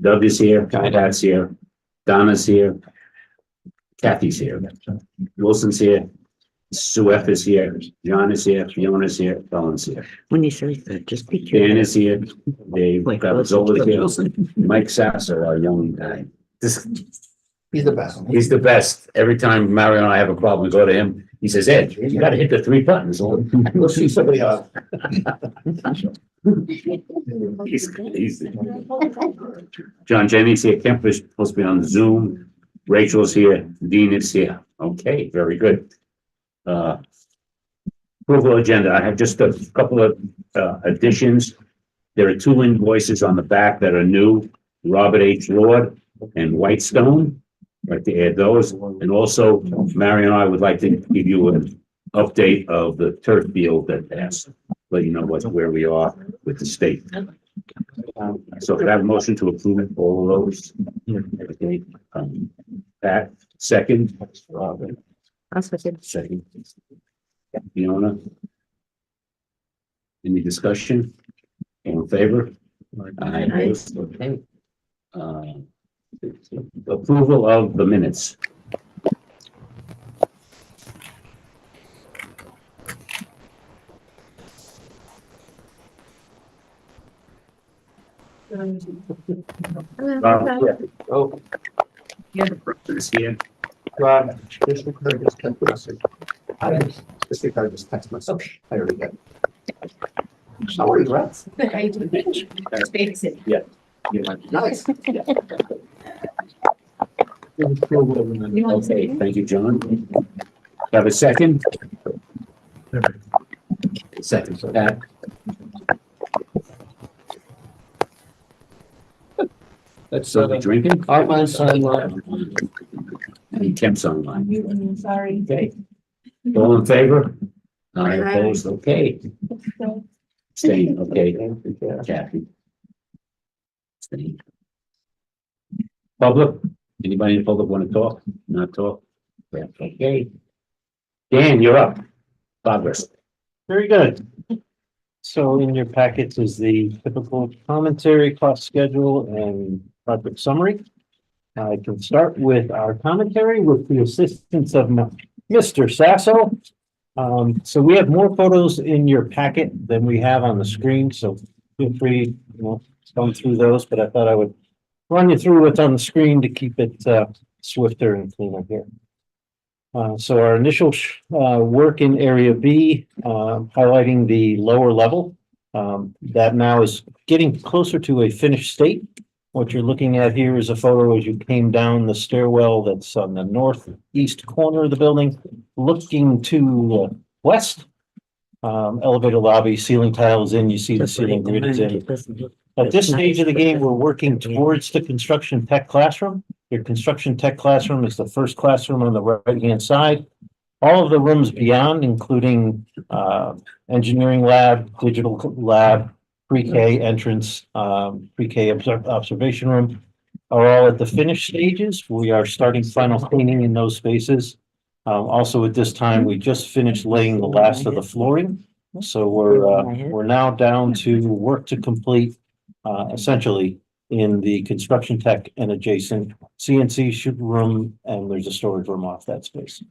Doug is here, Pat's here, Donna's here, Kathy's here, Wilson's here, Sue F is here, John is here, Fiona's here, Ellen's here. When you say that, just be Dan careful. is here, Dave Wait, Gabrizola's here, Wilson. Mike Sasser, our young guy. He's the best. He's the best. Every time Mario and I have a problem, we go to him. He says, Ed, you gotta hit the 3 buttons. We'll see somebody else. He's John Jennings here. Kemper's supposed to be on Zoom. Rachel's here. Dean is here. Okay, very good. Approval agenda. I have just a couple of additions. There are 2 invoices on the back that are new. Robert H. Lord and Whitestone. I'd like to add those. And also, Mario and I would like to give you an update of the turf field that passed. Let you know where we are with the state. So could I have a motion to approve all of those? Okay. Pat, second. I'll second. Second. Fiona? Any discussion? All in favor? Aye. Opposed? Okay. Approval of the minutes. Oh, Is here. Rob, this record just text message. This record just text message. I already got it. How are you, Rex? That's basic. Nice. Okay, thank you, John. Have a second? Second, Pat. That's So we drinking? Outline sign line. And Kemp's online. Sorry. Okay. All in favor? Aye, Aye. opposed, okay. Staying, okay. Kathy. Staying. Public? Anybody in the public want to talk? Not talk? Yeah, okay. Dan, you're up. Progress. Very good. So in your packets is the typical commentary, cost schedule, and project summary. I can start with our commentary with the assistance of Mr. Sasso. So we have more photos in your packet than we have on the screen, so feel free, going through those, but I thought I would run you through what's on the screen to keep it swifter and cleaner here. So our initial work in area B, highlighting the lower level, that now is getting closer to a finished state. What you're looking at here is a photo as you came down the stairwell that's on the northeast corner of the building, looking to west. Elevator lobby, ceiling tiles in, you see the ceiling grids in. At this stage of the game, we're working towards the construction tech classroom. Your construction tech classroom is the first classroom on the right-hand side. All of the rooms beyond, including engineering lab, digital lab, pre-K entrance, pre-K observation room, are all at the finished stages. We are starting final cleaning in those spaces. Also at this time, we just finished laying the last of the flooring. So we're now down to work to complete essentially in the construction tech and adjacent CNC shoot room, and there's a storage room off that space.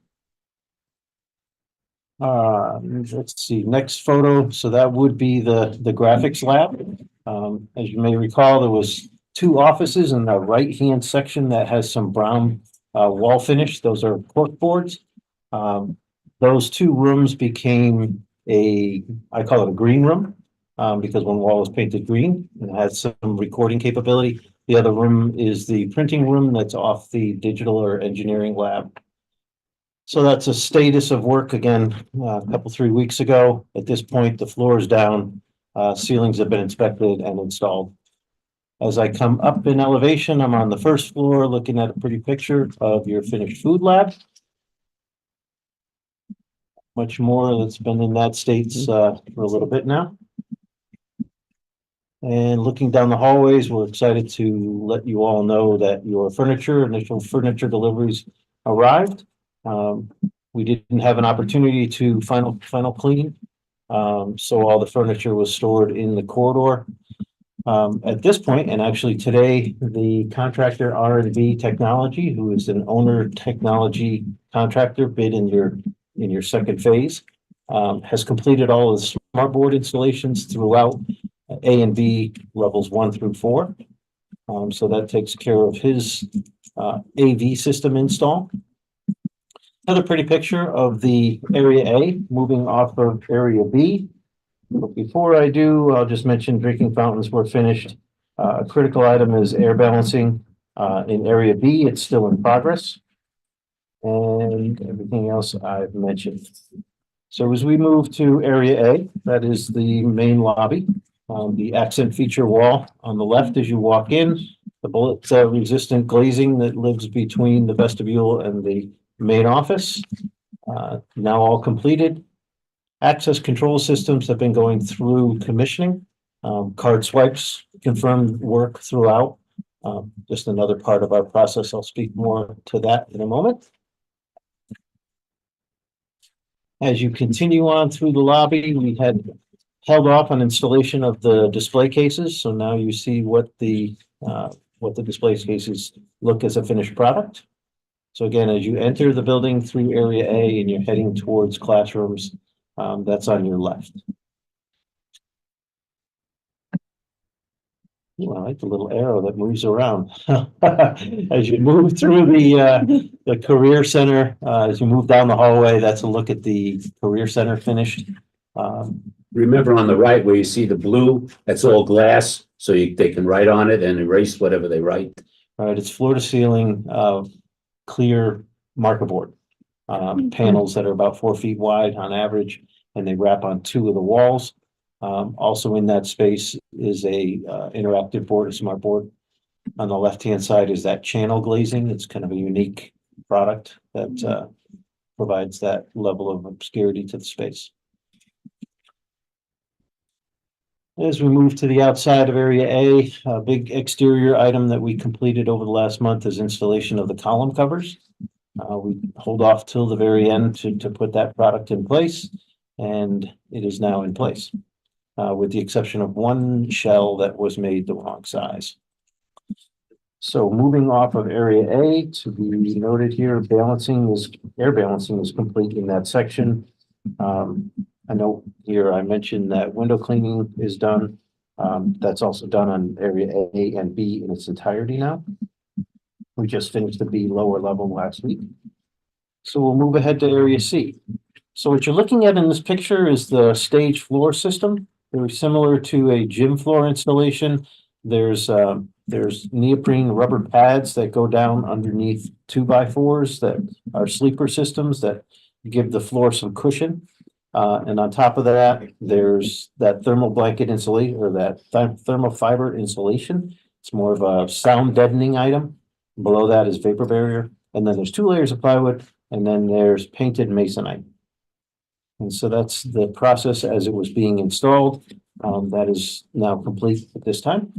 Let's see, next photo. So that would be the graphics lab. As you may recall, there was 2 offices in the right-hand section that has some brown wall finish. Those are cork boards. Those 2 rooms became I call it a green room, because one wall was painted green and has some recording capability. The other room is the printing room that's off the digital or engineering lab. So that's a status of work again, a couple, 3 weeks ago. At this point, the floor is down, ceilings have been inspected and installed. As I come up in elevation, I'm on the first floor looking at a pretty picture of your finished food lab. Much more that's been in that state for a little bit now. And looking down the hallways, we're excited to let you all know that your initial furniture deliveries arrived. We didn't have an opportunity to final clean. So all the furniture was stored in the corridor. At this point, and actually today, the contractor R&B Technology, who is an owner technology contractor, bid in your second phase, has completed all of the smart board installations throughout A and B levels 1 through 4. So that takes care of his AV system install. Another pretty picture of the area A moving off of area B. But before I do, I'll just mention drinking fountains were finished. A critical item is air balancing. In area B, it's still in progress. And everything else I've mentioned. So as we move to area A, that is the main lobby. The accent feature wall on the left as you walk in, the bullet resistant glazing that lives between the vestibule and the main office. Now all completed. Access control systems have been going through commissioning. Card swipes confirmed work throughout. Just another part of our process. I'll speak more to that in a moment. As you continue on through the lobby, we had held off on installation of the display cases. So now you see what the display cases look as a finished product. So again, as you enter the building through area A and you're heading towards classrooms, that's on your left. Ooh, I like the little arrow that moves around. As you move through the career center, as you move down the hallway, that's a look at the career center finished. Remember on the right where you see the blue, that's all glass, so they can write on it and erase whatever they write. All right, it's floor to ceiling, clear marker board. Panels that are about 4 feet wide on average, and they wrap on 2 of the walls. Also in that space is a interactive board, a smart board. On the left-hand side is that channel glazing. It's kind of a unique product that provides that level of obscurity to the space. As we move to the outside of area A, a big exterior item that we completed over the last month is installation of the column covers. We hold off till the very end to put that product in place, and it is now in place. With the exception of one shell that was made the wrong size. So moving off of area A, to be noted here, air balancing is complete in that section. I know here I mentioned that window cleaning is done. That's also done on area A and B in its entirety now. We just finished the B lower level last week. So we'll move ahead to area C. So what you're looking at in this picture is the stage floor system. Very similar to a gym floor installation. There's neoprene rubber pads that go down underneath 2x4s that are sleeper systems that give the floor some cushion. And on top of that, there's that thermal blanket insulation or that thermal fiber insulation. It's more of a sound deadening item. Below that is vapor barrier. And then there's 2 layers of plywood, and then there's painted masonite. And so that's the process as it was being installed. That is now complete at this time.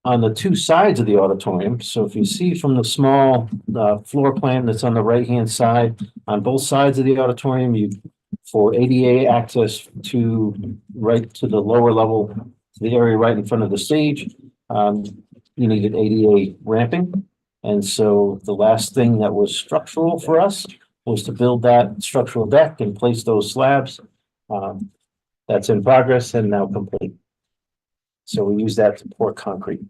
On the 2 sides of the auditorium, so if you see from the small floor plan that's on the right-hand side, on both sides of the auditorium, for ADA access to right to the lower level, the area right in front of the stage, you needed ADA ramping. And so the last thing that was structural for us was to build that structural deck and place those slabs. That's in progress and now complete. So we use that to pour concrete.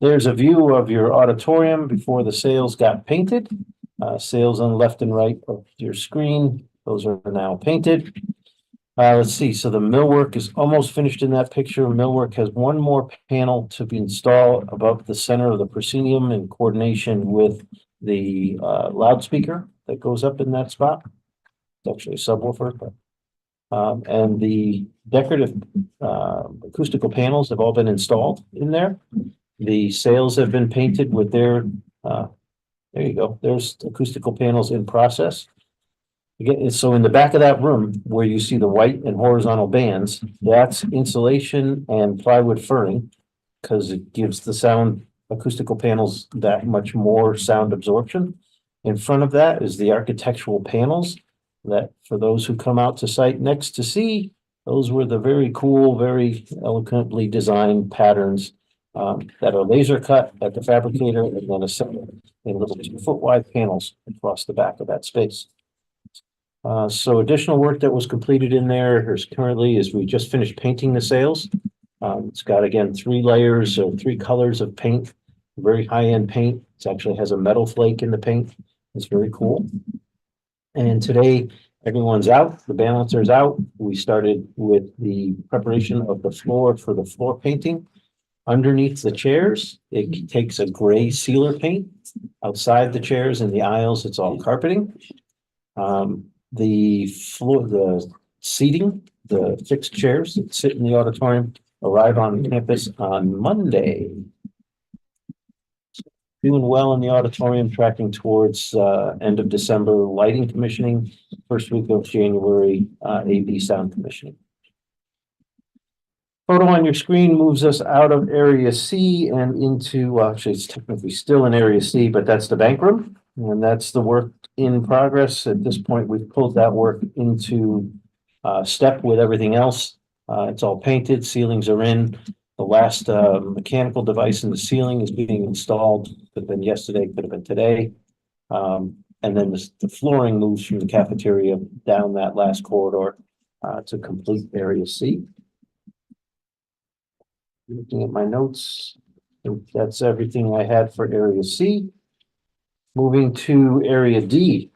There's a view of your auditorium before the sails got painted. Sails on the left and right of your screen. Those are now painted. Let's see. So the millwork is almost finished in that picture. Millwork has one more panel to be installed above the center of the proscenium in coordination with the loudspeaker that goes up in that spot. It's actually a subwoofer. But, and the decorative acoustical panels have all been installed in there. The sails have been painted with their, there you go. There's acoustical panels in process. Again, so in the back of that room where you see the white and horizontal bands, that's insulation and plywood furring because it gives the sound acoustical panels that much more sound absorption. In front of that is the architectural panels that for those who come out to site next to see, Those were the very cool, very eloquently designed patterns that are laser cut at the fabricator and then assembled in little 2-foot wide panels across the back of that space. So additional work that was completed in there is currently is we just finished painting the sails. It's got, again, 3 layers or 3 colors of paint, very high-end paint. It actually has a metal flake in the paint. It's very cool. And today, everyone's out, the balancer's out. We started with the preparation of the floor for the floor painting. Underneath the chairs, it takes a gray sealer paint. Outside the chairs and the aisles, it's all carpeting. The floor, the seating, the fixed chairs that sit in the auditorium arrive on campus on Monday. Doing well in the auditorium, tracking towards end of December lighting commissioning, first week of January AV sound commissioning. Photo on your screen moves us out of area C and into, actually it's technically still in area C, but that's the bank room. And that's the work in progress. At this point, we've pulled that work into step with everything else. It's all painted, ceilings are in. The last mechanical device in the ceiling is being installed. Could have been yesterday, could have been today. And then the flooring moves from the cafeteria down that last corridor to complete area C. Looking at my notes, I think that's everything I had for area C. Moving to area D,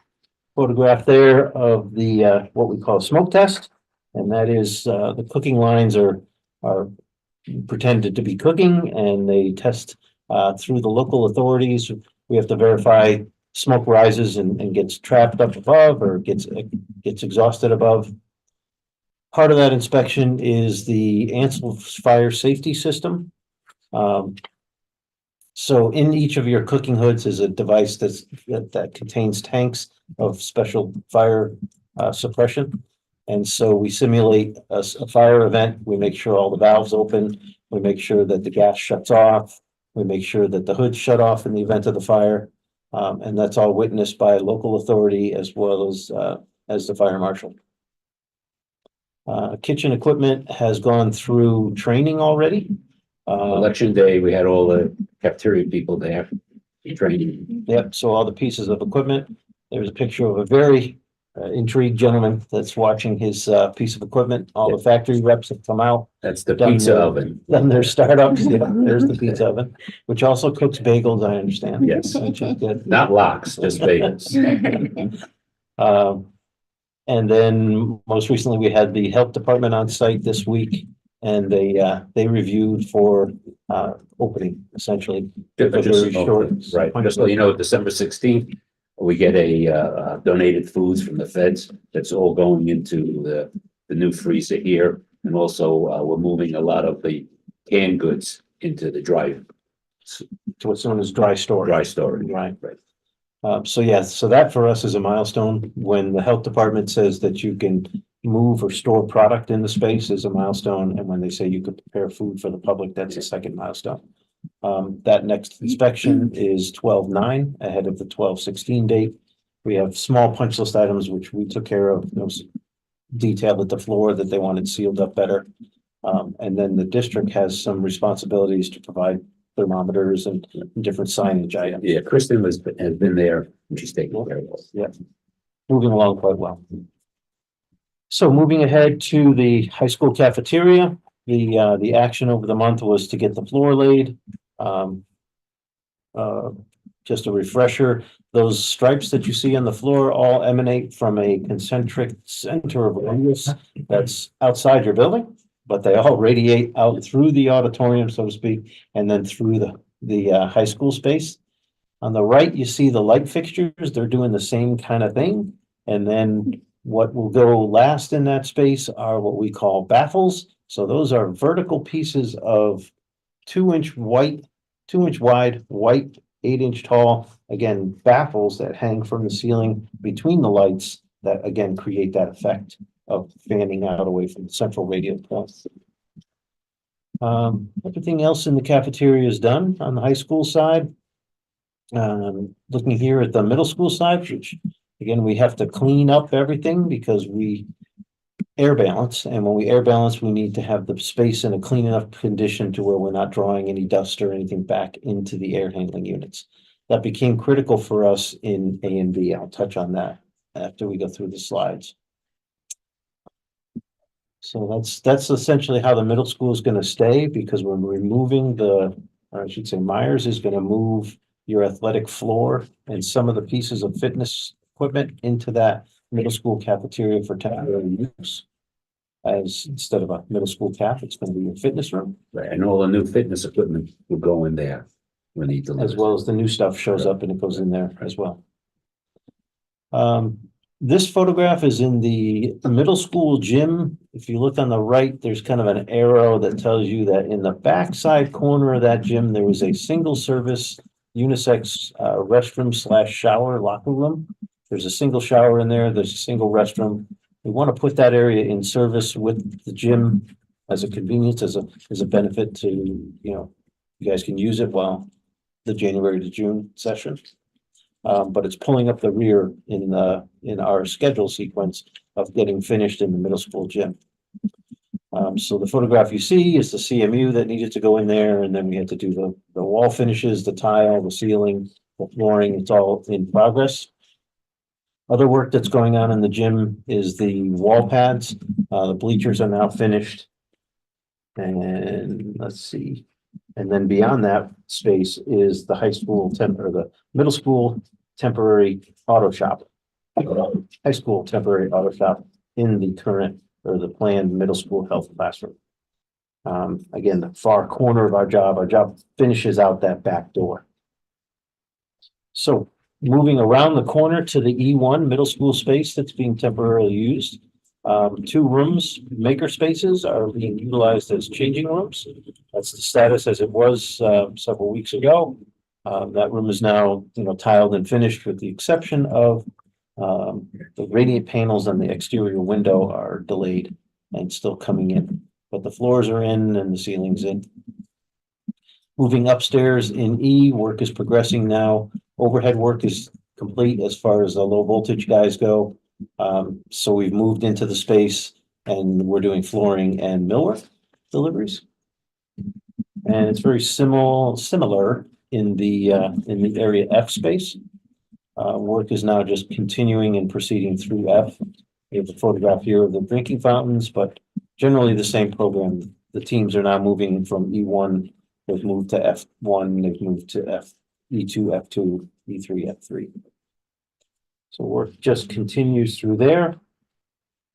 photograph there of the what we call smoke test, and that is the cooking lines are pretended to be cooking, and they test through the local authorities. We have to verify smoke rises and gets trapped up above or gets exhausted above. Part of that inspection is the Ansel fire safety system. So in each of your cooking hoods is a device that contains tanks of special fire suppression. And so we simulate a fire event. We make sure all the valves open. We make sure that the gas shuts off. We make sure that the hoods shut off in the event of the fire. And that's all witnessed by a local authority as well as the fire marshal. Kitchen equipment has gone through training already. Election day, we had all the cafeteria people there training. Yep, so all the pieces of equipment. There's a picture of a very intrigued gentleman that's watching his piece of equipment. All the factory reps have come out, That's the Done pizza the- oven. done their startups. Yeah, there's the pizza oven, which also cooks bagels, I understand. Yes. Which is good. Not locks, just bagels. And then most recently, we had the health department on site this week, and they reviewed for opening essentially. Just- Very short. Right, just so you know, December 16th, we get a donated foods from the feds. That's all going into the new freezer here. And also, we're moving a lot of the canned goods into the dry To what's known as dry storage. storage. Right. Right. So yeah, so that for us is a milestone. When the health department says that you can move or store product in the space is a milestone. And when they say you could prepare food for the public, that's a second milestone. That next inspection is 12/9 ahead of the 12/16 date. We have small punch list items, which we took care of, those detailed at the floor that they wanted sealed up better. And then the district has some responsibilities to provide thermometers and different signage items. Yeah, Kristen has been there and she's taking care of it. Moving along quite well. So moving ahead to the high school cafeteria, the action over the month was to get the floor laid. Just a refresher, those stripes that you see on the floor all emanate from a concentric center of radius that's outside your building, but they all radiate out through the auditorium, so to speak, and then through the high school space. On the right, you see the light fixtures. They're doing the same kind of thing. And then what will go last in that space are what we call baffles. So those are vertical pieces of 2-inch wide, 8-inch tall, again, baffles that hang from the ceiling between the lights that again create that effect of fanning out away from the central radial point. Everything else in the cafeteria is done on the high school side. Looking here at the middle school side, which again, we have to clean up everything because we air balance. And when we air balance, we need to have the space in a clean enough condition to where we're not drawing any dust or anything back into the air handling units. That became critical for us in A and B. I'll touch on that after we go through the slides. So that's essentially how the middle school is going to stay, because we're removing or I should say Myers is going to move your athletic floor and some of the pieces of fitness equipment into that middle school cafeteria for temporary use. As instead of a middle school caf, it's going to be a fitness room, Right, and all the new fitness equipment will go in there when he delivers. as well as the new stuff shows up and it goes in there as well. This photograph is in the middle school gym. If you look on the right, there's kind of an arrow that tells you that in the backside corner of that gym, there was a single service unisex restroom / shower locker room. There's a single shower in there. There's a single restroom. We want to put that area in service with the gym as a convenience, as a benefit to, you guys can use it while the January to June session. But it's pulling up the rear in our schedule sequence of getting finished in the middle school gym. So the photograph you see is the CMU that needed to go in there, and then we had to do the wall finishes, the tile, the ceiling, the flooring. It's all in progress. Other work that's going on in the gym is the wall pads. The bleachers are now finished. And let's see. And then beyond that space is the high school or the middle school temporary auto shop. High school temporary auto shop in the current or the planned middle school health classroom. Again, the far corner of our job finishes out that back door. So moving around the corner to the E1 middle school space that's being temporarily used. 2 rooms, maker spaces, are being utilized as changing rooms. That's the status as it was several weeks ago. That room is now, tiled and finished, with the exception of the radiant panels on the exterior window are delayed and still coming in, but the floors are in and the ceiling's in. Moving upstairs in E, work is progressing now. Overhead work is complete as far as the low voltage guys go. So we've moved into the space and we're doing flooring and millwork deliveries. And it's very similar in the area F space. Work is now just continuing and proceeding through F. We have a photograph here of the drinking fountains, but generally the same program. The teams are now moving from E1. They've moved to F1. They've moved to E2, F2, E3, F3. So work just continues through there.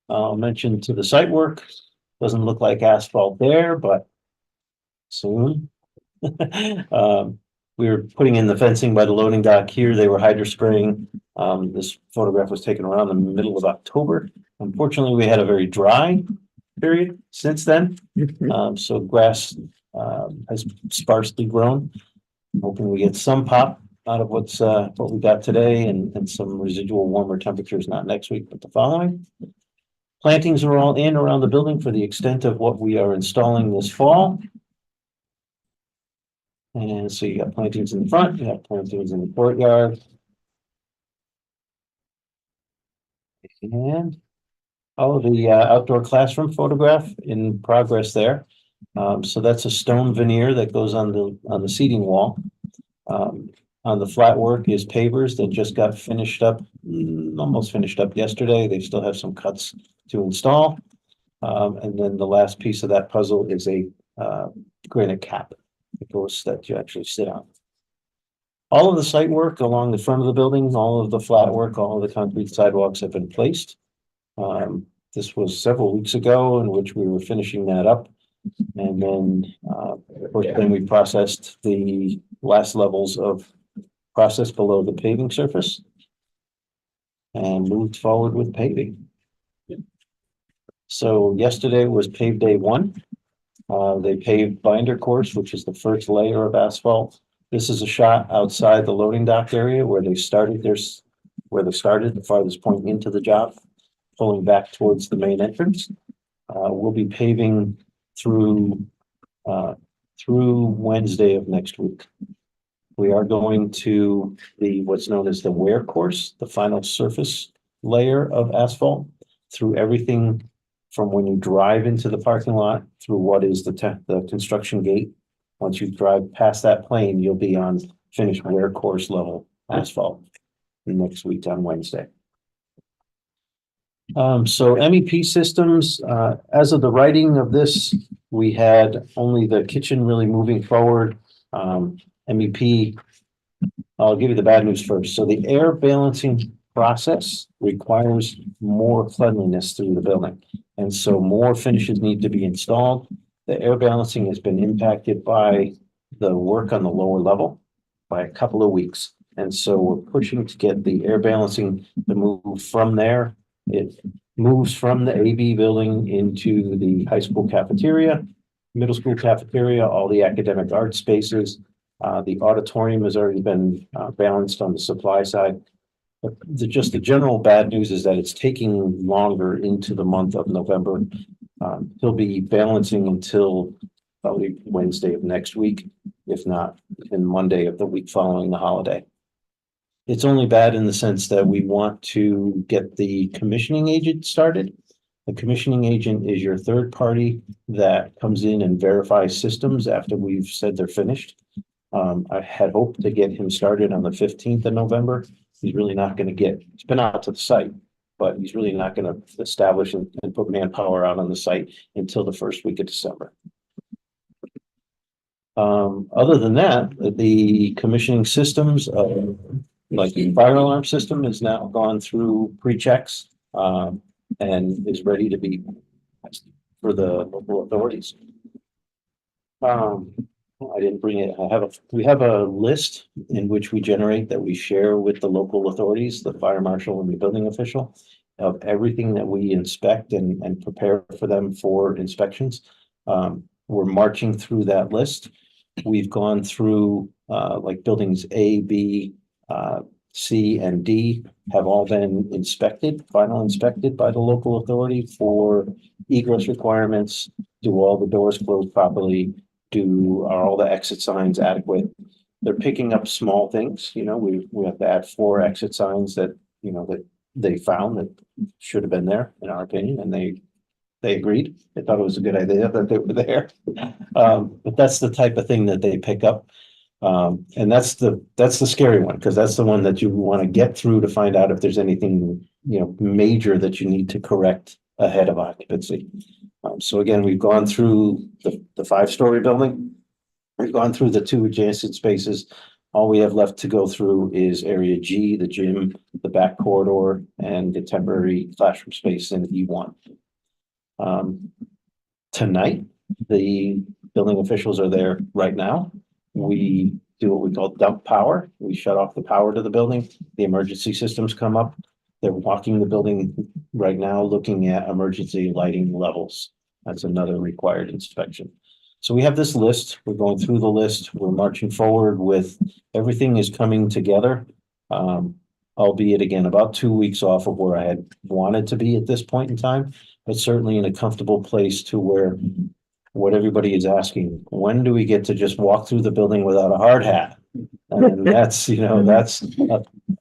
I'll mention to the site work. Doesn't look like asphalt there, but soon. We were putting in the fencing by the loading dock here. They were hydro spraying. This photograph was taken around the middle of October. Unfortunately, we had a very dry period since then. So grass has sparsely grown. I'm hoping we get some pop out of what we got today and some residual warmer temperatures, not next week, but the following. Plantings are all in around the building for the extent of what we are installing this fall. And so you got plantings in the front, you got plantings in the courtyard. And all of the outdoor classroom photograph in progress there. So that's a stone veneer that goes on the seating wall. On the flat work is pavers that just got finished up, almost finished up yesterday. They still have some cuts to install. And then the last piece of that puzzle is a granite cap that you actually sit on. All of the site work along the front of the building, all of the flat work, all of the concrete sidewalks have been placed. This was several weeks ago in which we were finishing that up. And then, of course, then we processed the last levels of process below the paving surface and moved forward with paving. So yesterday was pave day 1. They paved binder course, which is the first layer of asphalt. This is a shot outside the loading dock area where they started the farthest point into the job, pulling back towards the main entrance. We'll be paving through Wednesday of next week. We are going to what's known as the wear course, the final surface layer of asphalt, through everything from when you drive into the parking lot through what is the construction gate. Once you drive past that plane, you'll be on finished wear course level asphalt next week on Wednesday. So MEP systems, as of the writing of this, we had only the kitchen really moving forward. MEP, I'll give you the bad news first. So the air balancing process requires more cleanliness through the building. And so more finishes need to be installed. The air balancing has been impacted by the work on the lower level by a couple of weeks. And so we're pushing to get the air balancing to move from there. It moves from the AB building into the high school cafeteria, middle school cafeteria, all the academic art spaces. The auditorium has already been balanced on the supply side. But just the general bad news is that it's taking longer into the month of November. He'll be balancing until probably Wednesday of next week, if not in Monday of the week following the holiday. It's only bad in the sense that we want to get the commissioning agent started. The commissioning agent is your third party that comes in and verifies systems after we've said they're finished. I had hoped to get him started on the 15th of November. He's really not going to he's been out to the site, but he's really not going to establish and put manpower out on the site until the first week of December. Other than that, the commissioning systems, like the fire alarm system has now gone through pre-checks, and is ready to be for the local authorities. I didn't bring it. We have a list in which we generate that we share with the local authorities, the fire marshal and the building official, of everything that we inspect and prepare for them for inspections. We're marching through that list. We've gone through like buildings A, B, C, and D have all been final inspected by the local authority for egress requirements. Do all the doors close properly? Are all the exit signs adequate? They're picking up small things, we have to add 4 exit signs that, that they found that should have been there, in our opinion, and they agreed. They thought it was a good idea that they were there. But that's the type of thing that they pick up. And that's the scary one, because that's the one that you want to get through to find out if there's anything, major that you need to correct ahead of occupancy. So again, we've gone through the 5-story building. We've gone through the 2 adjacent spaces. All we have left to go through is area G, the gym, the back corridor, and the temporary classroom space in E1. Tonight, the building officials are there right now. We do what we call dump power. We shut off the power to the building. The emergency systems come up. They're walking the building right now, looking at emergency lighting levels. That's another required inspection. So we have this list. We're going through the list. We're marching forward with everything is coming together. Albeit again, about 2 weeks off of where I had wanted to be at this point in time, but certainly in a comfortable place to where what everybody is asking, when do we get to just walk through the building without a hard hat? And that's, that's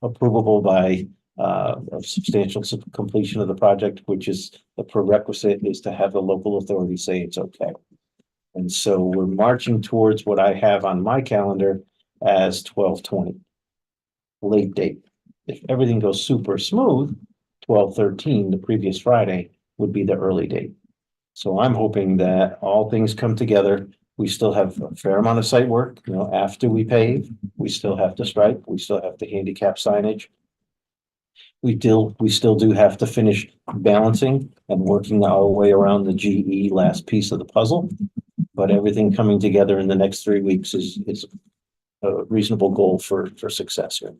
approvable by a substantial completion of the project, which is the prerequisite is to have the local authority say it's okay. And so we're marching towards what I have on my calendar as 12/20 late date. If everything goes super smooth, 12/13, the previous Friday, would be the early date. So I'm hoping that all things come together. We still have a fair amount of site work, after we pave, we still have to stripe, we still have to handicap signage. We still do have to finish balancing and working our way around the GE last piece of the puzzle. But everything coming together in the next 3 weeks is a reasonable goal for success here.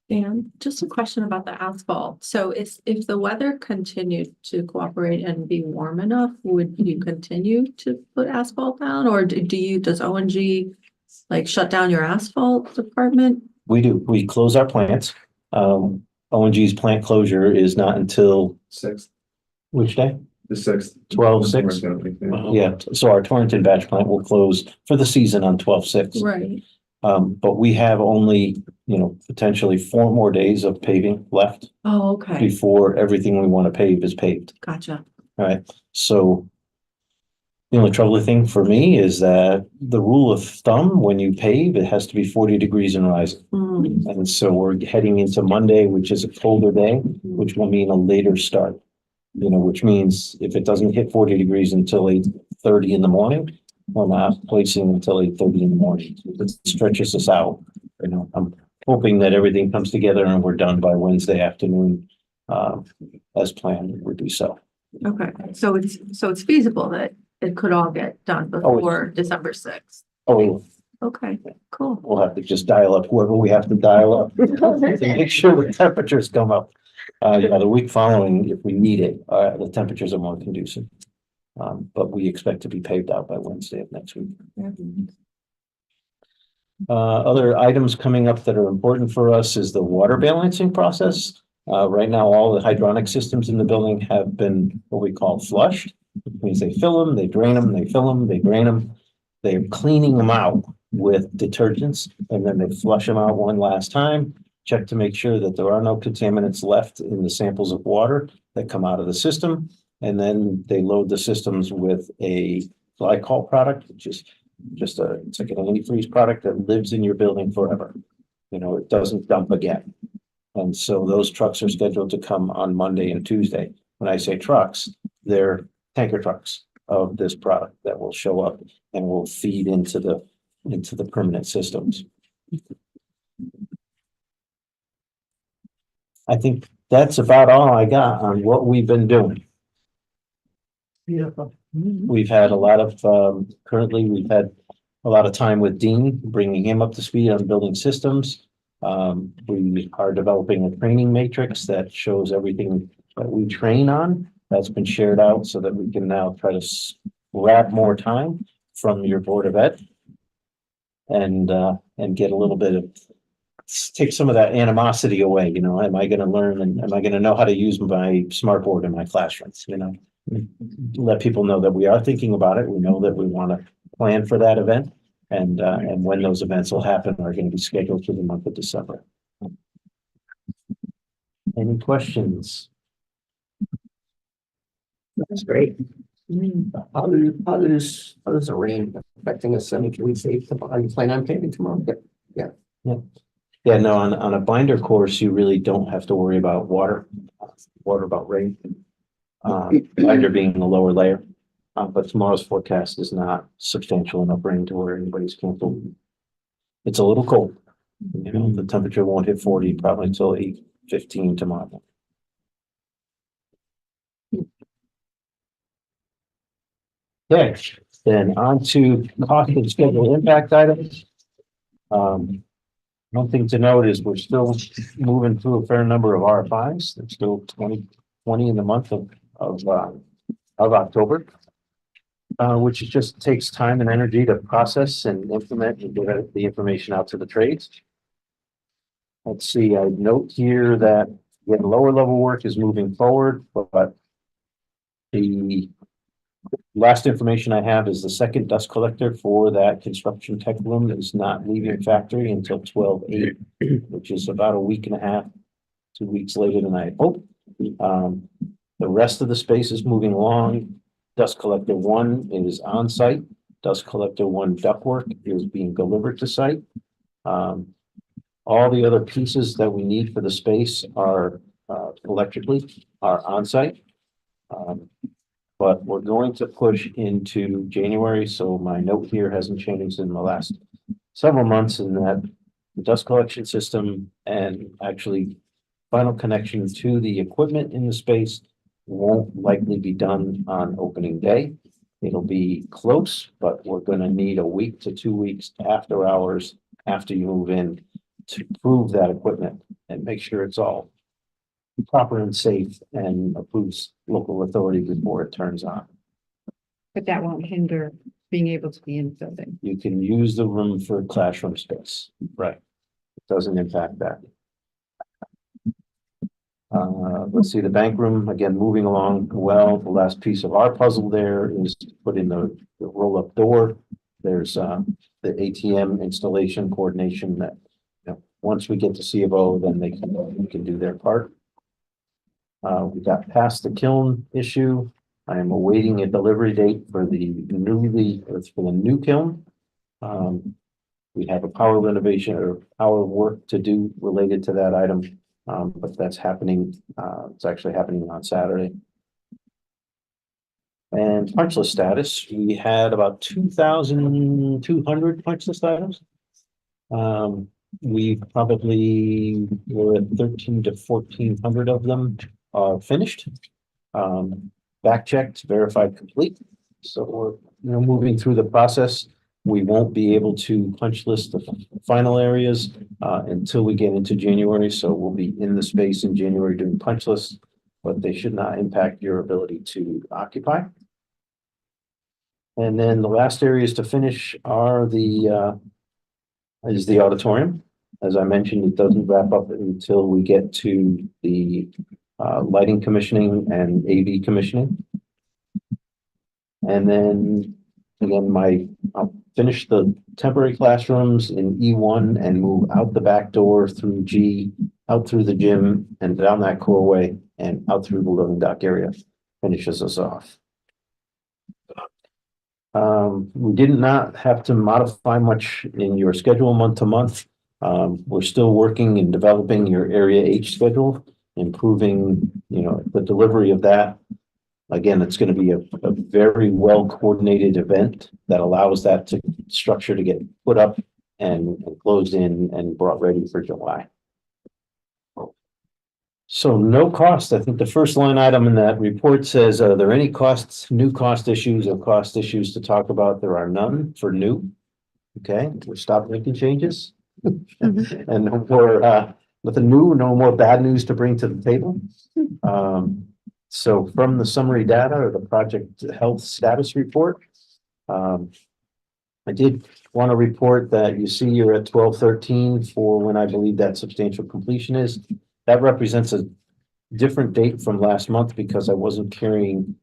Dan, just a question about the asphalt. So if the weather continued to cooperate and be warm enough, would you continue to put asphalt down, or does O&G like shut down your asphalt department? We do. We close our plants. O&G's plant closure is not until 6th, which day? the 6th. 12/6. Yeah. So our Torrington batch plant will close for the season on 12/6. Right. But we have only, potentially 4 more days of paving left Oh, okay. before everything we want to pave is paved. Gotcha. All right, so the only troubling thing for me is that the rule of thumb, when you pave, it has to be 40 degrees and rising. Mm, And so we're heading into Monday, which is a colder day, which will mean a later start. You know, which means if it doesn't hit 40 degrees until 8:30 in the morning, we're not placing until 8:30 in the morning. It stretches us out. You know, I'm hoping that everything comes together and we're done by Wednesday afternoon, as planned, it would be so. okay, so it's feasible that it could all get done before December sixth. Oh, Okay, cool. we'll have to just dial up whoever we have to dial up to make sure the temperatures come up. Yeah, the week following, if we need it, the temperatures are more conducive. But we expect to be paved out by Wednesday of next week. Other items coming up that are important for us is the water balancing process. Right now, all the hydronic systems in the building have been what we call flushed. Which means they fill them, they drain them, they fill them, they drain them. They're cleaning them out with detergents and then they flush them out one last time. Check to make sure that there are no contaminants left in the samples of water that come out of the system. And then they load the systems with a glycol product, which is it's like an antifreeze product that lives in your building forever. You know, it doesn't dump again. And so those trucks are scheduled to come on Monday and Tuesday. When I say trucks, they're tanker trucks of this product that will show up and will feed into the permanent systems. I think that's about all I got on what we've been doing. Beautiful. We've had a lot of, currently we've had a lot of time with Dean, bringing him up to speed on building systems. We are developing a training matrix that shows everything that we train on. That's been shared out so that we can now try to grab more time from your Board of Ed. And get a little bit of, take some of that animosity away, you know, am I gonna learn and am I gonna know how to use my smart board in my classrooms, you know? Let people know that we are thinking about it. We know that we want to plan for that event. And when those events will happen are going to be scheduled for the month of December. Any questions? That's great. How does the rain affecting us? I mean, can we say, are you planning on paving tomorrow? Yeah. Yeah, no, on a binder course, you really don't have to worry about water about rain. Binder being the lower layer. But tomorrow's forecast is not substantial enough rain to where anybody's canceled. It's a little cold. You know, the temperature won't hit 40 probably until 8:15 tomorrow. Okay, then on to cost and schedule impact items. One thing to note is we're still moving through a fair number of RFIs. There's still 20 in the month of October. Which just takes time and energy to process and implement and get the information out to the trades. Let's see, I note here that again, lower level work is moving forward, but the last information I have is the second dust collector for that construction tech room is not leaving factory until 12/8, which is about a week and a half, 2 weeks later than I hope. The rest of the space is moving along. Dust collector 1 is on site. Dust collector 1 ductwork is being delivered to site. All the other pieces that we need for the space are electrically are on site. But we're going to push into January, so my note here hasn't changed in the last several months in that the dust collection system and actually final connection to the equipment in the space won't likely be done on opening day. It'll be close, but we're going to need a week to 2 weeks after hours after you move in to prove that equipment and make sure it's all proper and safe and approves local authority before it turns on. But that won't hinder being able to be in the building. You can use the room for classroom space, right? It doesn't impact that. Let's see, the bank room, again, moving along well. The last piece of our puzzle there is to put in the roll-up door. There's the ATM installation coordination that, you know, once we get to C of O, then we can do their part. We got past the kiln issue. I am awaiting a delivery date for for the new kiln. We have a power renovation or power work to do related to that item, but that's happening, it's actually happening on Saturday. And punch list status, we had about 2,200 punch list items. We probably were at 13 to 1,400 of them are finished. Back checked, verified complete. So we're, moving through the process. We won't be able to punch list the final areas until we get into January. So we'll be in the space in January doing punch lists, but they should not impact your ability to occupy. And then the last areas to finish are the auditorium. As I mentioned, it doesn't wrap up until we get to the lighting commissioning and AV commissioning. And then again, I'll finish the temporary classrooms in E1 and move out the back door through G, out through the gym and down that coreway and out through the loading dock area. Finishes us off. We did not have to modify much in your schedule month to month. We're still working and developing your area H schedule, improving, the delivery of that. Again, it's going to be a very well coordinated event that allows that structure to get put up and closed in and brought ready for July. So no cost. I think the first line item in that report says, are there any new cost issues or cost issues to talk about? There are none for new. Okay, we stopped making changes. And no more, nothing new, no more bad news to bring to the table. So from the summary data or the project health status report, I did want to report that you see you're at 12/13 for when I believe that substantial completion is. That represents a different date from last month because I was carrying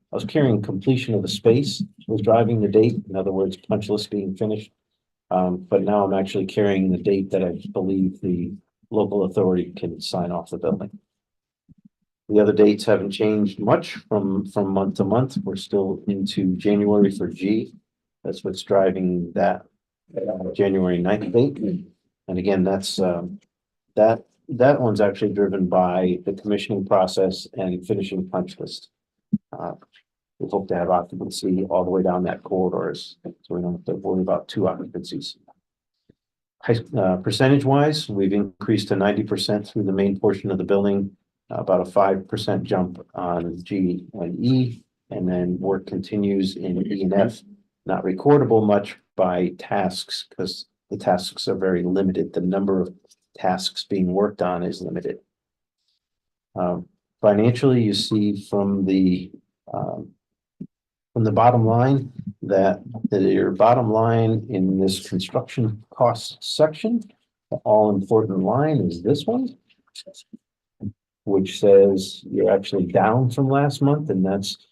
completion of the space was driving the date. In other words, punch list being finished. But now I'm actually carrying the date that I believe the local authority can sign off the building. The other dates haven't changed much from month to month. We're still into January for G. That's what's driving that January 9th date. And again, that's that one's actually driven by the commissioning process and finishing punch list. We hope to have occupancy all the way down that corridors, so we don't have to worry about two occupancies. Percentage wise, we've increased to 90% through the main portion of the building, about a 5% jump on G and E, and then work continues in E and F. Not recordable much by tasks because the tasks are very limited. The number of tasks being worked on is limited. Financially, you see from the bottom line that your bottom line in this construction cost section, the all important line is this one, which says you're actually down from last month, and that's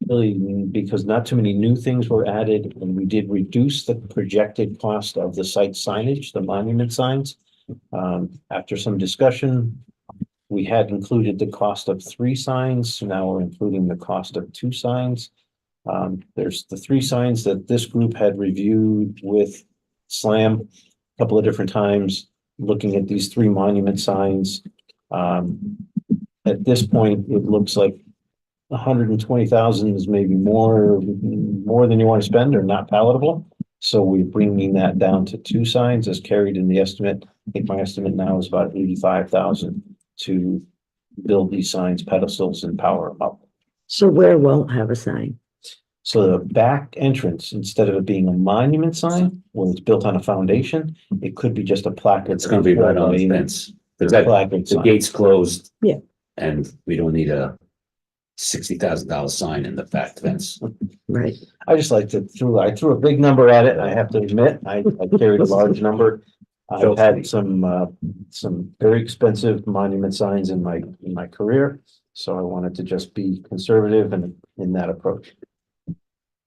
really because not too many new things were added, and we did reduce the projected cost of the site signage, the monument signs. After some discussion, we had included the cost of 3 signs, so now we're including the cost of 2 signs. There's the 3 signs that this group had reviewed with SLAM a couple of different times, looking at these 3 monument signs. At this point, it looks like 120,000 is maybe more than you want to spend or not palatable. So we're bringing that down to 2 signs as carried in the estimate. I think my estimate now is about 85,000 to build these signs, pedestals, and power them up. So where won't have a sign? So the back entrance, instead of it being a monument sign, where it's built on a foundation, it could be just a placard. It's gonna be right on the fence. The gate's closed. Yeah. And we don't need a $60,000 sign in the back fence. Right. I just like to I threw a big number at it. I have to admit, I carried a large number. I've had some very expensive monument signs in my career, so I wanted to just be conservative in that approach.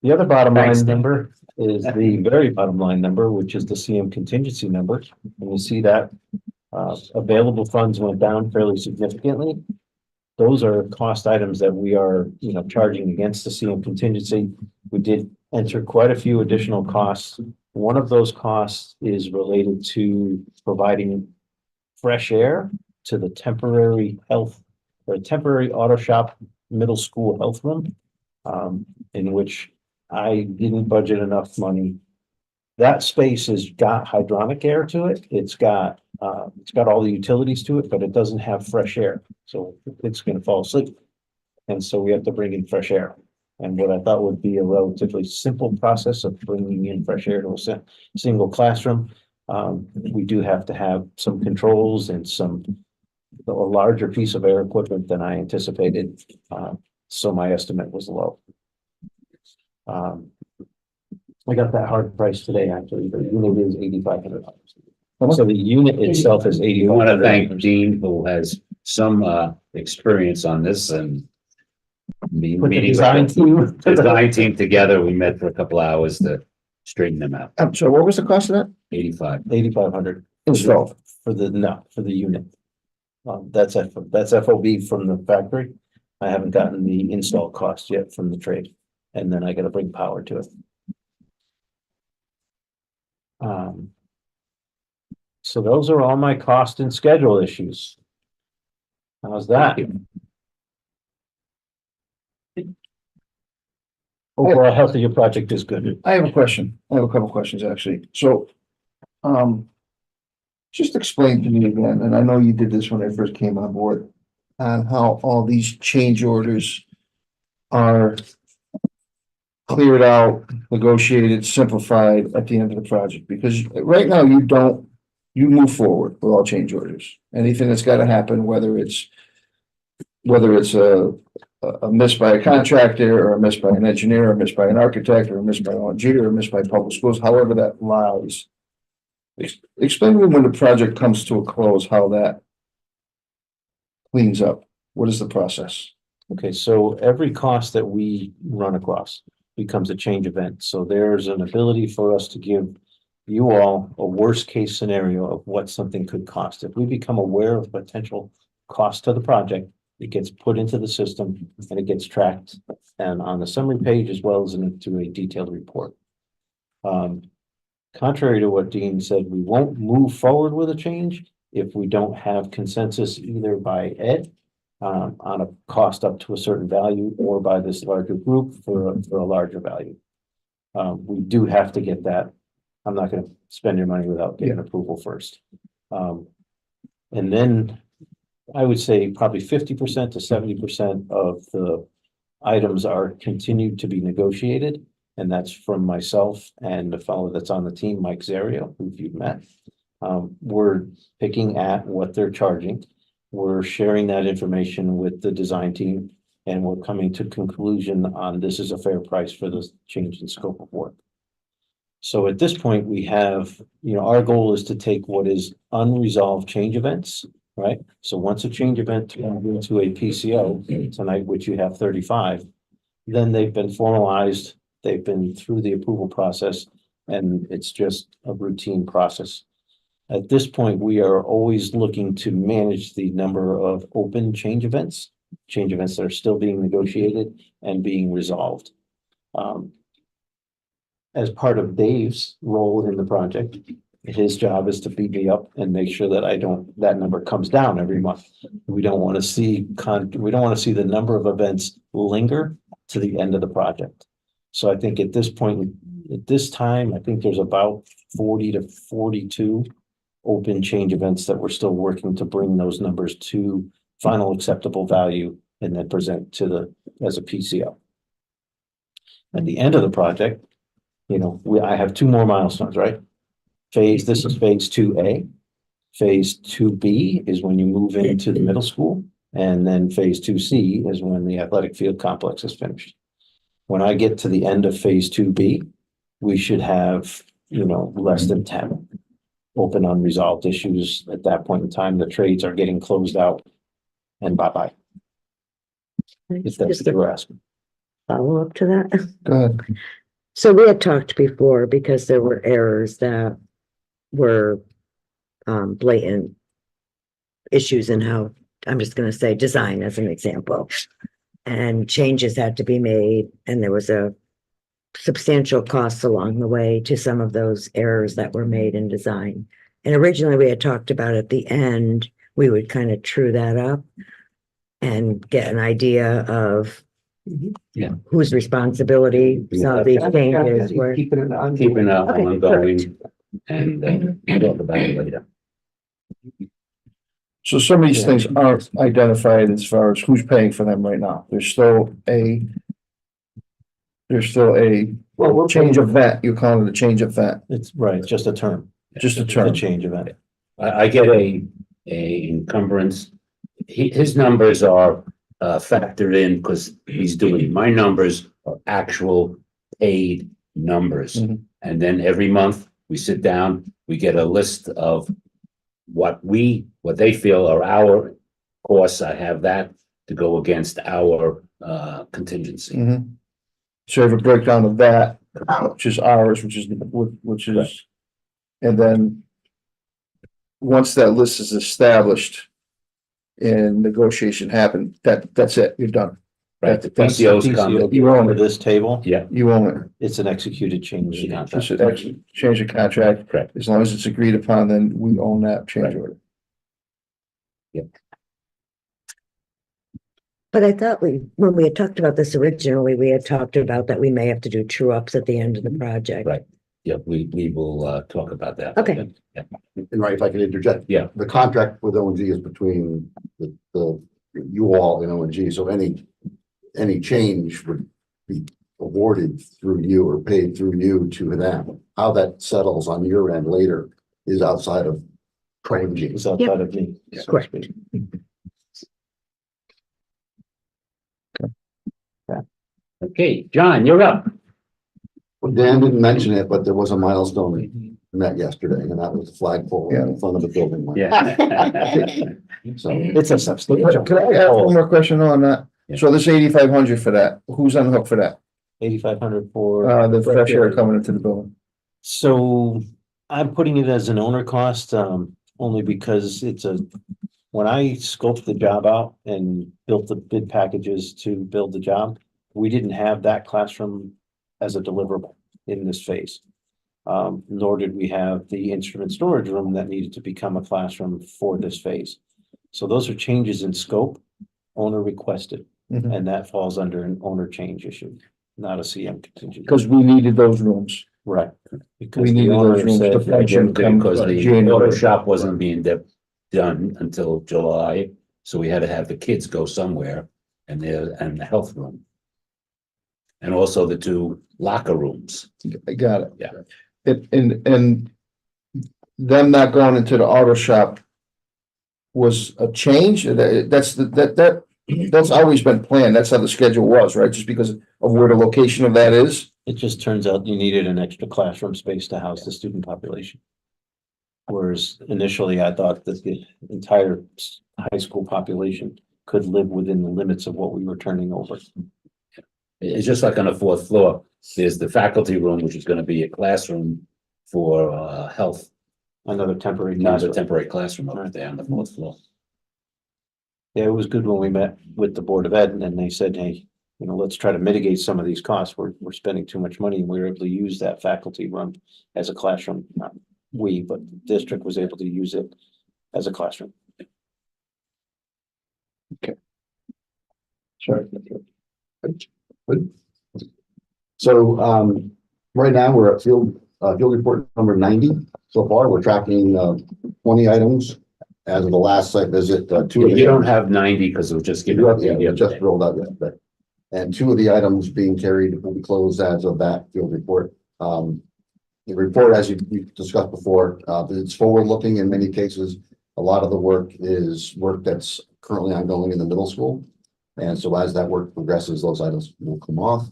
The other bottom line number is the very bottom line number, which is the CM contingency number. And you see that available funds went down fairly significantly. those are cost items that we are, charging against the CM contingency. We did enter quite a few additional costs. One of those costs is related to providing fresh air to the temporary auto shop middle school health room, in which I didn't budget enough money. That space has got hydronic air to it. It's got all the utilities to it, but it doesn't have fresh air. So it's gonna fall asleep. And so we have to bring in fresh air. And what I thought would be a relatively simple process of bringing in fresh air to a single classroom, we do have to have some controls and a larger piece of air equipment than I anticipated. So my estimate was low. I got that hard price today, actually. The unit is $8,500. So the unit itself is We want to thank $8,500. Dean, who has some experience on this and Put the meeting with design the team. design team together. We met for a couple hours to straighten them out. I'm sorry, what was the cost of that? 85. 8,500 Installed. for the unit. That's FOB from the factory. I haven't gotten the install cost yet from the trade, and then I gotta bring power to it. So those are all my cost and schedule issues. How's that? Overall health of your project is good. I have a question. I have a couple questions, actually. So, just explain to me again, and I know you did this when I first came on board, on how all these change orders are cleared out, negotiated, simplified at the end of the project, because right now you move forward with all change orders. Anything that's gotta happen, whether it's a miss by a contractor, or a miss by an engineer, or a miss by an architect, or a miss by ONG, or a miss by public schools, however that lies. Explain to me when the project comes to a close, how that cleans up. What is the process? Okay, so every cost that we run across becomes a change event. So there's an ability for us to give you all a worst case scenario of what something could cost. If we become aware of potential cost to the project, it gets put into the system and it gets tracked and on the summary page as well as into a detailed report. Contrary to what Dean said, we won't move forward with a change if we don't have consensus either by Ed on a cost up to a certain value or by this larger group for a larger value. We do have to get that. I'm not going to spend your money without getting approval first. And then I would say probably 50% to 70% of the items are continued to be negotiated. And that's from myself and the fellow that's on the team, Mike Zario, who you've met. We're picking at what they're charging. We're sharing that information with the design team, and we're coming to conclusion on this is a fair price for the change in scope of work. So at this point, we have, our goal is to take what is unresolved change events, right? So once a change event turns into a PCO tonight, which you have 35, then they've been formalized, they've been through the approval process, and it's just a routine process. At this point, we are always looking to manage the number of open change events that are still being negotiated and being resolved. As part of Dave's role in the project, his job is to beat me up and make sure that that number comes down every month. We don't want to see the number of events linger to the end of the project. So I think at this point, at this time, I think there's about 40 to 42 open change events that we're still working to bring those numbers to final acceptable value and then present as a PCO. At the end of the project, I have two more milestones, right? This is phase 2A. Phase 2B is when you move into the middle school. And then phase 2C is when the athletic field complex is finished. When I get to the end of phase 2B, we should have, less than 10 open unresolved issues. At that point in time, the trades are getting closed out and bye-bye. If that's Just what a you're asking. follow-up to that. Go ahead. So we had talked before because there were errors that were blatant issues in how I'm just gonna say design as an example. And changes had to be made, and there was a substantial costs along the way to some of those errors that were made in design. And originally we had talked about at the end, we would kind of true that up and get an idea of Yeah. whose responsibility some of these changes were. Keeping it on. Keeping it Okay, ongoing and talk about it later. So some of these things aren't identified as far as who's paying for them right now. There's still a Well, we're change of vet. You call it a change of vet, It's right, it's just a term, just a it's a term. change event. I get a encumbrance. His numbers are factored in because he's doing, my numbers are actual paid numbers. Mhm. And then every month we sit down, we get a list of what they feel are our costs. I have that to go against our contingency. Mhm. So you have a breakdown of that, which is ours, which is, and then once that list is established and negotiation happen, that's it, you're done. Right, the That's- PCOs PCO, come, you own this table, yeah, You own it. it's an executed change in contract. Just actually change the contract. correct. As long as it's agreed upon, then we own that change Right. order. But I thought when we had talked about this originally, we had talked about that we may have to do true ups at the end of the project. Right. Yeah, we will talk about that. Okay. Yeah. And right, if I can interject. Yeah. The contract with ONG is between the you all and ONG, so any change would be awarded through you or paid through you to them. How that settles on your end later is outside of ONG. It's outside of me. so to Correct. speak. Okay, John, you're up. Well, Dan didn't mention it, but there was a milestone met yesterday, and that was the flagpole in front of the building. Yeah. So It's a substantial. Can I ask one more question on that? Yeah. So this 8,500 for that, who's on the hook for that? 8,500 for. The fresh air coming into the building. So I'm putting it as an owner cost, only because when I scoped the job out and built the bid packages to build the job, we didn't have that classroom as a deliverable in this phase. Nor did we have the instrument storage room that needed to become a classroom for this phase. So those are changes in scope, owner requested, Mhm. and that falls under an owner change issue, not a CM contingency. Because we needed those rooms. Right. Because We the needed owner those rooms said to that- function. Because the January. auto shop wasn't being done until July, so we had to have the kids go somewhere and the health room. And also the 2 locker rooms. I got it. Yeah. And them not going into the auto shop was a change. That's always been planned. That's how the schedule was, right? Just because of where the location of that is. It just turns out you needed an extra classroom space to house the student population. Whereas initially I thought that the entire high school population could live within the limits of what we were turning over. It's just like on the 4th floor, there's the faculty room, which is gonna be a classroom for health, Another temporary another classroom. temporary classroom over there on the 4th floor. Yeah, it was good when we met with the Board of Ed and then they said, hey, let's try to mitigate some of these costs. We're spending too much money and we were able to use that faculty room as a classroom. Not we, but the district was able to use it as a classroom. Sorry. So, right now, we're at field report number 90 so far. We're tracking 20 items as of the last site visit. 2 of You the don't have 90 because it was just given. Yeah, it just rolled out yesterday. And 2 of the items being carried will be closed as of that field report. The report, as you discussed before, it's forward-looking in many cases. A lot of the work is work that's currently ongoing in the middle school. And so as that work progresses, those items will come off.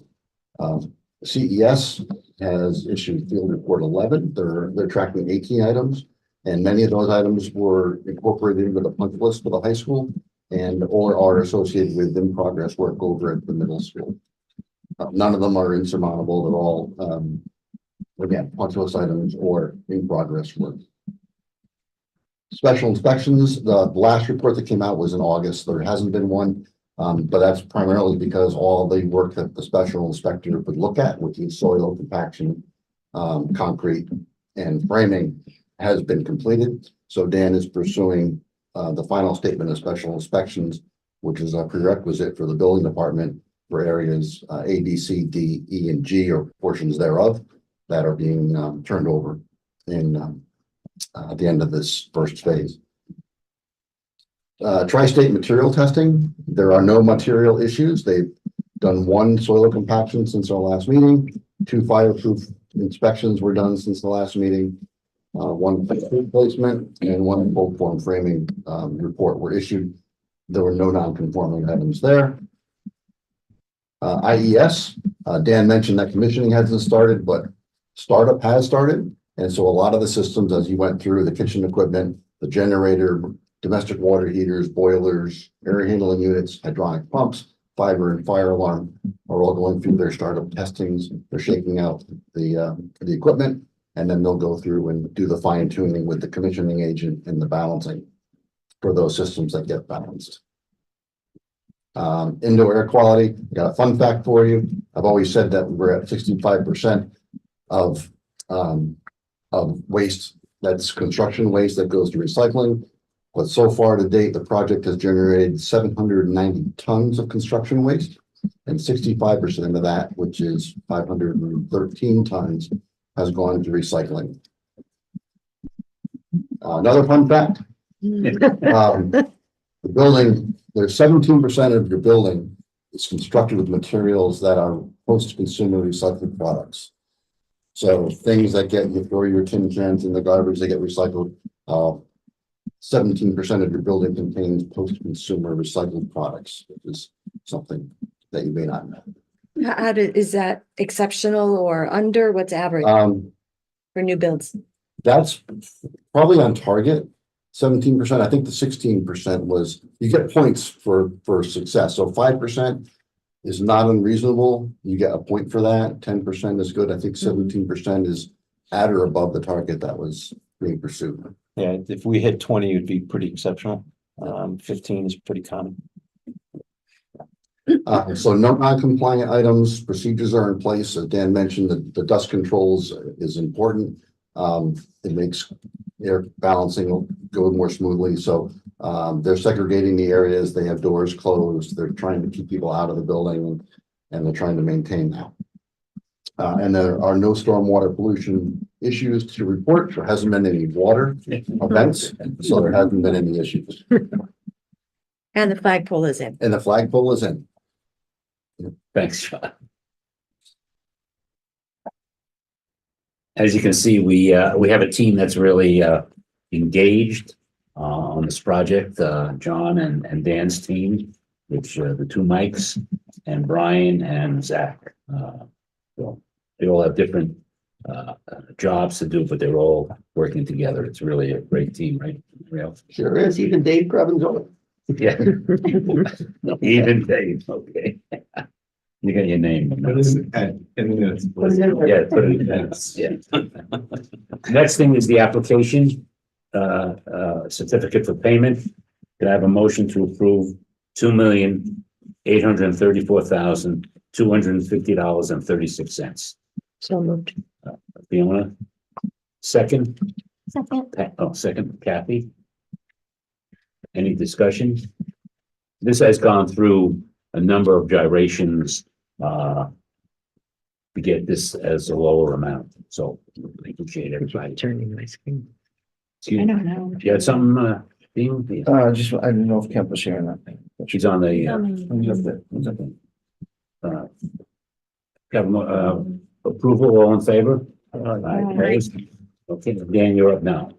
CES has issued field report 11. They're tracking 18 items. And many of those items were incorporated into the punch list for the high school or are associated with in-progress work over at the middle school. None of them are insurmountable. They're all, again, punch list items or in-progress work. Special inspections, the last report that came out was in August. There hasn't been one. But that's primarily because all the work that the special inspector would look at, which is soil compaction, concrete and framing, has been completed. So Dan is pursuing the final statement of special inspections, which is a prerequisite for the building department for areas A, B, C, D, E, and G, or portions thereof that are being turned over in at the end of this first phase. Tri-state material testing, there are no material issues. They've done one soil compaction since our last meeting. 2 fireproof inspections were done since the last meeting. 1 replacement and 1 full form framing report were issued. There were no non-conforming items there. IES, Dan mentioned that commissioning hasn't started, but startup has started. And so a lot of the systems, as you went through, the kitchen equipment, the generator, domestic water heaters, boilers, air handling units, hydronic pumps, fiber and fire alarm are all going through their startup testings. They're shaking out the equipment, and then they'll go through and do the fine tuning with the commissioning agent and the balancing for those systems that get balanced. Indoor air quality, got a fun fact for you. I've always said that we're at 65% of waste, that's construction waste that goes to recycling. But so far to date, the project has generated 790 tons of construction waste, and 65% of that, which is 513 tons, has gone to recycling. Another fun fact, the building, there's 17% of your building is constructed with materials that are post-consumer recycled products. So things that you throw your tin cans in the garbage, they get recycled. 17% of your building contains post-consumer recycled products, which is something that you may not know. Is that exceptional or under? What's average for new builds? That's probably on target. 17%. I think the 16% was, you get points for success. So 5% is not unreasonable. You get a point for that. 10% is good. I think 17% is at or above the target that was being pursued. Yeah, if we hit 20, it'd be pretty exceptional. 15 is pretty common. So no non-compliant items, procedures are in place. As Dan mentioned, the dust controls is important. It makes air balancing go more smoothly. So they're segregating the areas. They have doors closed. They're trying to keep people out of the building, and they're trying to maintain that. And there are no stormwater pollution issues to report. There hasn't been any water events, so there hasn't been any issues. And the flagpole is in. And the flagpole is in. Thanks, John. As you can see, we have a team that's really engaged on this project. John and Dan's team, which the 2 Mikes and Brian and Zach. So they all have different jobs to do, but they're all working together. It's really a great team, right? Real. Sure is. Even Dave Grubbin's on it. Yeah. Even Dave, okay. You got your name. Yeah, put it in minutes, yeah. Next thing is the application, certificate for payment. Can I have a motion to approve $2,834,250.36? So moved. Fiona? Second? Second. Second, Kathy? Any discussion? This has gone through a number of gyrations to get this as a lower amount, so I appreciate everybody. Turning my screen. Excuse I me. don't know. You had some, Dean? Just, I didn't know if Kemp was sharing that thing. She's on the, approval, all in favor? Opposed? Okay, Dan, you're up now.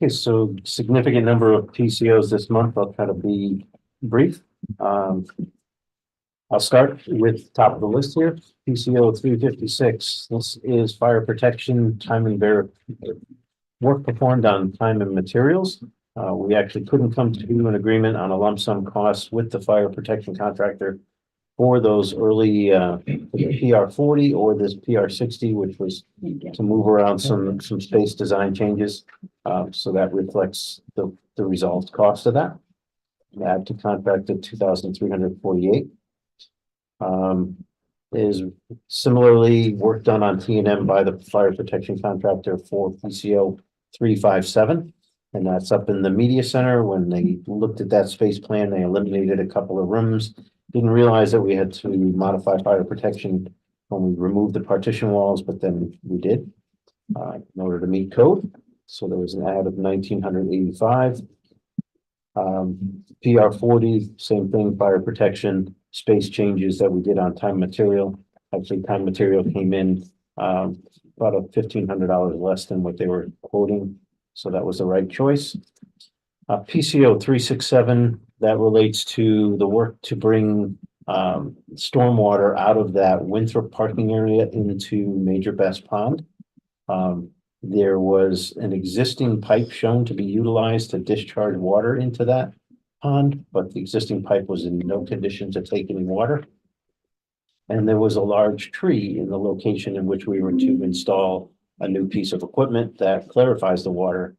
Okay, so significant number of PCOs this month. I'll try to be brief. I'll start with top of the list here, PCO 356. This is fire protection, time and work performed on time and materials. We actually couldn't come to an agreement on a lump sum cost with the fire protection contractor for those early PR 40 or this PR 60, which was to move around some space design changes. So that reflects the resolved cost of that. Add to contract of 2,348. Is similarly work done on T&M by the fire protection contractor for PCO 357. And that's up in the media center. When they looked at that space plan, they eliminated a couple of rooms. Didn't realize that we had to modify fire protection when we removed the partition walls, but then we did in order to meet code. So there was an add of 1,985. PR 40, same thing, fire protection, space changes that we did on time material. Actually, time material came in about $1,500 less than what they were quoting. So that was the right choice. PCO 367, that relates to the work to bring stormwater out of that Winthrop parking area into Major Bass Pond. There was an existing pipe shown to be utilized to discharge water into that pond, but the existing pipe was in no condition to take any water. And there was a large tree in the location in which we were to install a new piece of equipment that clarifies the water.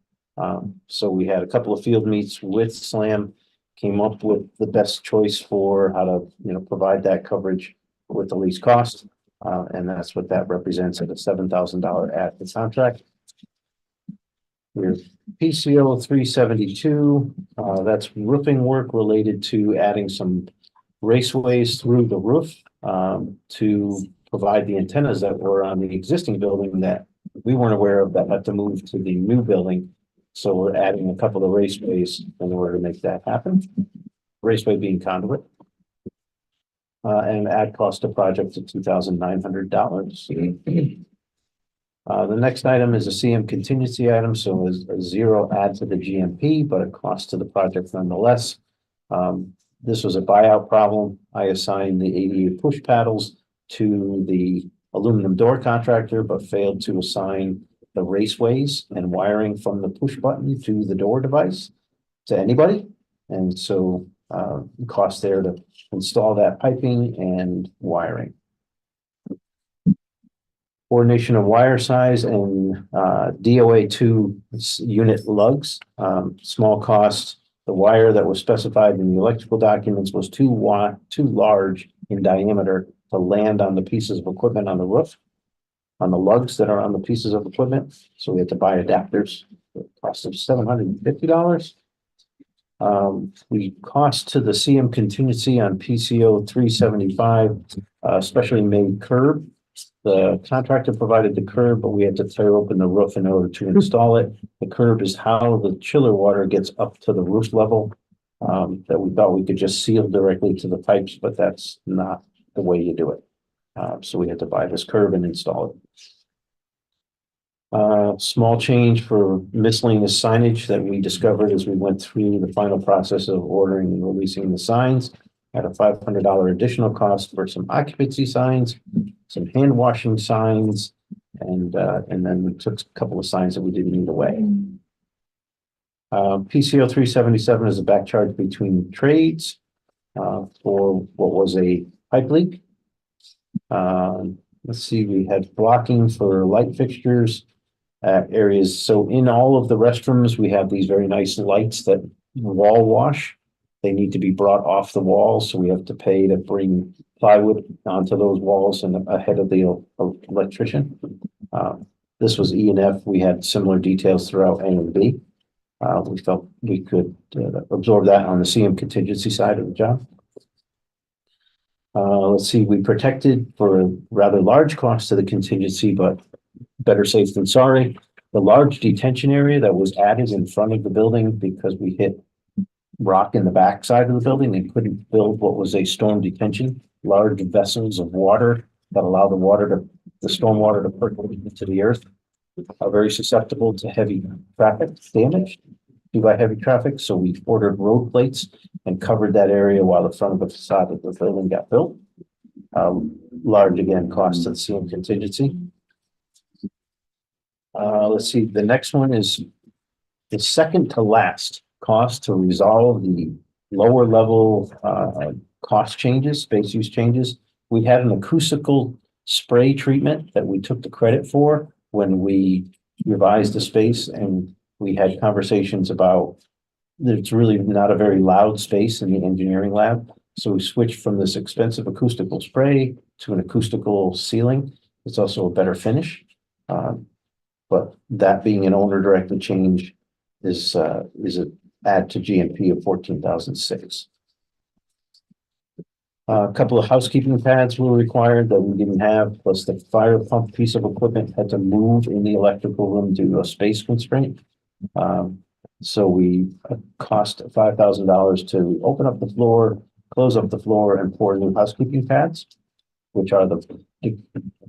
So we had a couple of field meets with SLAM, came up with the best choice for how to, provide that coverage with the least cost. And that's what that represents at a $7,000 add to contract. Your PCO 372, that's roofing work related to adding some raceways through the roof to provide the antennas that were on the existing building that we weren't aware of that had to move to the new building. So we're adding a couple of raceways in order to make that happen. Raceway being conduit. And add cost to project to $2,900. The next item is a CM contingency item, so is a zero add to the GMP, but a cost to the project nonetheless. This was a buyout problem. I assigned the ADA push paddles to the aluminum door contractor, but failed to assign the raceways and wiring from the push button to the door device to anybody. And so cost there to install that piping and wiring. Coordination of wire size and DOA 2 unit lugs. Small cost. The wire that was specified in the electrical documents was too large in diameter to land on the pieces of equipment on the roof, on the lugs that are on the pieces of equipment. So we had to buy adapters. Cost of $750. We cost to the CM contingency on PCO 375, specially made curb. The contractor provided the curb, but we had to tear open the roof in order to install it. The curb is how the chiller water gets up to the roof level. That we thought we could just seal directly to the pipes, but that's not the way you do it. So we had to buy this curb and install it. Small change for miscellaneous signage that we discovered as we went through the final process of ordering and releasing the signs. At a $500 additional cost for some occupancy signs, some hand washing signs, and then we took a couple of signs that we didn't need away. PCO 377 is a back charge between trades for what was a pipe leak. Let's see, we had blocking for light fixtures at areas. So in all of the restrooms, we have these very nice lights that wall wash. They need to be brought off the walls, so we have to pay to bring plywood onto those walls and ahead of the electrician. This was E and F. We had similar details throughout A and B. We felt we could absorb that on the CM contingency side of the job. Let's see, we protected for a rather large cost to the contingency, but better safe than sorry. The large detention area that was added in front of the building because we hit rock in the back side of the building and couldn't build what was a storm detention, large vessels of water that allow the storm water to percolate into the earth, are very susceptible to heavy traffic damage due by heavy traffic. So we ordered road plates and covered that area while the front of the facade of the building got built. Large again cost to the CM contingency. Let's see, the next one is the second to last cost to resolve the lower level cost changes, space use changes. We had an acoustical spray treatment that we took the credit for when we revised the space, and we had conversations about it's really not a very loud space in the engineering lab. So we switched from this expensive acoustical spray to an acoustical ceiling. It's also a better finish. But that being an owner directed change is a add to GMP of 14,006. A couple of housekeeping pads were required that we didn't have, plus the fire pump piece of equipment had to move in the electrical room due to a space constraint. So we cost $5,000 to open up the floor, close up the floor, and pour new housekeeping pads, which are the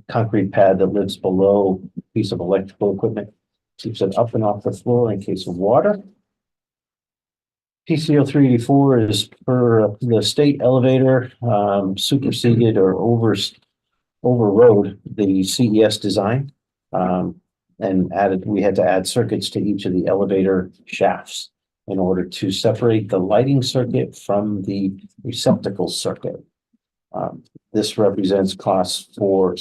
concrete pad that lives below a piece of electrical equipment, keeps it up and off the floor in case of water. PCO 384 is for the state elevator, superseded or overrode the CES design. And we had to add circuits to each of the elevator shafts in order to separate the lighting circuit from the receptacle circuit. This represents costs for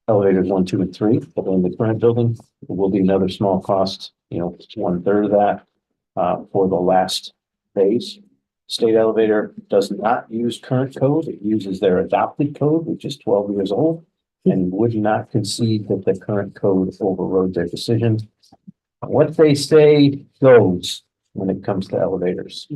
elevators 1, 2, and 3, but in the current building, there will be another small cost, 1/3 of that, for the last phase. State elevator does not use current code. It uses their adopted code, which is 12 years old, and would not concede that the current code overrode their decision. What they say goes when it comes to elevators.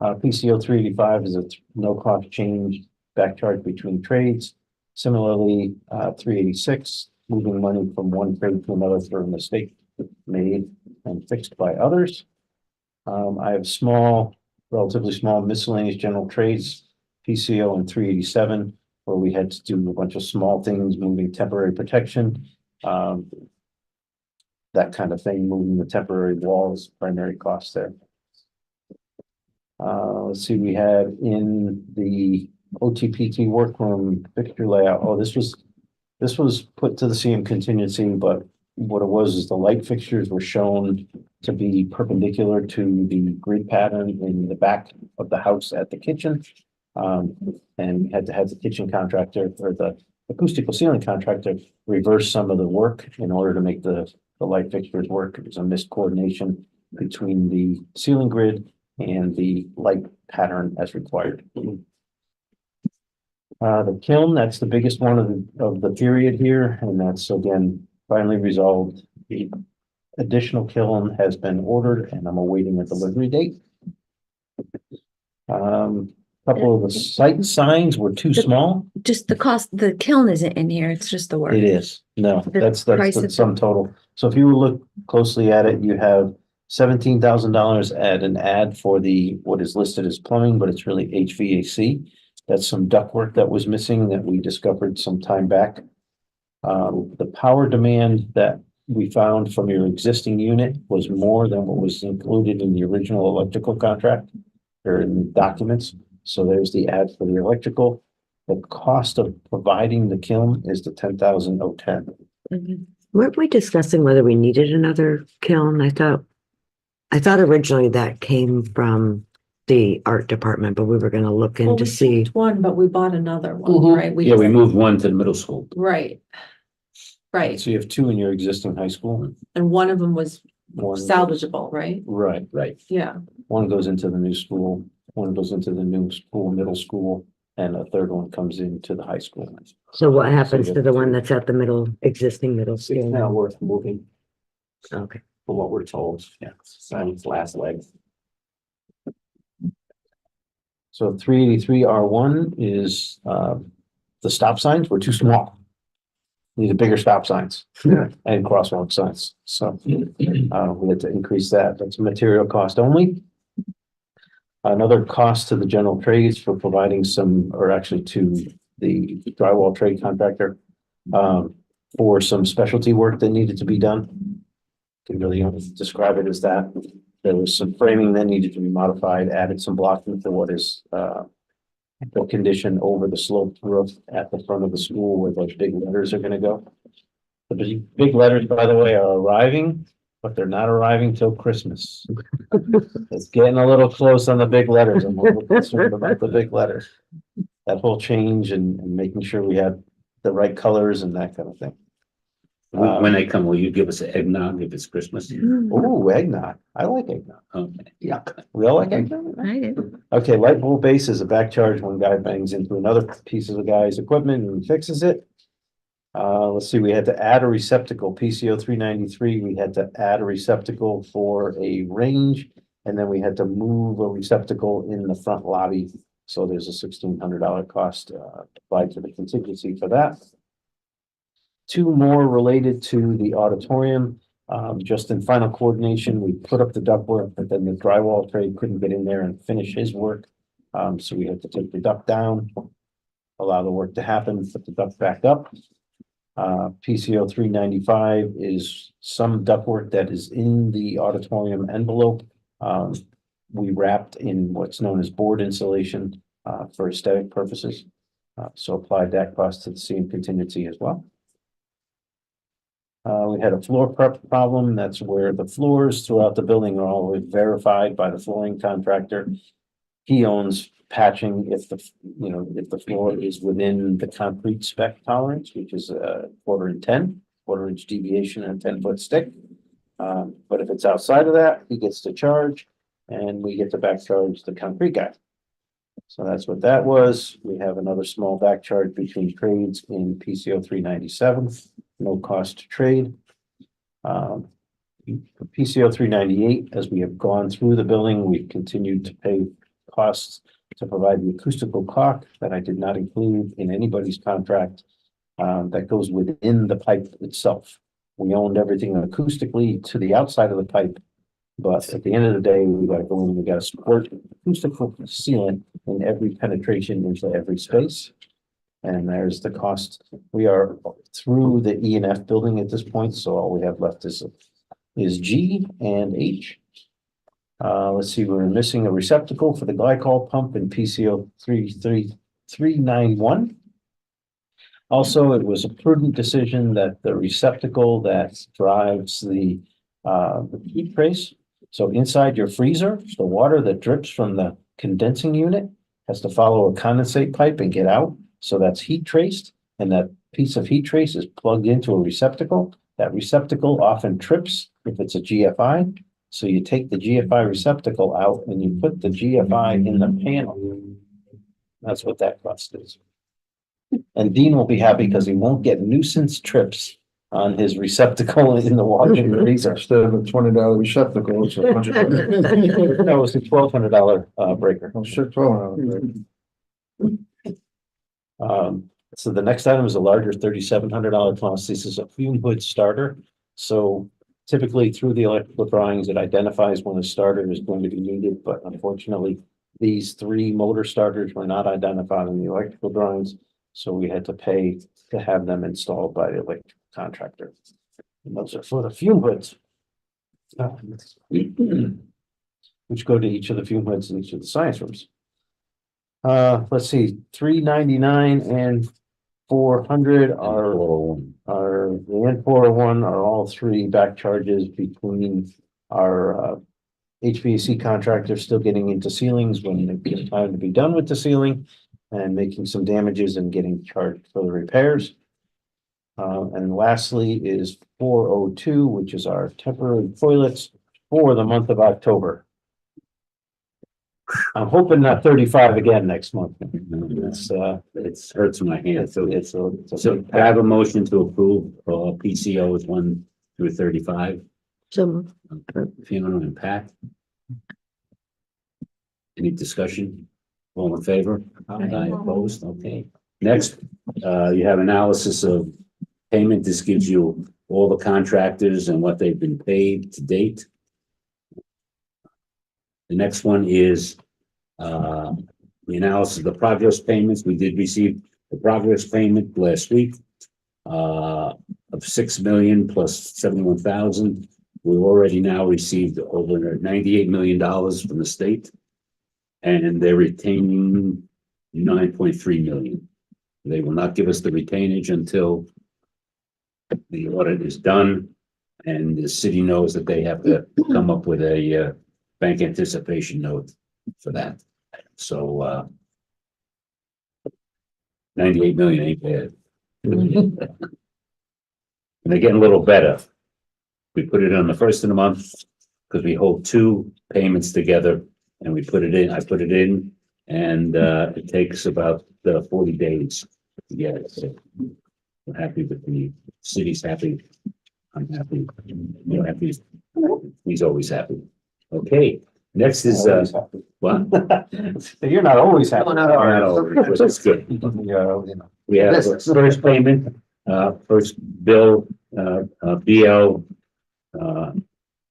PCO 385 is a no-cost change back charge between trades. Similarly, 386, moving money from one trade to another through a mistake made and fixed by others. I have relatively small miscellaneous general trades, PCO and 387, where we had to do a bunch of small things, moving temporary protection, that kind of thing, moving the temporary walls, primary costs there. Let's see, we had in the OTPT workroom fixture layout. Oh, this was put to the CM contingency, but what it was is the light fixtures were shown to be perpendicular to the grid pattern in the back of the house at the kitchen. And had to have the kitchen contractor or the acoustical ceiling contractor reverse some of the work in order to make the light fixtures work. It was a missed coordination between the ceiling grid and the light pattern as required. The kiln, that's the biggest one of the period here, and that's again finally resolved. The additional kiln has been ordered, and I'm awaiting a delivery date. Couple of the site signs were too small. Just the cost, the kiln isn't in here, it's just the work. It is. No, that's price the of sum total. So if you look closely at it, you have $17,000 at an ad for what is listed as plumbing, but it's really HVAC. That's some ductwork that was missing that we discovered some time back. The power demand that we found from your existing unit was more than what was included in the original electrical contract or in the documents. So there's the ad for the electrical. The cost of providing the kiln is the $10,010. Weren't we discussing whether we needed another kiln? I thought originally that came from the art department, but we were gonna look Well, into we see. kept one, but we bought another one, Mhm. right? Yeah, we moved one to the middle school. Right. Right, So you have two in your existing high school. and one of them was One, salvageable, right? right. Right. Yeah, One goes into the new school, one goes into the new school, middle school, and a third one comes into the high school. So what happens to the one that's at the existing middle It's school? now worth moving Okay. for what we're told. Yeah. Simon's last leg. So 383 R1 is the stop signs were too small. Needed bigger stop signs and crosswalk signs. So we had to increase that. That's material cost only. Another cost to the general trades for providing or actually to the drywall trade contractor for some specialty work that needed to be done. Can really only describe it as that. There was some framing that needed to be modified, added some blocking for what is the condition over the sloped roof at the front of the school where those big letters are gonna go. The big letters, by the way, are arriving, but they're not arriving till Christmas. It's getting a little close on the big letters. I'm a little concerned about the big letters. That whole change and making sure we had the right colors and that kind of thing. When they come, will you give us an eggnog if it's Christmas? Ooh, eggnog. I like eggnog. Okay. Yeah. We all like eggnog? I do. Okay, light bulb base is a back charge when guy bangs into another piece of the guy's equipment and fixes it. Let's see, we had to add a receptacle, PCO 393, we had to add a receptacle for a range. And then we had to move a receptacle in the front lobby. So there's a $1,600 cost applied to the contingency for that. Two more related to the auditorium. Just in final coordination, we put up the ductwork, but then the drywall trade couldn't get in there and finish his work. So we had to take the duct down, allow the work to happen, put the duct back up. PCO 395 is some ductwork that is in the auditorium envelope. We wrapped in what's known as board insulation for aesthetic purposes. So applied that cost to the same contingency as well. We had a floor prep problem. That's where the floors throughout the building are all verified by the flooring contractor. He owns patching if the floor is within the concrete spec tolerance, which is a 1/4 inch deviation and 10-foot stick. But if it's outside of that, he gets to charge and we get to back charge the concrete guy. So that's what that was. We have another small back charge between trades in PCO 397, no cost to trade. PCO 398, as we have gone through the building, we've continued to pay costs to provide the acoustical caulk that I did not include in anybody's contract that goes within the pipe itself. We owned everything acoustically to the outside of the pipe, but at the end of the day, we gotta go in, we gotta squirt acoustical sealant in every penetration into every space. And there's the cost. We are through the E and F building at this point, so all we have left is G and H. Let's see, we're missing a receptacle for the glycol pump in PCO 39391. Also, it was a prudent decision that the receptacle that drives the heat trace. So inside your freezer, the water that drips from the condensing unit has to follow a condensate pipe and get out. So that's heat traced, and that piece of heat trace is plugged into a receptacle. That receptacle often trips if it's a GFI. So you take the GFI receptacle out and you put the GFI in the panel. That's what that cost is. And Dean will be happy because he won't get nuisance trips on his receptacle in the walk-in freezer. Instead of a $20 receptacle, it's $100. No, it's a $1,200 breaker. Oh, shit, $12. So the next item is a larger $3,700 cost. This is a fume hood starter. So typically through the electrical drawings, it identifies when a starter is going to be needed, but unfortunately, these three motor starters were not identified in the electrical drawings. So we had to pay to have them installed by the electrical contractor. And those are for the fume hoods. Which go to each of the fume hoods in each of the science rooms. Let's see, 399 and 400 are 401 are all three back charges between our HVAC contractor still getting into ceilings when it's time to be done with the ceiling and making some damages and getting charged for the repairs. And lastly is 402, which is our temporary toilets for the month of October. I'm hoping not 35 again next month. It hurts my hand. So So I have a motion to approve PCOs 1 through 35. So Fiona and Pat. Any discussion? All in favor? Aye, opposed? Okay. Next, you have analysis of payment. This gives you all the contractors and what they've been paid to date. The next one is the analysis of the progress payments. We did receive the progress payment last week of 6 million plus 71,000. We've already now received over $98 million from the state, and they're retaining 9.3 million. They will not give us the retainage until the audit is done, and the city knows that they have to come up with a bank anticipation note for that. So 98 million ain't bad. And they're getting a little better. We put it on the first of the month because we hold two payments together and we put it in, I put it in, and it takes about 40 days to get it. So we're happy with the city's happy. I'm happy. You're happy. He's always happy. Okay, next is what? You're not always happy. Not always, but it's good. We have first payment, first bill, BL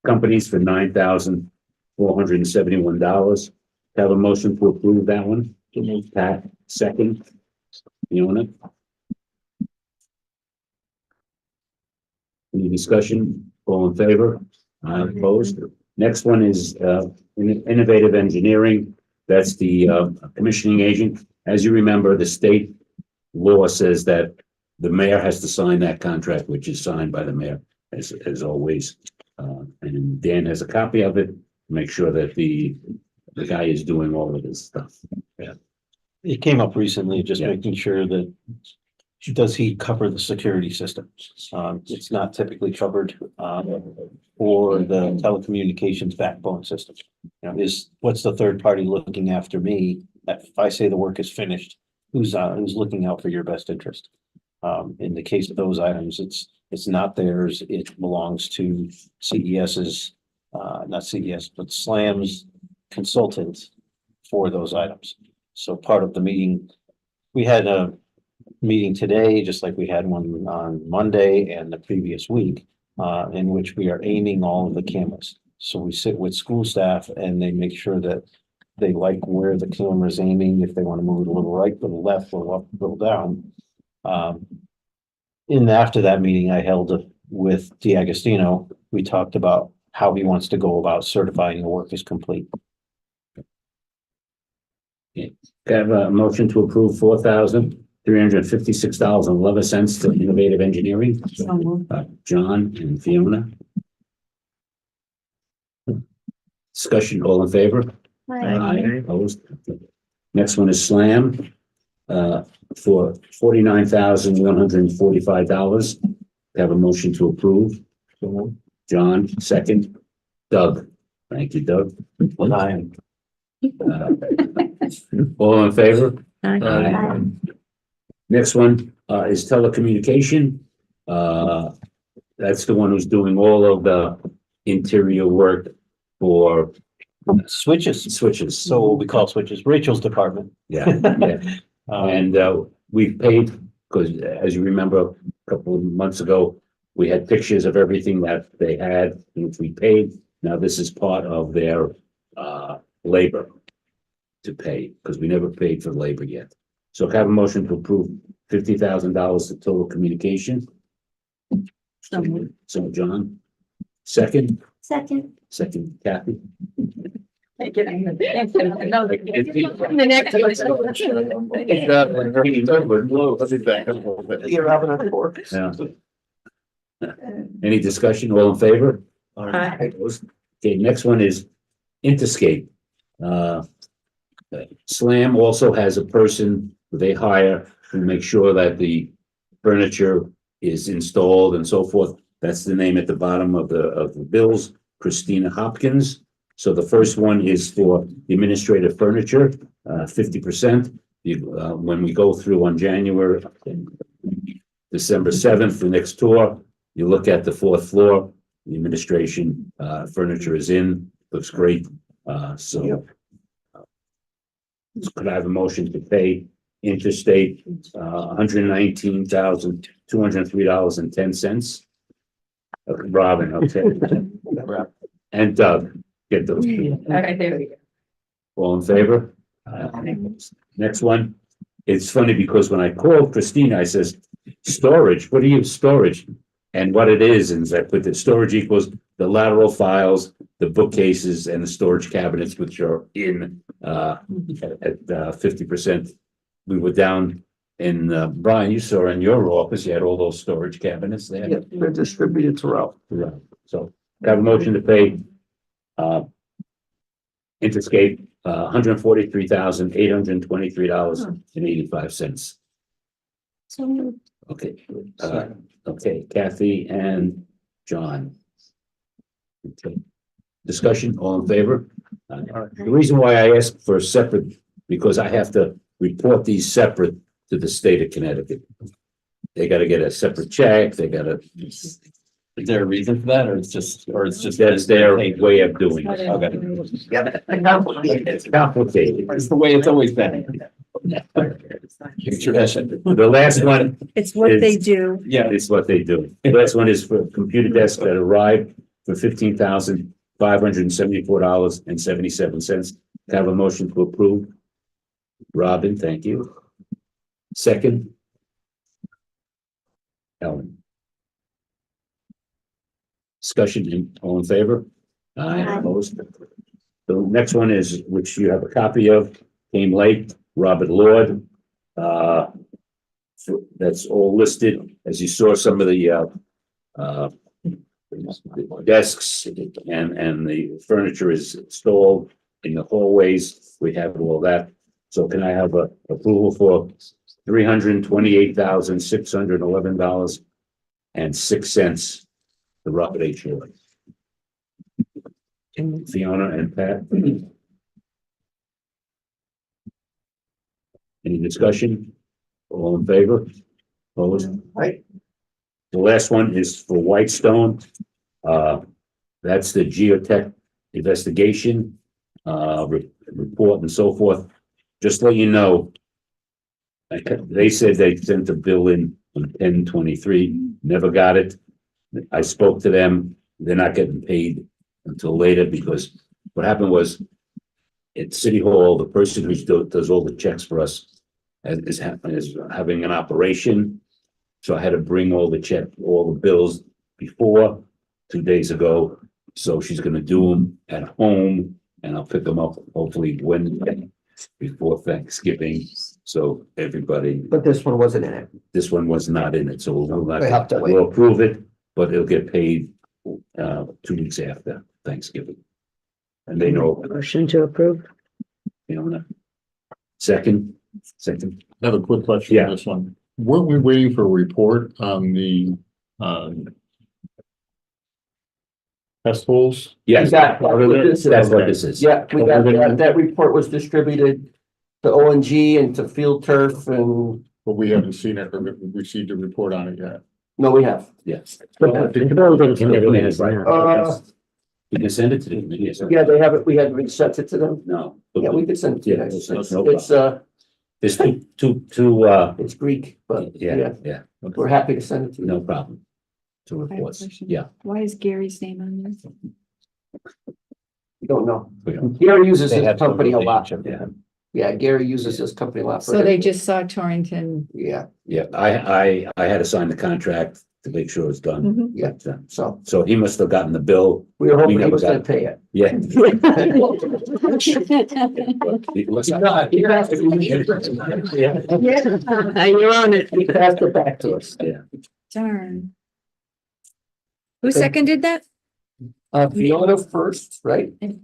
companies for $9,471. Have a motion to approve that one. Pat, second. Fiona. Any discussion? All in favor? Opposed? Next one is Innovative Engineering. That's the commissioning agent. As you remember, the state law says that the mayor has to sign that contract, which is signed by the mayor, as always. And Dan has a copy of it to make sure that the guy is doing all of this stuff. It came up recently, just Yeah. making sure that, does he cover the security system? It's not typically covered, for the telecommunications backbone system. You know, what's the third party looking after me? If I say the work is finished, who's looking out for your best interest? In the case of those items, it's not theirs, it belongs to CES's, not CES, but SLAM's consultant for those items. So part of the meeting, we had a meeting today, just like we had one on Monday and the previous week, in which we are aiming all of the cameras. So we sit with school staff and they make sure that they like where the camera is aiming, if they want to move it a little right, a little left, a little up, a little down. After that meeting I held with D'Agostino, we talked about how he wants to go about certifying the work is complete. Have a motion to approve $4,356.11 to Innovative Engineering. So moved. John and Fiona. Discussion, all in favor? Aye. Opposed? Next one is Slam, for $49,145. Have a motion to approve. John, second. Doug. Thank you, Doug. Aye. All in favor? Aye. Next one, is telecommunication. That's the one who's doing all of the interior work for Switches, switches. so what we call switches, Rachel's department. Yeah, yeah. And we paid, because as you remember, a couple of months ago, we had pictures of everything that they had, which we paid. Now this is part of their labor to pay, because we never paid for labor yet. So have a motion to approve $50,000 to Total Communication. So moved. So John, second, Second. Kathy. The next one. You're having a fork. Yeah. Any discussion? All in favor? Aye. Okay, next one is Interscape. Slam also has a person they hire to make sure that the furniture is installed and so forth. That's the name at the bottom of the bills, Christina Hopkins. So the first one is for the administrative furniture, 50%. When we go through on December 7th, the next tour, you look at the fourth floor, the administration furniture is in, looks great. Could I have a motion to pay Interstate $119,203.10? Robin, okay. And Doug, get those. All right, there we go. All in favor? Next one. It's funny because when I called Christina, I says, storage, what do you storage? And what it is I put the storage equals the lateral files, the bookcases and the storage cabinets, which are in at 50%. We were down in Brian, you saw in your office, you had all those storage cabinets there. Yeah, they're distributed throughout. Right. So have a motion to pay Interscape $143,823.85. So moved. Okay, okay, Kathy and John. Okay. Discussion, all in favor? The reason why I asked for a separate, because I have to report these separate to the state of Connecticut. They gotta get a separate check, they gotta, Is there a reason for that, or it's just that's their way of doing it. Okay. Yeah, but It's complicated. It's the way it's always been. Tradition. The last one It's what they do. Yeah. is what they do. The last one is for computer desk that arrived for $15,574.77. Have a motion to approve. Robin, thank you. Second. Ellen. Discussion, all in favor? Aye, opposed. The next one is, which you have a copy of, came late, Robert Lord. That's all listed, as you saw, some of the desks and the furniture is installed in the hallways. We have all that. So can I have a approval for $328,611.06 to Robert H. Lord? Fiona and Pat. Any discussion? All in favor? Opposed? Right. The last one is for Whitestone. That's the geotech investigation, report and so forth. Just to let you know, they said they sent a bill in on 10/23, never got it. I spoke to them. They're not getting paid until later because what happened was at City Hall, the person who does all the checks for us is having an operation. So I had to bring all the bills before 2 days ago. So she's gonna do them at home and I'll pick them up hopefully Wednesday before Thanksgiving. So everybody, But this one wasn't in it. this one was not in it, so we'll We have to not, wait. we'll approve it, but it'll get paid 2 weeks after Thanksgiving. And they know, Motion to approve? you know, second. I have a quick question Yeah. on this one. Weren't we waiting for a report on the, test holes? Yes, Exactly. that's what this is. Yeah, we got that report was distributed to ONG and to Field Turf and, But we haven't seen it or received a report on it yet. no, we have. Yes. The building committee has not. You can send it to the committee. yes. Yeah, they have it, we had sent it to them. No. Yeah, we could send it to you Yeah, guys. no It's, problem. There's two, it's Greek, but yeah, yeah, yeah, we're happy to send it to you. no problem. Two I have a reports, question. yeah. Why is Gary's name on this? We don't know. we don't- Gary uses They his have some company a lot. relationship. Yeah, Yeah, Gary uses his company a lot. for So they everything. just saw Torrington. Yeah, yeah, I had to sign the contract to make sure it's done. Mhm. yeah, so So he must have gotten the bill, we were hoping he never was gonna got pay it. yeah. You're on it. He passed it back to us. Darn. Who seconded that? Fiona first, right? And,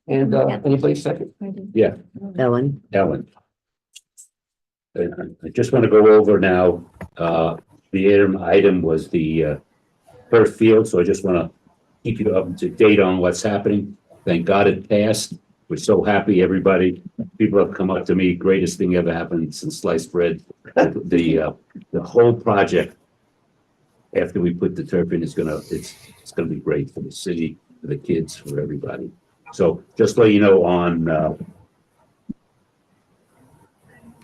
And, Yeah. anybody second? Ellen, Ellen. I just want to go over now, the item was the turf field, so I just want to keep you up to date on what's happening. Thank God it passed. We're so happy, everybody. People have come up to me, greatest thing ever happened since sliced bread. The whole project, after we put the turf in, it's gonna be great for the city, for the kids, for everybody. So just let you know on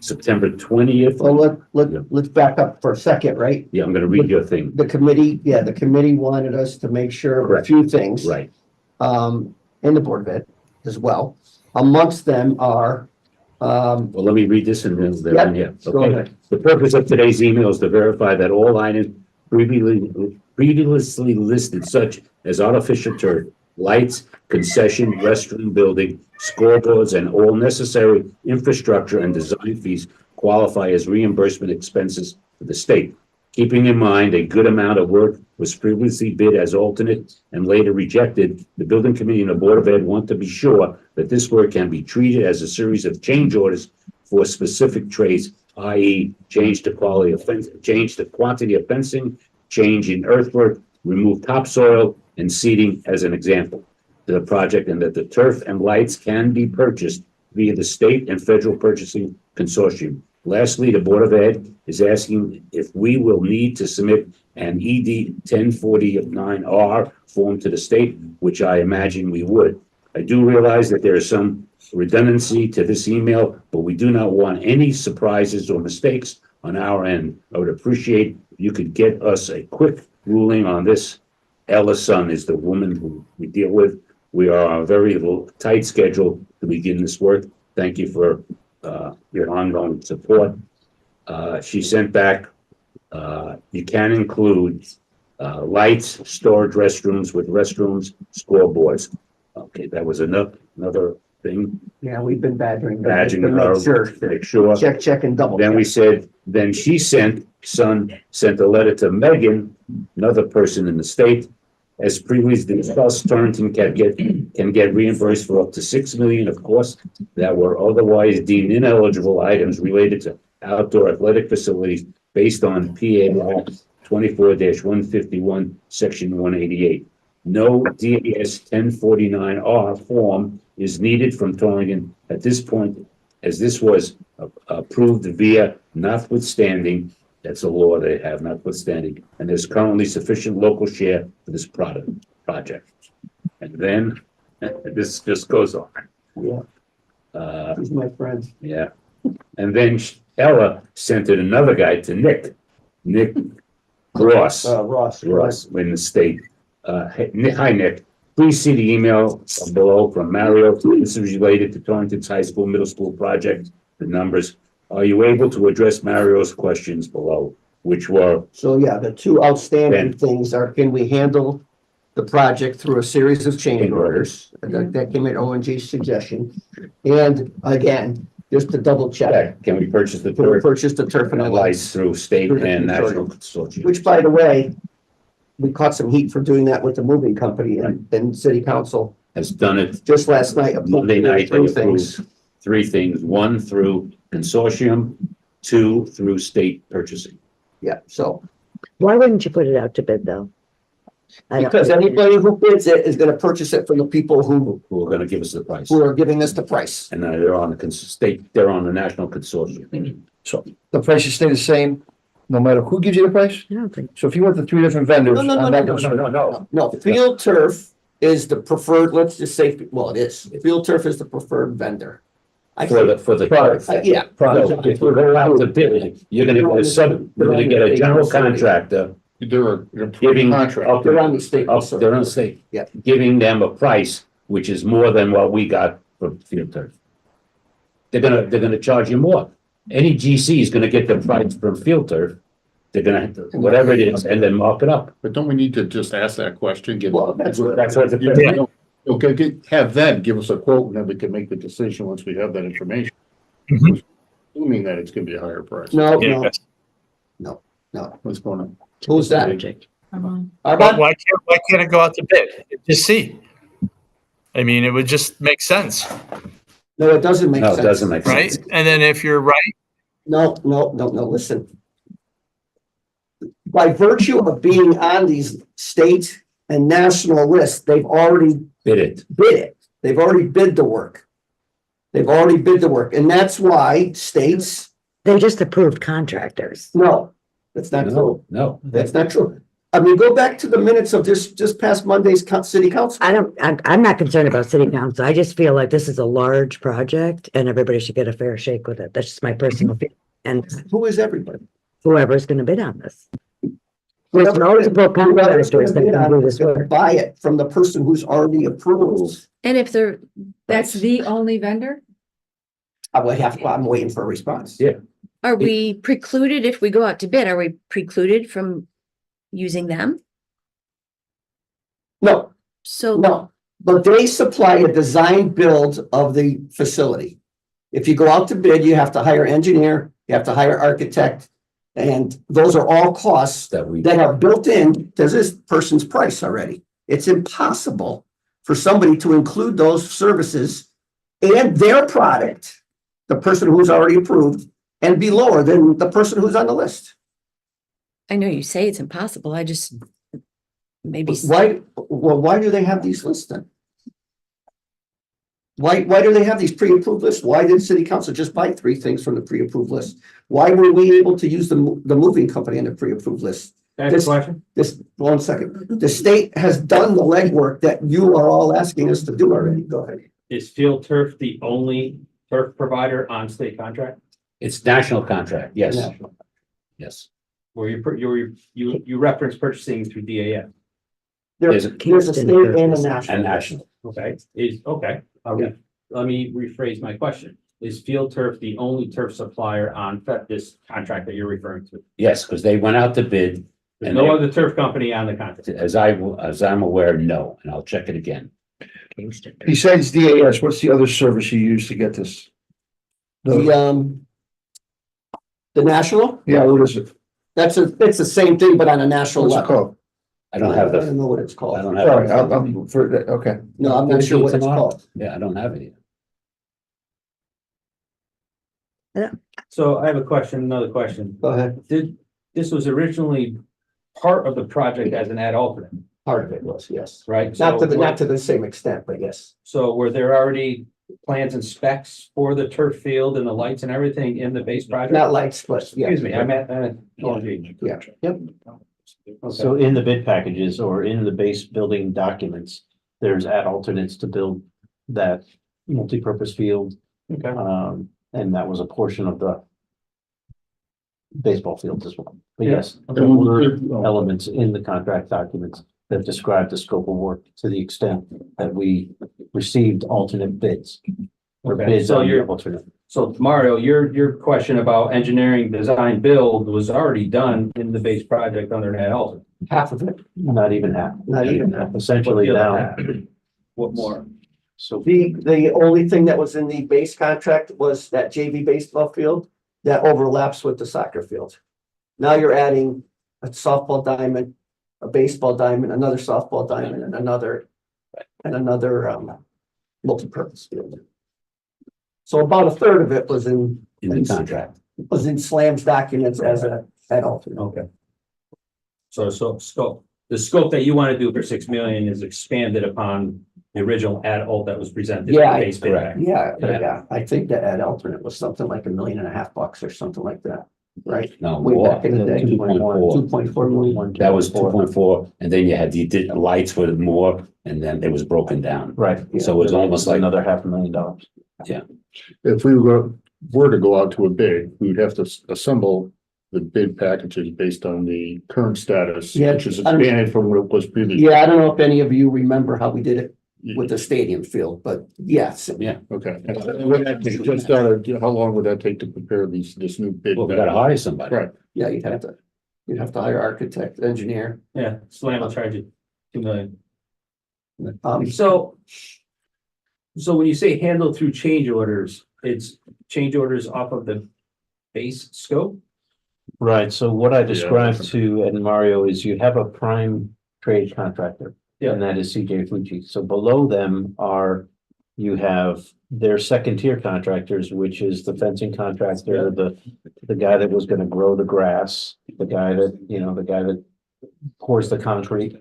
September 20th. Well, let's back up for a second, right? Yeah, I'm gonna read your thing. The committee wanted us to make sure of a few things. Right, And the Board of Ed as well. Amongst them are, well, let me read this and then they're in here. go Okay. ahead. The purpose of today's email is to verify that all items previously listed, such as artificial turf, lights, concession, restroom building, scoreboards, and all necessary infrastructure and design fees qualify as reimbursement expenses for the state. Keeping in mind a good amount of work was previously bid as alternate and later rejected, the building committee and the Board of Ed want to be sure that this work can be treated as a series of change orders for specific trades i.e. change the quality of fence, change the quantity of fencing, change in earthwork, remove topsoil and seeding as an example to the project, and that the turf and lights can be purchased via the state and federal purchasing consortium. Lastly, the Board of Ed is asking if we will need to submit an ED 1049R form to the state, which I imagine we would. I do realize that there is some redundancy to this email, but we do not want any surprises or mistakes on our end. I would appreciate if you could get us a quick ruling on this. Ella Sun is the woman who we deal with. We are on a very tight schedule to begin this work. Thank you for your ongoing support. She sent back, you can include lights, storage restrooms with restrooms, scoreboards. Okay, that was another thing. Yeah, we've been badgering. Badging To her make sure. to make sure. Check and double. Then we check. said, then she sent a letter to Megan, another person in the state. As previously discussed, Torrington can get reimbursed for up to $6 million of costs that were otherwise deemed ineligible items related to outdoor athletic facilities based on PA 24-151, section 188. No DAS 1049R form is needed from Torrington at this point, as this was approved via notwithstanding. That's a law they have, notwithstanding, and there's currently sufficient local share for this project. And then this just goes on. Yeah, he's my friend. Yeah. And then Ella sent it another guy to Nick Ross. Ross. In the state. Hi, Nick. Please see the email below from Mario. This is related to Torrington's high school, middle school project, the numbers. Are you able to address Mario's questions below, which were? So yeah, the two outstanding Ben. things are, can we handle the project through a series of change orders? That came at ONG's suggestion. And again, just to double check, Can we purchase the can we turf purchase the turf and the lights? lights through state Through the and consortium. national consortium? Which, by the way, we caught some heat for doing that with the moving company and city council Has done it just last night. approved Monday night, they three things. approved three things, one through consortium, two through state purchasing. Yeah, so, Why wouldn't you put it out to bid, though? I don't- because anybody who bids it is gonna purchase it from the people who Who are gonna give us the price? are giving us the price. And they're on the they're on the national consortium. So the prices stay the same, no matter who gives you the price? I don't think. So if you went to three different vendors. No, Field Turf is the preferred, let's just say, well, it is. Field Turf is the preferred vendor. I For the Product. Yeah. No, if we go out to bid, you're gonna get a general contractor They're giving contract. up, They're on the state. they're on state. Yeah. Giving them a price which is more than what we got from Field Turf. They're gonna charge you more. Any GC is gonna get the price from Field Turf. They're gonna have to, whatever it is, and then mark it up. But don't we need to just ask that question? Well, that's what. That's what Yeah, the. Okay, have them give us a quote and then we can make the decision once we have that information. Assuming that it's gonna be a higher price. No, Yeah. no. What's going on? Who's that? Project. Um, But Armand? why can't it go out to bid? Just see. I mean, it would just make sense, No, it doesn't make No, sense. it doesn't make right? sense. And then if you're right, No, listen. By virtue of being on these state and national lists, they've already Bid it. bid it. They've already bid the work. And that's why states, They just approved contractors. no, that's not true. No. That's not true. I mean, go back to the minutes of just past Monday's city council. I'm not concerned about city council. I just feel like this is a large project and everybody should get a fair shake with it. That's just my personal feeling. And Who is everybody? whoever's gonna bid on this. There's multiple contractors that can do this work. Buy it from the person who's already approved. And if they're, That's the only vendor? I'm waiting for a response. Yeah. are we precluded if we go out to bid? Are we precluded from using them? No, So no, but they supply a design build of the facility. If you go out to bid, you have to hire engineer, you have to hire architect, and those are all costs That we. that are built in to this person's price already. It's impossible for somebody to include those services and their product, the person who's already approved, and be lower than the person who's on the list. I know you say it's impossible. I just maybe. Why do they have these lists then? Why do they have these pre-approved lists? Why did city council just buy 3 things from the pre-approved list? Why were we able to use the moving company in the pre-approved list? Question? This, 1 second. The state has done the legwork that you are all asking us to do already. Go ahead. Is Field Turf the only turf provider on state contract? It's national contract, yes, National. yes. Where you reference purchasing through DAF? There's a state and a national. And national, Okay, okay. Let me rephrase my question. Is Field Turf the only turf supplier on this contract that you're referring to? yes, because they went out to bid. There's And no they- other turf company on the contract. As I'm aware, no, and I'll check it again. Kingston. Besides DAS, what's the other service you use to get this? The national, Yeah, what is it? it's the same thing, but on a national What's it level. called? I don't have I don't the, know what it's I called. don't Sorry, have, I'm for that, okay. No, I'm not sure what it's called. yeah, I don't have it yet. So I have a question, another question. Go ahead. This was originally part of the project as an ad alternate, Part of it was, yes. right? Not So to the same extent, but yes. So were there already plans and specs for the turf field and the lights and everything in the base project? Not lights, but yeah. Excuse me, I meant, Yeah, yep. so in the bid packages or in the base building documents, there's ad alternates to build that multi-purpose field. Okay. And that was a portion of the baseball fields as well. But Yeah. yes, there were elements in the contract documents that describe the scope of work to the extent that we received alternate bids. Or Okay, bids so on you're- your alternate. So Mario, your question about engineering, design, build was already done in the base project under an ad alternate. Half of it, Not even half. not even half. Essentially What the now. other What more? So The only thing that was in the base contract was that JV baseball field that overlaps with the soccer field. Now you're adding a softball diamond, a baseball diamond, another softball diamond, and another multi-purpose field. So about a third of it was in In the contract. Slam's documents as an alternate. Okay. So scope, the scope that you want to do for 6 million is expanded upon the original ad alt that was presented. in the Yeah, base bid correct. package. Yeah. I think the ad alternate was something like $1.5 million or something like that, right? No, Way more, back in the day. 2.4. 2.4 million. That was 2.4, and then you had the lights were more, and then it was broken down. right. So it was almost like, Another $500,000. If we were to go out to a bid, we would have to assemble the bid packages based on the current status, Yeah, which is expanded from what it was previously. Yeah, I don't know if any of you remember how we did it with the stadium field, but yes. Okay. And would that take just how long would that take to prepare this new bid? well, we gotta hire somebody. Right. Yeah, you'd have to hire architect, engineer. Yeah, Slam will charge you 2 million. So when you say handle through change orders, it's change orders off of the base scope? Right, so what I described to Ed and Mario is you have a prime trade contractor. Yeah. And that is CJ Fuji. So below them you have their second tier contractors, which is the fencing contractor, the guy that was gonna grow the grass, the guy that pours the concrete.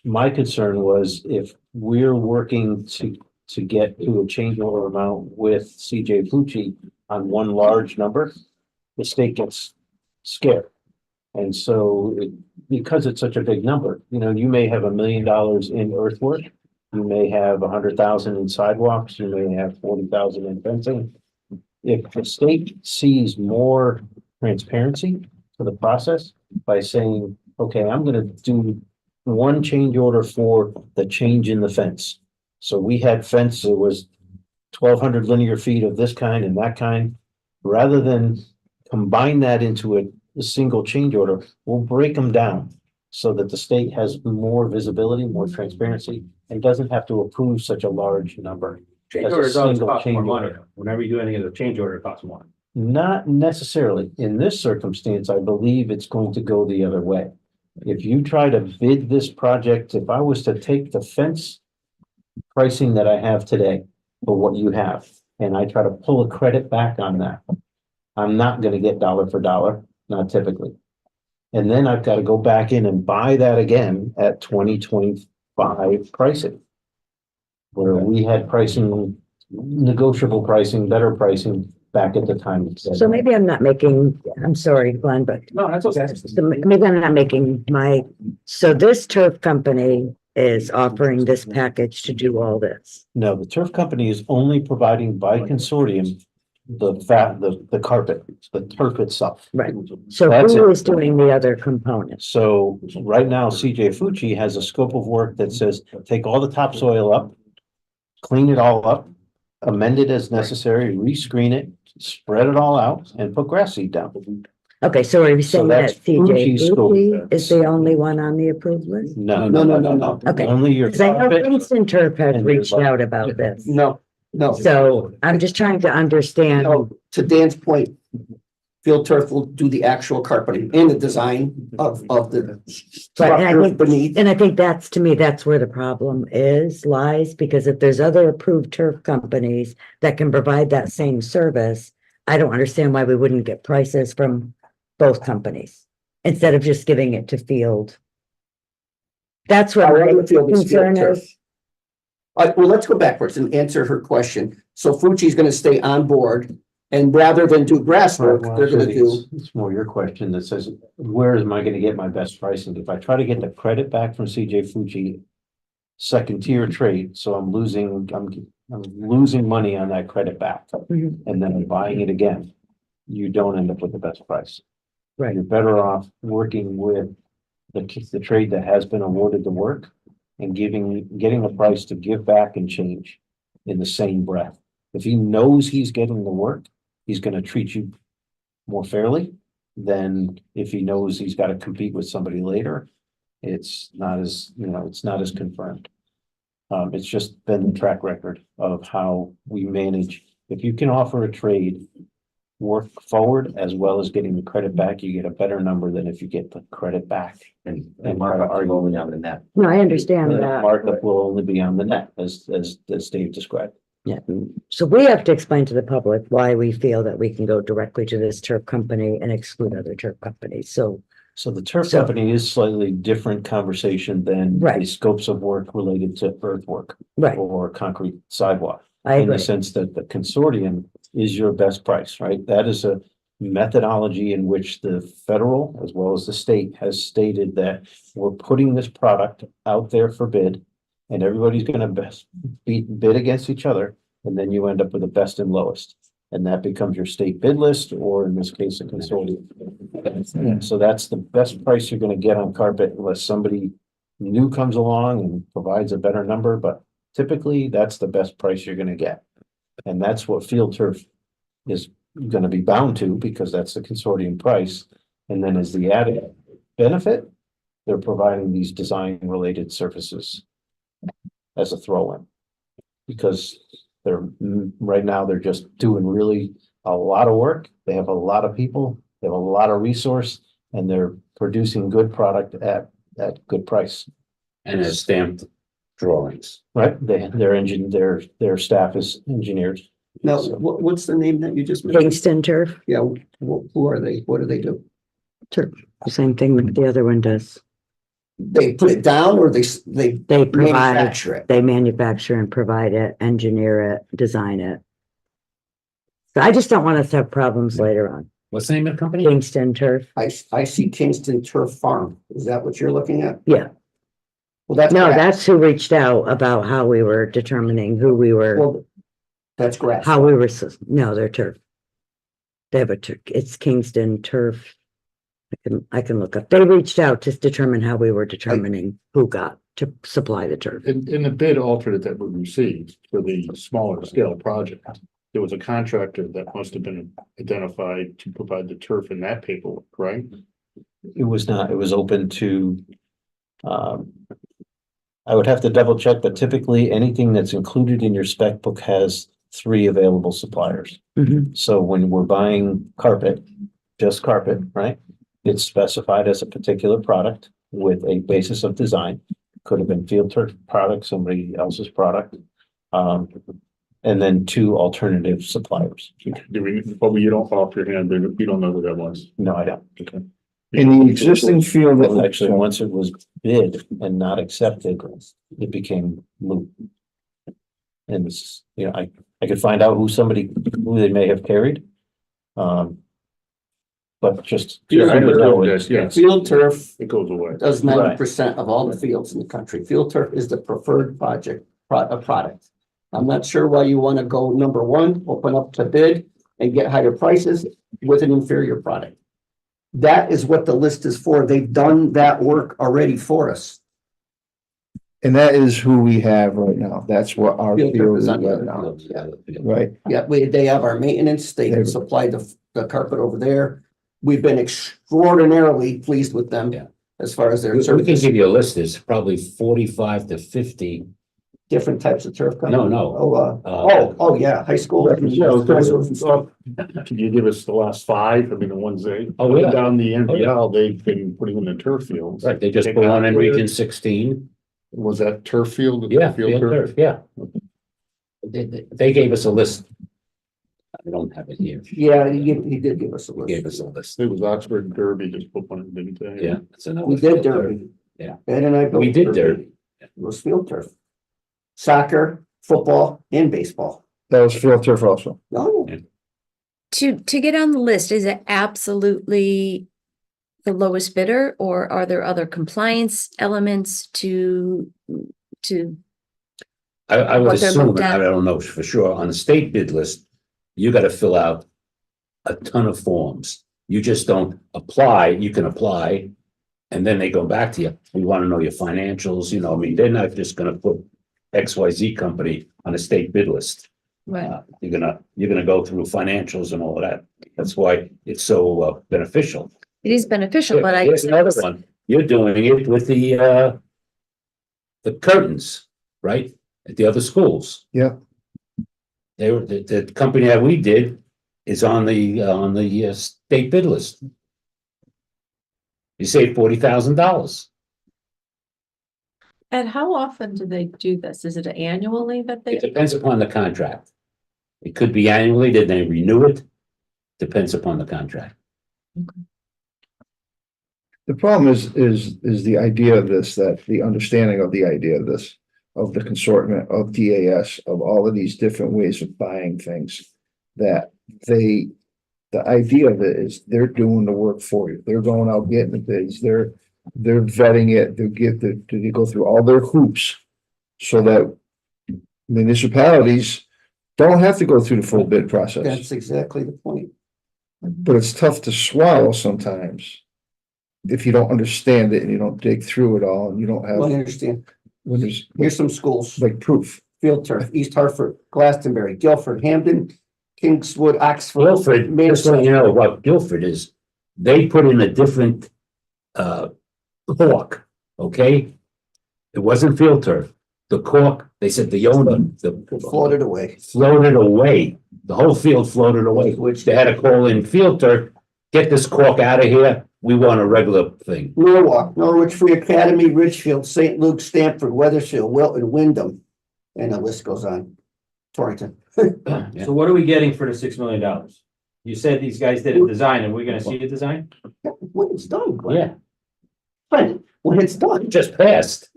My concern was if we're working to get to a change order amount with CJ Fuji on one large number, the state gets scared. And so because it's such a big number, you may have $1 million in earthwork, you may have 100,000 in sidewalks, you may have 40,000 in fencing. If the state sees more transparency to the process by saying, okay, I'm gonna do one change order for the change in the fence. So we had fence, it was 1,200 linear feet of this kind and that kind. Rather than combine that into a single change order, we'll break them down so that the state has more visibility, more transparency, and doesn't have to approve such a large number. Change As a orders always single cost more change money. order. Whenever you do anything as a change order, it costs more. Not necessarily. In this circumstance, I believe it's going to go the other way. If you try to bid this project, if I was to take the fence pricing that I have today for what you have, and I try to pull a credit back on that, I'm not gonna get dollar for dollar, not typically. And then I've got to go back in and buy that again at 2025 pricing. Where we had pricing, negotiable pricing, better pricing back at the time. So maybe I'm not making, I'm sorry, Glenn, but No, that's okay. so maybe I'm not making so this turf company is offering this package to do all this. No, the turf company is only providing by consortium the carpet, the turf itself. Right. So That's who it. is doing the other components? So right now, CJ Fucci has a scope of work that says, take all the topsoil up, clean it all up, amend it as necessary, rescreen it, spread it all out and put grass seed down. Okay, so are you So saying that that's CJ Fucci's scope. Fucci is the only one on the approved list? No, No. Okay. only your. Because I know carpet. Kingston Turf has and reached your- out about this. No. So I'm just trying to understand. No, to Dan's point, Field Turf will do the actual carpeting and the design of the Right, and I structure think- beneath. And I think that's, to me, that's where the problem lies, because if there's other approved turf companies that can provide that same service, I don't understand why we wouldn't get prices from both companies instead of just giving it to Field. That's what Our my other field is Field concern Turf. is. Well, let's go backwards and answer her question. So Fucci's gonna stay on board, and rather than do grass work, Well, they're gonna actually, do. It's more your question that says, where am I gonna get my best pricing? If I try to get the credit back from CJ Fucci, second tier trade, so I'm losing money on that credit back. Mhm. And then I'm buying it again. You don't end up with the best price. Right. You're better off working with the trade that has been awarded the work and getting a price to give back and change in the same breath. If he knows he's getting the work, he's gonna treat you more fairly than if he knows he's gotta compete with somebody later. It's not as, it's not as confirmed. It's just been the track record of how we manage. If you can offer a trade, work forward as well as getting the credit back, you get a better number than if you get the credit back. And markup are only on the net. No, I understand The that. markup will only be on the net, as Dave described. Yeah, so we have to explain to the public why we feel that we can go directly to this turf company and exclude other turf companies. So, So the turf So- company is slightly different conversation than the Right. scopes of work related to earthwork right, or concrete sidewalk. I In the agree. sense that the consortium is your best price, right? That is a methodology in which the federal as well as the state has stated that we're putting this product out there for bid. And everybody's gonna bid against each other, and then you end up with the best and lowest. And that becomes your state bid list, or in this case, a consortium. So that's the best price you're gonna get on carpet unless somebody new comes along and provides a better number, but typically, that's the best price you're gonna get. And that's what Field Turf is gonna be bound to, because that's the consortium price. And then as the added benefit, they're providing these design-related services as a throw-in. Because right now, they're just doing really a lot of work. They have a lot of people, they have a lot of resource, and they're producing good product at good price. And as stamped drawings. Right, their staff is engineers. Now, what's the name that you just mentioned? Kingston Turf, Yeah, who are they? What do they do? the same thing that the other one does. They put it down or they They provide, manufacture it? they manufacture and provide it, engineer it, design it. So I just don't want us to have problems later on. What's the name of the company? Kingston Turf, I see Kingston Turf Farm. Is that what you're looking at? yeah. Well, that's. No, grass. that's who reached out about how we were determining who we were, Well, that's grass. how we were, no, they're turf. They have it's Kingston Turf. I can look up. They reached out to determine how we were determining who got to supply the turf. In the bid alternate that we received for the smaller scale project, there was a contractor that must have been identified to provide the turf in that paperwork, right? It was not, it was open to, I would have to double check, but typically anything that's included in your spec book has 3 available suppliers. Mhm. So when we're buying carpet, just carpet, right? It's specified as a particular product with a basis of design. Could have been Field Turf product, somebody else's product. and then 2 alternative suppliers. Do we, but you don't offer your hand, you don't know who that was. No, I don't. Okay. In the existing field Well, that actually, once it was bid and not accepted, it became moot. And it's, you know, I could find out who they may have carried. But just. Yeah, I know it- that, yes, Field turf it goes away. does 90% of all the fields in the country. Field turf is the preferred product. I'm not sure why you want to go number one, open up to bid and get higher prices with an inferior product. That is what the list is for. They've done that work already for us. And that is who we have right now. That's what our Field turf field is is on the right other now, now. right? Yeah, they have our maintenance. They supply the carpet over there. We've been extraordinarily pleased with them. Yeah. As far as their We can service, give you a list. There's probably 45 to 50. different types of turf. No, no. Oh, yeah, high school. Can you give us the last 5? I mean, the ones they. Oh, yeah. Down the NPL, they've been putting them in turf fields. Right, they just put one in Region 16. Was that turf field? Yeah, field turf, yeah. They gave us a list. I don't have it here. Yeah, he did give us a list. Gave us a list. It was Oxford and Derby just put one, didn't they? Yeah. That's another We did field turf. Derby. Yeah. Ed and I built. We did Derby. It was field turf. Soccer, football, and baseball. That was field turf also. Oh, To get on the list, is it absolutely the lowest bidder, or are there other compliance elements to I would What they're assume, looked I at. don't know for sure, on the state bid list, you gotta fill out a ton of forms. You just don't apply, you can apply, and then they go back to you. We wanna know your financials, you know, I mean, they're not just gonna put XYZ company on a state bid list. Right. You're gonna go through financials and all of that. That's why it's so beneficial. It is beneficial, but I. Here's another one. You're doing it with the curtains, right? At the other schools. Yeah. They were, the company that we did is on the state bid list. You save $40,000. And how often do they do this? Is it annually that they? It depends upon the contract. It could be annually, then they renew it. Depends upon the contract. The problem is the idea of this, that the understanding of the idea of this, of the consortment, of DAS, of all of these different ways of buying things. That the idea of it is they're doing the work for you. They're going out getting the bids, they're vetting it, they go through all their hoops. So that municipalities don't have to go through the full bid process. that's exactly the point. But it's tough to swallow sometimes. If you don't understand it and you don't dig through it all and you don't Well, I have, understand. when there's Here's some schools. like proof. Field turf, East Hartford, Glastonbury, Guilford, Hampden, Kingswood, Oxford. Guilford, just so you know what Guilford is, they put in a different cork, okay? It wasn't field turf. The cork, they said the owner, Floated away. floated away. The whole field floated away, which they had to call in field turf, get this cork out of here. We want a regular thing. Norwalk, Norwich Free Academy, Ridgefield, St. Luke, Stamford, Weathersfield, Wilton, Wyndham, and the list goes on. Torrington. So what are we getting for the $6 million? You said these guys did a design, and we're gonna see the design? When it's done, Glenn. Yeah, Glenn, when it's done, just passed.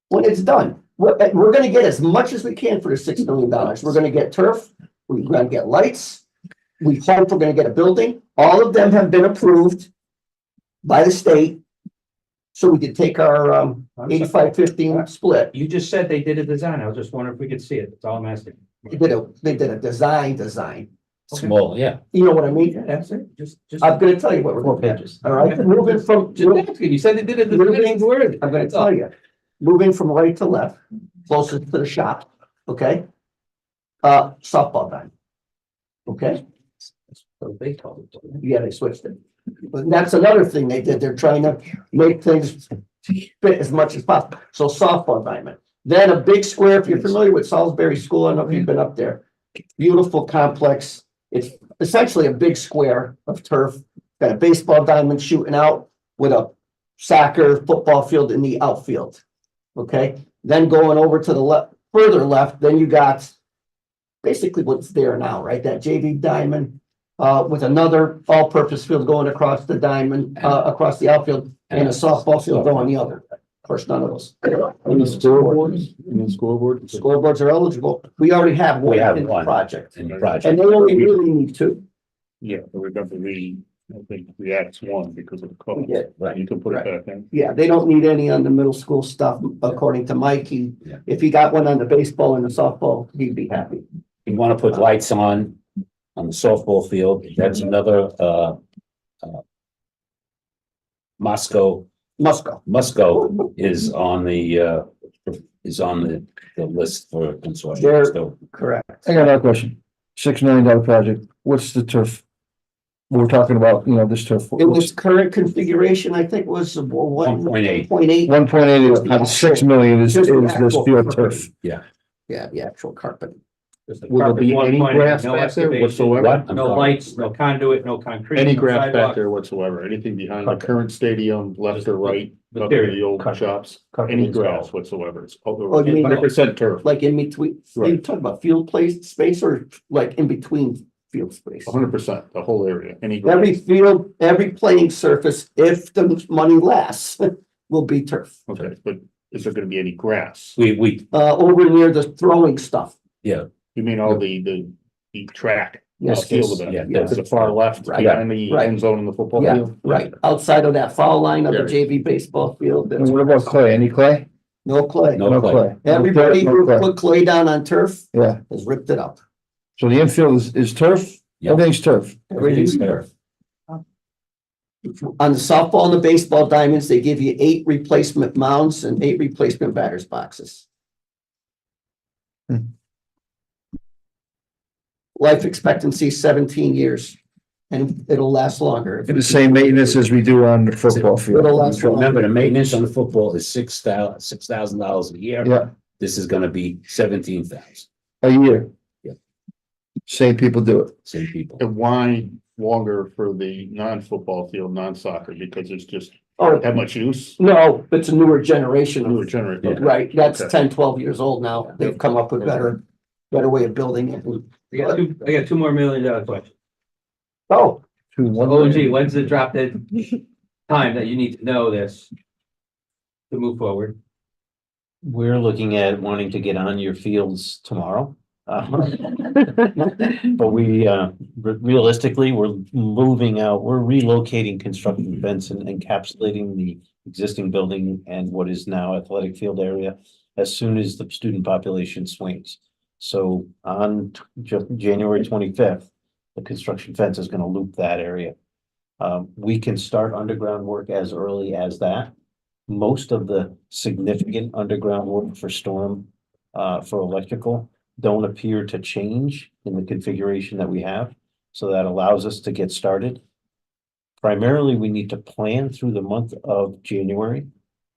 when it's done, we're gonna get as much as we can for the $6 million. We're gonna get turf, we're gonna get lights. We hope we're gonna get a building. All of them have been approved by the state. So we could take our 85-15 split. You just said they did a design. I was just wondering if we could see it. That's all I'm asking. They did a design. Small, yeah. You know what I mean? Yeah, that's it. Just. I'm gonna tell you what we're looking at. Pages. All right, moving from, Just asking. You said they did a design. Word. I'm gonna tell you, moving from right to left, closest to the shop, okay? Softball diamond. Okay, So they called it. yeah, they switched it. But that's another thing they did. They're trying to make things fit as much as possible. So softball diamond. Then a big square, if you're familiar with Salisbury School, I don't know if you've been up there. Beautiful complex. It's essentially a big square of turf. Got a baseball diamond shooting out with a soccer football field in the outfield. Okay, then going over to the left, further left, then you got basically what's there now, right? That JV diamond, with another all-purpose field going across the diamond, across the outfield, and a softball field going the other. Of course, none of those. Any scoreboards? Any scoreboards? Scoreboards are eligible. We already have We one have in the one. project, In the project. and they only really need two. Yeah, but remember I think reacts one because of the cost. Yeah, right. You can put it back in. Yeah, they don't need any on the middle school stuff, according to Mikey. Yeah. If he got one on the baseball and the softball, he'd be happy. You want to put lights on the softball field, that's another, Musco is on the list for consortium. There- So Correct. I got another question. $6 million project. What's the turf? We're talking about, this turf. In this current configuration, I think was 1.8. 1.8. 1.8 out of 6 million is Just the this actual field carpet. turf. Yeah, the actual carpet. Will there be any grass back there whatsoever? What? I'm No sorry. lights, no conduit, no concrete. Any no grass back sidewalk. there whatsoever? Anything behind the Okay. current stadium, left or right, The up to period. the old Cut. shops? Cut Any install. grass whatsoever? It's Oh, you mean- 100% turf, Like in between, you Right. talking about field place space or like in between field space? 100%, the whole area, any Every grass. field, every playing surface, if the money lasts, will be turf. Okay, but is there gonna be any grass? We, Over near the throwing stuff. yeah, You mean all the track? Yes, Field yeah, event, yes. to the far left, Right. behind the Right. end zone in the football Yeah, field? right. Outside of that foul line of the Yeah. JV baseball field, And there's what about clay? Any clay? no clay. no clay. Everybody No who clay. put clay down on turf Yeah, has ripped it up. so the infield is turf? Yeah. Everything's turf. Everything's turf. On the softball and the baseball diamonds, they give you 8 replacement mounds and 8 replacement batters boxes. Hmm. Life expectancy 17 years, and it'll last longer. And the same maintenance as we do on the football field. It'll last Remember, the longer. maintenance on the football is $6,000 a year. Yeah, This is gonna be 17,000. a year. Yeah. Same people do it. Same people. And why longer for the non-football field, non-soccer? Because it's just Oh, that much use? no, it's a newer generation Newer of, generation. Yeah. okay. right, that's Okay. 10, 12 years old now. They've come up with better way of building it. I got $2 more million questions. Oh, OG, when's the drop dead time that you need to know this to move forward? We're looking at wanting to get on your fields tomorrow. But realistically, we're moving out, we're relocating construction fence and encapsulating the existing building and what is now athletic field area as soon as the student population swings. So on January 25th, the construction fence is gonna loop that area. We can start underground work as early as that. Most of the significant underground work for storm, for electrical don't appear to change in the configuration that we have. So that allows us to get started. Primarily, we need to plan through the month of January.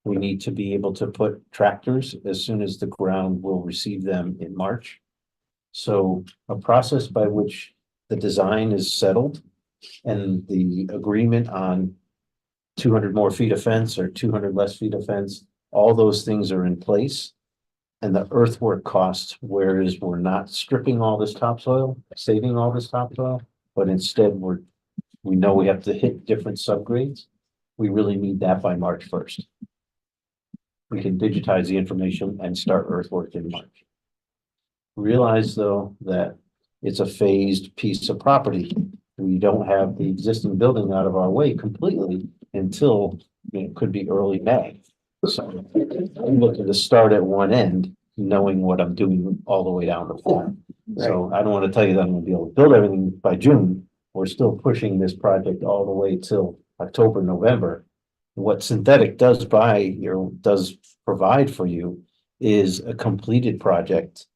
We need to be able to put tractors as soon as the ground will receive them in March. So a process by which the design is settled and the agreement on 200 more feet of fence or 200 less feet of fence, all those things are in place. And the earthwork costs, whereas we're not stripping all this topsoil, saving all this topsoil, but instead we know we have to hit different subgrades. We really need that by March 1st. We can digitize the information and start earthwork in March. Realize though that it's a phased piece of property. We don't have the existing building out of our way completely until it could be early May. So I'm looking to start at one end, knowing what I'm doing all the way down the farm. So I don't want to tell you that I'm gonna be able to build everything by June. We're still pushing this project all the way till October, November. What synthetic does provide for you is a completed project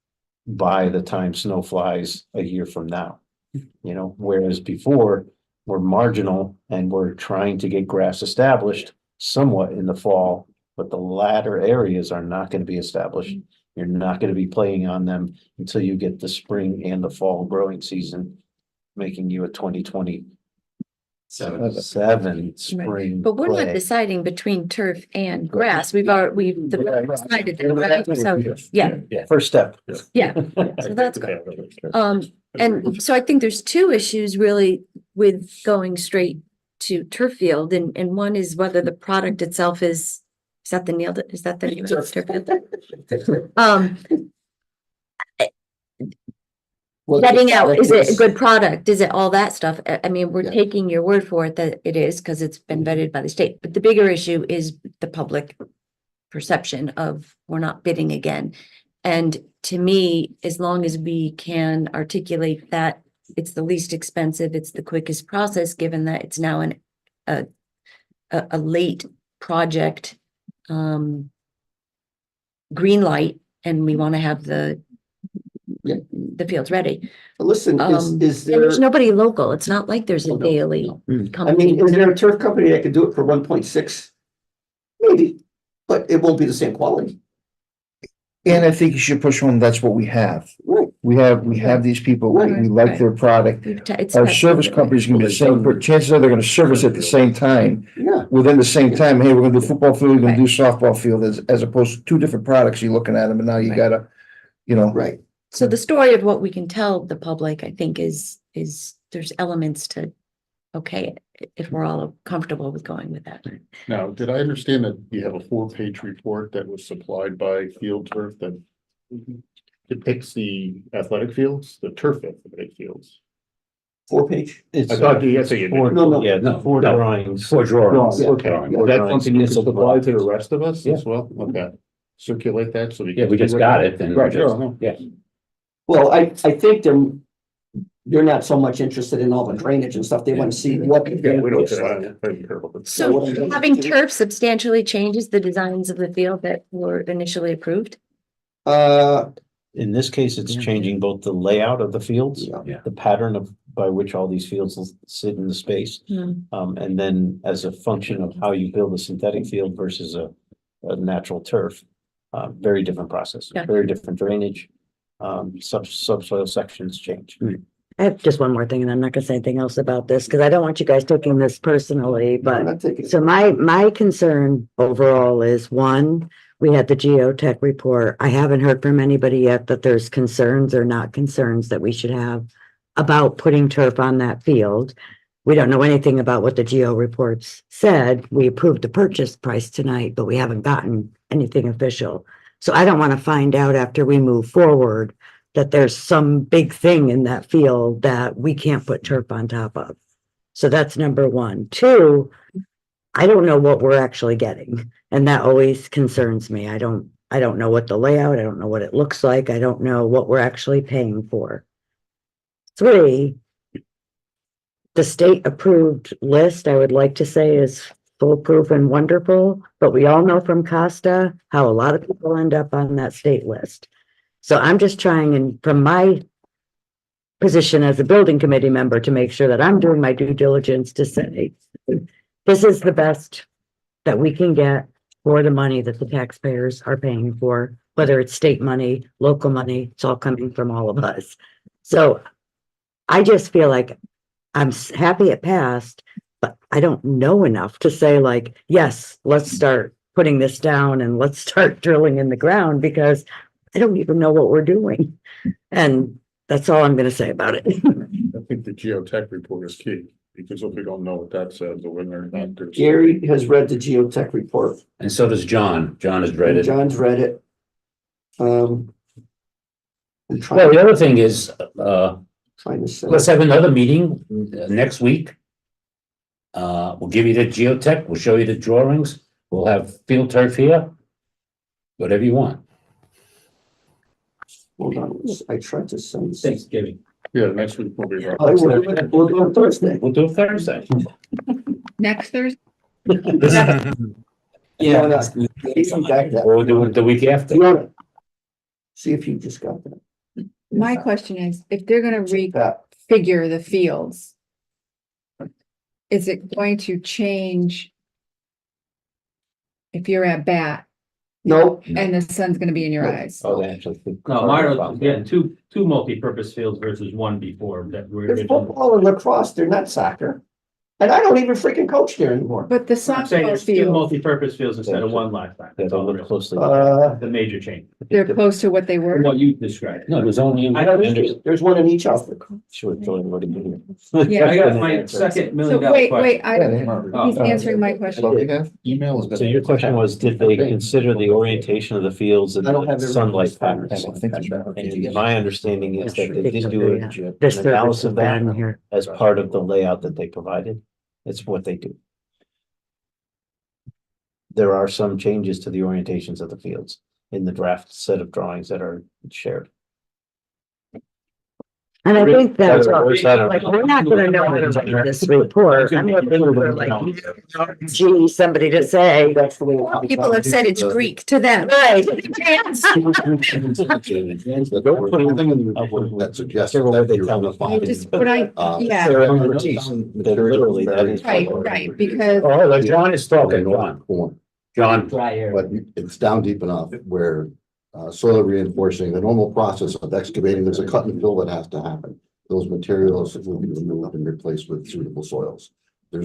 by the time snow flies a year from now. You know, whereas before, we're marginal and we're trying to get grass established somewhat in the fall, but the latter areas are not going to be established. You're not going to be playing on them until you get the spring and the fall growing season, making you a 2020 Seven spring. But we're not play. deciding between turf and grass. We've decided, that, right? So, yeah, Yeah, first step. yeah, so that's good. And so I think there's two issues really with going straight to turf field, and one is whether the product itself is that the name of turf field? Vetting out, is it a good product? Is it all that stuff? I mean, we're Yeah. taking your word for it that it is because it's been vetted by the state. But the bigger issue is the public perception of we're not bidding again. And to me, as long as we can articulate that it's the least expensive, it's the quickest process, given that it's now a late project, green light, and we want to have the fields ready. Listen, is And there, there's nobody local. It's not like there's a Oh, no, daily no. I company. mean, is there a turf company that could do it for 1.6? Maybe, but it won't be the same quality. And I think you should push on, that's what we have. Right. We have these people, we like their product. It's Our tested, service right? company's gonna be the same, but chances are they're gonna service at the same time. Yeah, Within the same time, hey, we're gonna do football field, we're gonna do softball field, as opposed to two different products, you're looking at them, and now you Right. gotta, you know. right. So the story of what we can tell the public, I think, is there's elements to, okay, if we're all comfortable with going with that. Now, did I understand that you have a 4-page report that was supplied by Field Turf that depicts the athletic fields, the turf athletic fields? 4-page? It's I thought you had to. four, No, no. yeah, no, four No. drawings. Four drawings. Okay, Drawings. well, that's Drawings, something you can municipal supply to the blocks. rest of us Yeah. as well, okay, circulate that so we. Yeah, we just got it and. Right, sure, I know. Yeah. Well, I think they're not so much interested in all the drainage and stuff. They want to see what. Yeah, we don't it's care, like. I don't care about it. So having turf substantially changes the designs of the field that were initially approved? In this case, it's Yeah. changing both the layout of the fields, Yeah. the pattern of by which all these fields will sit in the space. And then as a function of how you build a synthetic field versus a natural turf, very different process, Yeah. very different drainage. Subsoil sections change. I have just one more thing, and I'm not gonna say anything else about this, because I don't want you guys taking this personally, I'm but not taking. so my concern overall is, one, we had the geotech report. I haven't heard from anybody yet that there's concerns or not concerns that we should have about putting turf on that field. We don't know anything about what the geo reports said. We approved the purchase price tonight, but we haven't gotten anything official. So I don't want to find out after we move forward that there's some big thing in that field that we can't put turf on top of. So that's number one. Two, I don't know what we're actually getting, and that always concerns me. I don't know what the layout, I don't know what it looks like, I don't know what we're actually paying for. Three, the state approved list, I would like to say, is foolproof and wonderful, but we all know from Costa how a lot of people end up on that state list. So I'm just trying, and from my position as a building committee member, to make sure that I'm doing my due diligence to say, this is the best that we can get for the money that the taxpayers are paying for, whether it's state money, local money, it's all coming from all of us. So I just feel like I'm happy it passed, but I don't know enough to say like, yes, let's start putting this down and let's start drilling in the ground, because I don't even know what we're doing. And that's all I'm gonna say about it. I think the geotech report is key, because if we don't know what that says, or when they're not. there's- Gary has read the geotech report. And so does John. John has read it. John's read it. I'm Well, trying, the other thing is, trying to say. let's have another meeting next week. We'll give you the geotech, we'll show you the drawings, we'll have field turf here. Whatever you want. Hold on, I tried to send. Thanksgiving. Yeah, next week will be. We'll do it Thursday. We'll do it Thursday. Next Thursday? Yeah. Come back that. We'll do it the week after. You wanna see if you just got that? My question is, if they're gonna That. refigure the fields, is it going to change if you're at bat No, and the sun's gonna be in your eyes? Oh, they actually. No, Mario's getting two multi-purpose fields versus one before that were. there's football and lacrosse, they're not soccer. And I don't even freaking coach there anymore. But the I'm saying softball there's two field, multi-purpose fields instead of one last time. Yeah, That's they'll all there look is. closely. The major change. they're close to what they were. What you described. No, there's only. I don't There's one in each house. Sure, it's only what it is. Yeah. I got my second So $1 million wait, question. he's answering my question. Email is. So your question was, did they consider the orientation of the fields and I don't the have it. sunlight patterns? And my understanding is that they did do an analysis of that here. as part of the layout that they provided. It's what they do. There are some changes to the orientations of the fields in the draft set of drawings that are shared. And I think that's, Whether it was that or like, not. we're not gonna know how to read this report. I'm looking for like, gee, somebody to say. That's the way. it People have said it's Greek to them. Right. Don't put anything in the report that suggests Careful that what they you're tell gonna me. find. Just what I, yeah, That literally, that is. right, because Oh, like John is talking, John. John, But it's down deep enough where soil reinforcing, the normal process of excavating, there's a cut and fill that has to happen. Those materials will be removed and replaced with suitable soils. There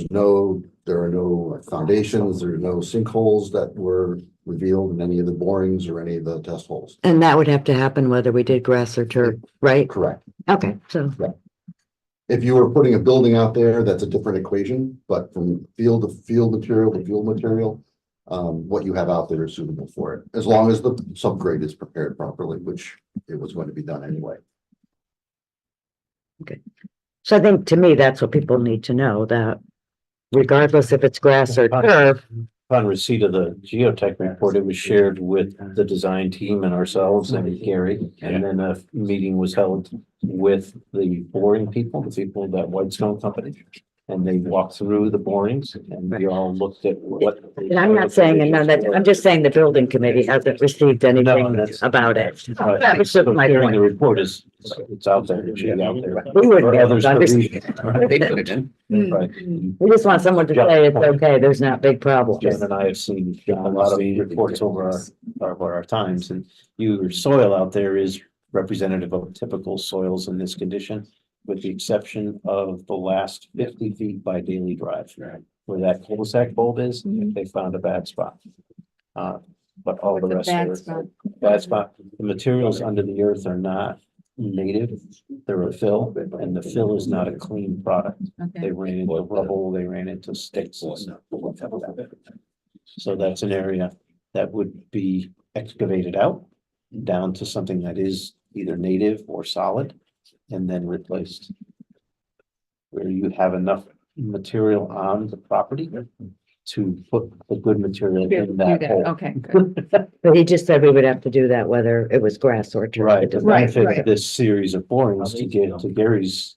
are no foundations, there are no sinkholes that were revealed in any of the borings or any of the test holes. And that would have to happen whether we did grass or turf, right? Correct. Okay, so, If you were putting a building out there, that's a different equation, but from field to field material to field material, what you have out there is suitable for it, as long as the subgrade is prepared properly, which it was going to be done anyway. so I think to me, that's what people need to know, that regardless if it's grass or turf, Upon receipt of the geotech report, it was shared with the design team and ourselves and Gary. And then a meeting was held with the boring people, the people that Whitestone Company. And they walked through the borings and we all looked at what. and I'm not saying, and none that, I'm just saying the building committee hasn't received anything that's- about it. That was just my Hearing the point. report is, it's out there, it should be out there. We wouldn't be able Others to to understand. read. They put it in. Right. We just want someone to say it's okay, there's not big problems. John and I have seen a lot of reports over our times, and your soil out there is representative of typical soils in this condition, with the exception of the last 50 feet by Daily Drive, where that cul-de-sac bulb is, they found a bad spot. But all the What's a rest bad are spot? bad spot. The materials under the earth are not native, they're a fill, and the fill is not a clean product. okay, They ran into rubble, they ran into sticks. and stuff. So that's an area that would be excavated out down to something that is either native or solid and then replaced. Where you have enough material on the property to put the good material be able in to do that that, hole. okay, good. But he just said we would have to do that whether it was grass or turf. Right, the Right, benefit right. of this series of borings to get to Gary's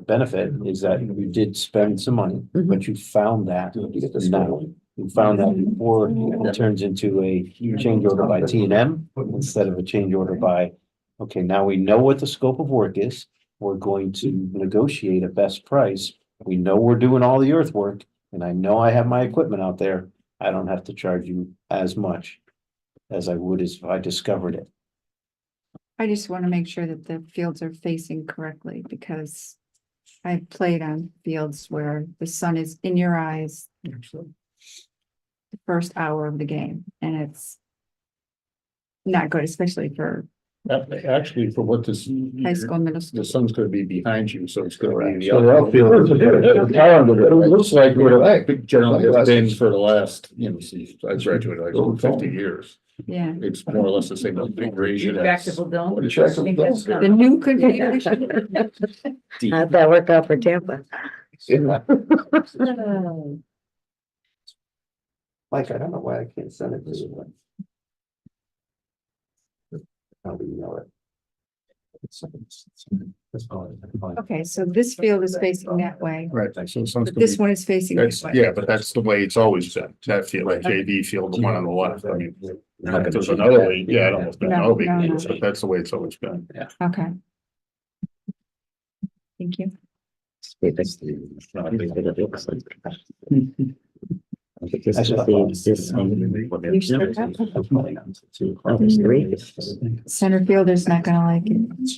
benefit is that you did spend some money, but you found that now. You found that before it turns into a change order by T and M instead of a change order by, okay, now we know what the scope of work is. We're going to negotiate a best price. We know we're doing all the earthwork and I know I have my equipment out there. I don't have to charge you as much as I would if I discovered it. I just want to make sure that the fields are facing correctly because I've played on fields where the sun is in your eyes the first hour of the game and it's not good, especially for Actually, for what this. high school, middle school. The sun's gonna be behind you, so it's gonna be. So the outfield is- It looks like what it generally has been for the last, I graduated like over 50 years. Yeah, It's more or less the same configuration. dome. the new configuration. How'd that work out for Tampa? Mike, I don't know why I can't send it to you. How do you know it? Okay, so this field is facing that way, Right, so the sun's but gonna this be, one is facing this that's, way. yeah, but that's the way it's always been, that field, like JV field, the one on the left, I mean. If there's another way, yeah, it almost been no big deal, but that's the way it's always been. Okay. Thank you. This is the existing. You sure have? Oh, there's three. Center fielder's not gonna like it.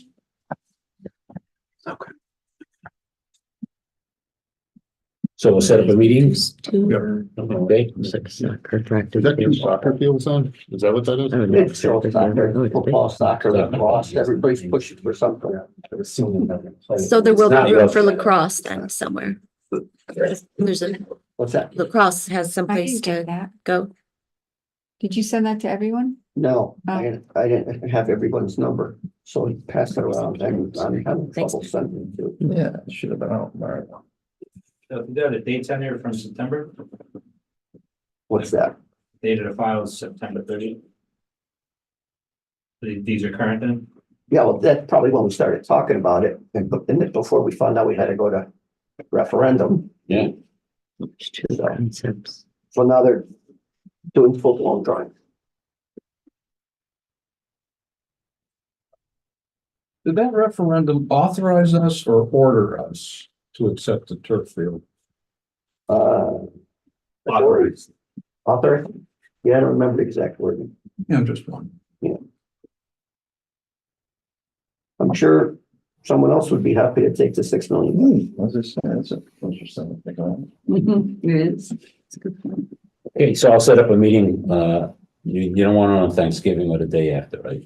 So we'll set up a meeting, Two. okay? It's like soccer practice. Is that two soccer fields on? Is that what that is? Oh, no, It's still soccer, Oh, it's football, big. soccer, lacrosse, everybody's pushing for something. So there will It's not be room rough. for lacrosse then somewhere. There's a, What's that? lacrosse has some I place didn't get to that. go. Did you send that to everyone? No, Oh. I didn't have everyone's number, so he passed it around and I'm having Thanks. trouble sending it to. Yeah, it should have been out, all right. There are the dates on here from September, What's that? date of the file is September 30th. These are current then? Yeah, well, that's probably when we started talking about it and before we found out we had to go to referendum. Yeah. It's two concepts. So now they're doing full blown drawing. Did that referendum authorize us or order us to accept the turf field? Authorities. Author? Yeah, I don't remember the exact wording. Yeah, I'm just one. I'm sure someone else would be happy to take the 6 million. As I said, it's a interesting thing. It is. It's a good point. Okay, so I'll set up a meeting, you don't want it on Thanksgiving or the day after, right?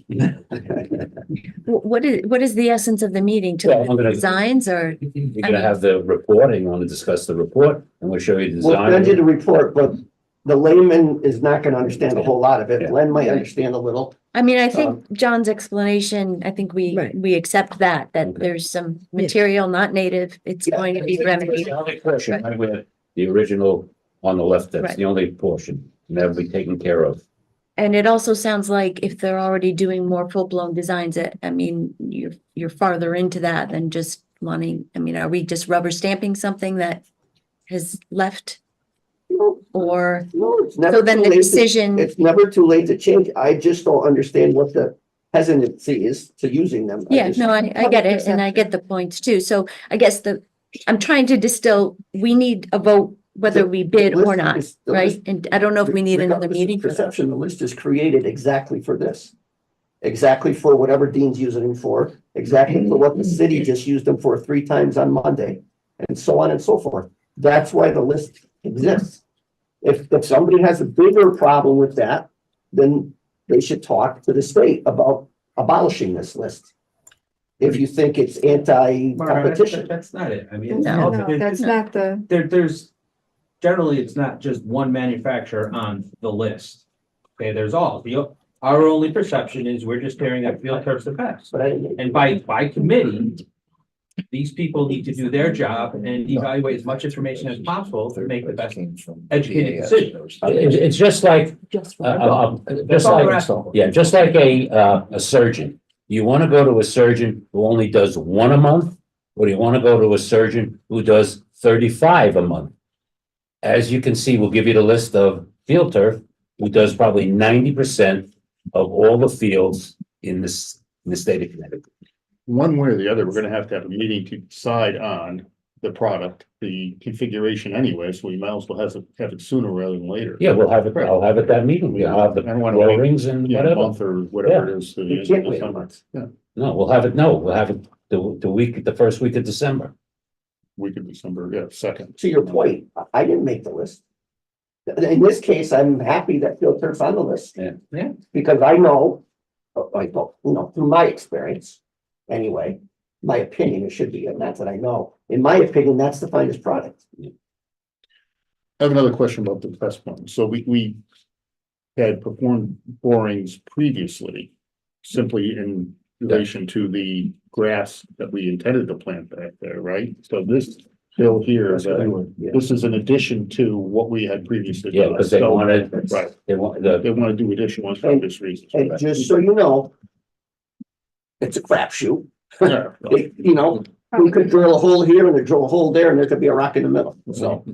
What is the essence of the meeting? To Well, look I'm at gonna- designs or? You're gonna have the report, and you wanna discuss the report, and we'll show you the We'll send you design. the report, but the layman is not gonna understand a whole lot of it. Yeah. Glenn might understand a little. I mean, I think John's explanation, I think Right. we accept that Okay. there's some material not native. It's Yeah. going to be remedied. The only portion, right, where the original on the left, that's Right. the only portion, and that'll be taken care of. And it also sounds like if they're already doing more full-blown designs, I mean, you're farther into that than just wanting, I mean, are we just rubber stamping something that has left? Or, No, it's never so then too the late to- decision, It's never too late to change. I just don't understand what the hesitancy is to using them. yeah, no, I get it, and I get the points too. So I guess I'm trying to distill, we need a vote whether we bid or not, right? And I don't know if we need another Regardless of meeting for that. Perception, the list is created exactly for this. Exactly for whatever Dean's using them for, exactly for what the city just used them for 3 times on Monday, and so on and so forth. That's why the list exists. If somebody has a bigger problem with that, then they should talk to the state about abolishing this list. If you think it's anti-competition. That's not it. I mean, No, that's not the, there's generally, it's not just one manufacturer on the list. Okay, there's our only perception is we're just hearing that field turf's the best. But I didn't. And by committee, these people need to do their job and evaluate as much information as possible to make the best educated decision. It's just like, just That's all we're like, asking for. yeah, just like a surgeon. You wanna go to a surgeon who only does 1 a month, or do you wanna go to a surgeon who does 35 a month? As you can see, we'll give you the list of field turf, who does probably 90% of all the fields in the state of Connecticut. One way or the other, we're gonna have a meeting to decide on the product, the configuration anyway, so we might as well have it sooner rather than later. Yeah, I'll have it that meeting, we'll have the I don't wanna wait, drawings and Yeah, a whatever. month or whatever it is. to the You end can't of wait a December. month. Yeah, No, we'll have it the first week of December. week of December, yeah, 2nd. To your point, I didn't make the list. In this case, I'm happy that field turf's on the list. Yeah. Yeah. Because I know, through my experience, anyway, my opinion, it should be, and that's what I know. In my opinion, that's the finest product. I have another question about the test one. So we had performed borings previously, simply in relation to the grass that we intended to plant back there, right? So this hill here, this is in addition to what we had previously. Yeah, done. because they So- wanted, Right, they want they want to do additional for this reason. And just so you know, it's a crapshoot. Yeah. We could drill a hole here and then drill a hole there and there could be a rock in the middle. So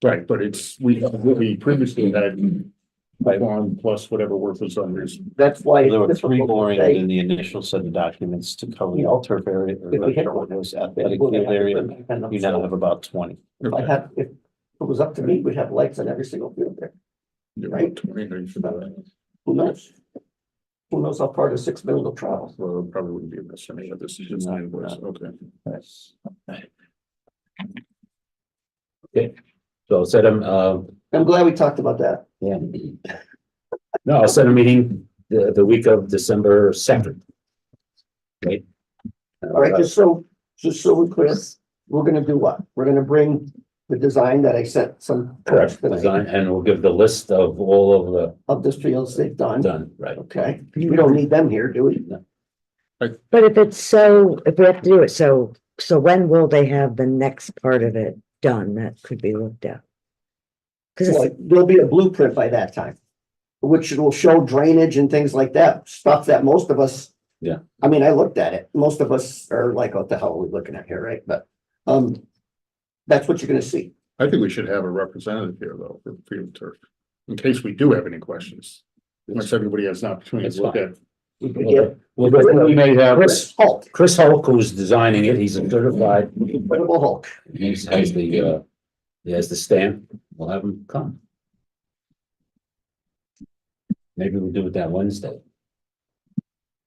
Right, but it's, we previously had farm plus whatever work was on this. that's why. There were it's 3 difficult to borings say. in the initial set of documents to cover You the know, turf area. Or if we hit what was athletic We'll field have area. to- You now have about 20. If if it was up to me, we'd have lights on every single field there. Right. 20, or you should have that. Who knows? Who knows how far the 6 million will travel? Well, it probably wouldn't be a mess anyway, this is just, okay. So I'll set them, I'm glad we talked about that. yeah. No, I'll set a meeting the week of December 2nd. Okay. All right, just so we're clear, we're gonna do what? We're gonna bring the design that I sent some. Correct, design, and we'll give the list of all of Of the fields they've the done. done, right? Okay, we don't need them here, do we? But if it's so, if we have to do it, so when will they have the next part of it done? That could be looked at. Cause Well, it's, there'll be a blueprint by that time. Which will show drainage and things like that, stuff that most of us. Yeah. I mean, I looked at it, most of us are like, what the hell are we looking at here, right? But, that's what you're gonna see. I think we should have a representative here though, for the field turf, in case we do have any questions. Once everybody has an opportunity to look at. We could get We may have. Chris Hulk, who's designing it, he's a certified, Incredible Hulk. he has the stamp, we'll have him come. Maybe we'll do it that Wednesday.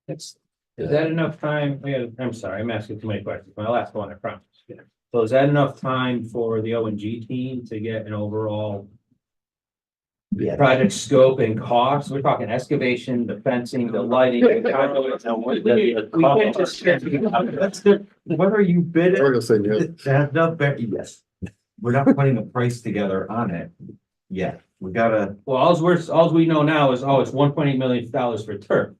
That's. Is that enough time? I'm sorry, I'm asking too many questions. My last one, I promise. So is that enough time for the O and G team to get an overall Yeah. project scope and cost? We're talking excavation, the fencing, the lighting. We can't just. What are you bidding? We're gonna say, yeah. That's not fair. Yes. We're not putting a price together on it yet. We gotta, Well, all we know now is, it's $1.8 million for turf.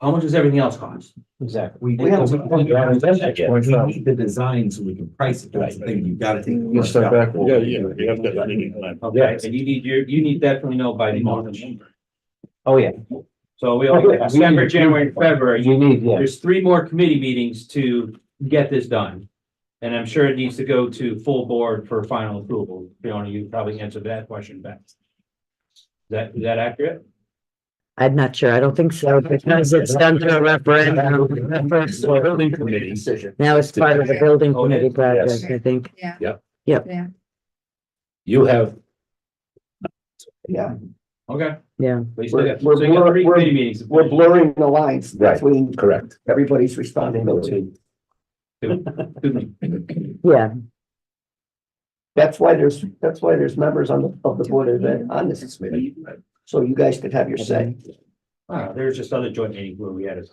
How much does everything else cost? Exactly. We have- we need the design so we can price it. That's the thing. You gotta take. the Let's step back. first Yeah, step. you have that meeting plan. Okay, and you need definitely know by March. Oh, yeah. So we only have December, January, and February. You need, yeah. There's 3 more committee meetings to get this done. And I'm sure it needs to go to full board for final approval. Fiona, you probably answered that question best. Is that accurate? I'm not sure. I don't think so, because it's done through a referendum. Building committee. Decision. Now it's part of the building Oh, committee yes. project, I think. You have, Yeah, Okay. Yeah. But you still got- We're- so you got 3 we're- committee meetings. we're blurring the lines Right. between correct. everybody's responsibility. Yeah, That's why there's members of the board of ed on this committee. So you guys could have your say. There's just other joint meetings where we had to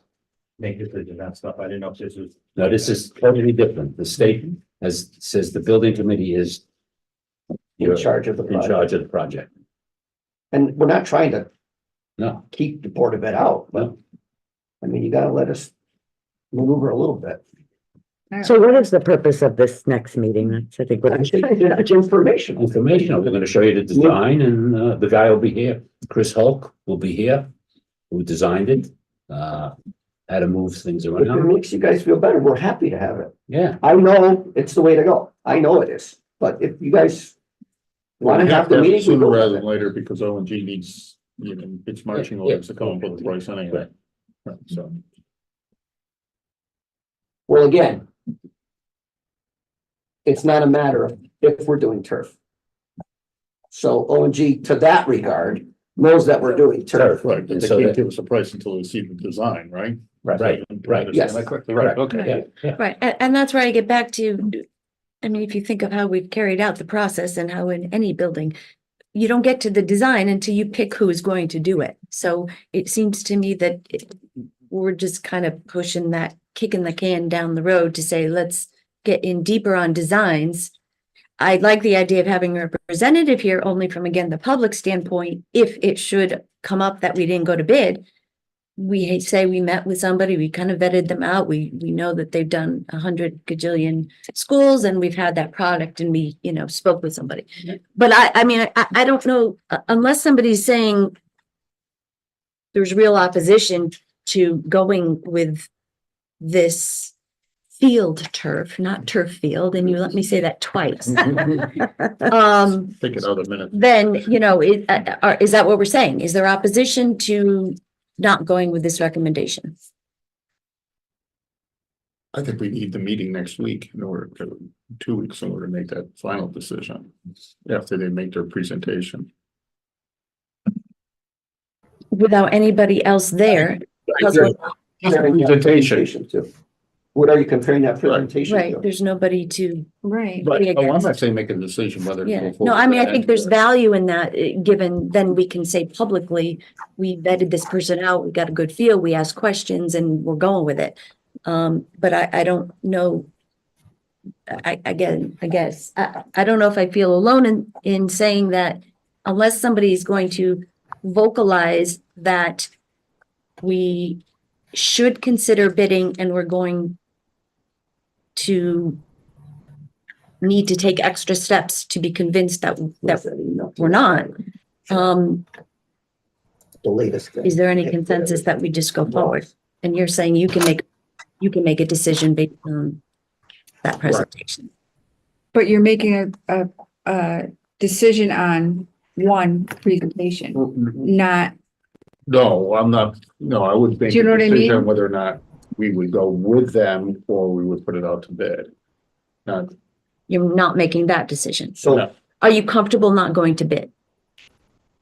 make decisions on stuff. I didn't know if this was. No, this is totally different. The state says the building committee is In charge of the in project. charge of the project. And we're not trying to No, keep the board of ed out, but I mean, you gotta let us maneuver a little bit. so what is the purpose of this next meeting? That's, I think, what I'm It's informational. informational. We're gonna show you the design and the guy will be here. Chris Hulk will be here, who designed it, how to move things If it around. makes you guys feel better, we're happy to have it. Yeah, I know it's the way to go. I know it is, but if you guys Well, want we to have the it meeting, we sooner go rather with than it. later, because O and G needs, its marching Yeah. orders to come up with the price anyway. Right, so. Well, again, it's not a matter of if we're doing turf. So O and G, to that regard, knows that we're doing turf. Right, but they So can't that- give us a price until they see the design, right? right, right. Yes. Am I correctly right? Okay. Yeah, yeah. Right, and that's where I get back to, I mean, if you think of how we've carried out the process and how in any building, you don't get to the design until you pick who is going to do it. So it seems to me that we're just kind of pushing that, kicking the can down the road to say, let's get in deeper on designs. I like the idea of having a representative here only from, again, the public standpoint, if it should come up that we didn't go to bid. We say we met with somebody, we kind of vetted them out. We know that they've done 100 gajillion schools and we've had that product and we, spoke with somebody. But I mean, I don't know, unless somebody's saying there's real opposition to going with this field turf, not turf field, and you let me say that twice. Take it out a minute. Then, is that what we're saying? Is there opposition to not going with this recommendation? I think we need the meeting next week in order to, 2 weeks in order to make that final decision, after they make their presentation. Without anybody else there? Because we're- Presentation. Too. What are you comparing that presentation Right, to? there's nobody to, Right. But, Yeah, oh, I'm yes. not saying make a decision whether. to go yeah. No, forward I mean, I with think that. there's value in that, given, then we can say publicly, we vetted this person out, we got a good feel, we asked questions and we're going with it. But I don't know. I guess, I don't know if I feel alone in saying that unless somebody is going to vocalize that we should consider bidding and we're going to need to take extra steps to be convinced that we're not. The latest. thing. Is there any consensus that we just go forward? And you're saying you can make a decision based on that presentation. But you're making a decision on one presentation, not, No, I'm not, no, I would make Do you know a what I decision mean? whether or not we would go with them or we would put it out to bid. Not, You're not making that decision. So, no, Are you comfortable not going to bid?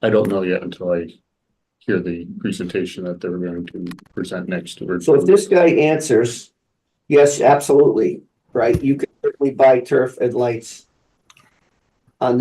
I don't know yet until I hear the presentation that they're going to present next to. so if this guy answers, yes, absolutely, right? You could certainly buy turf and lights on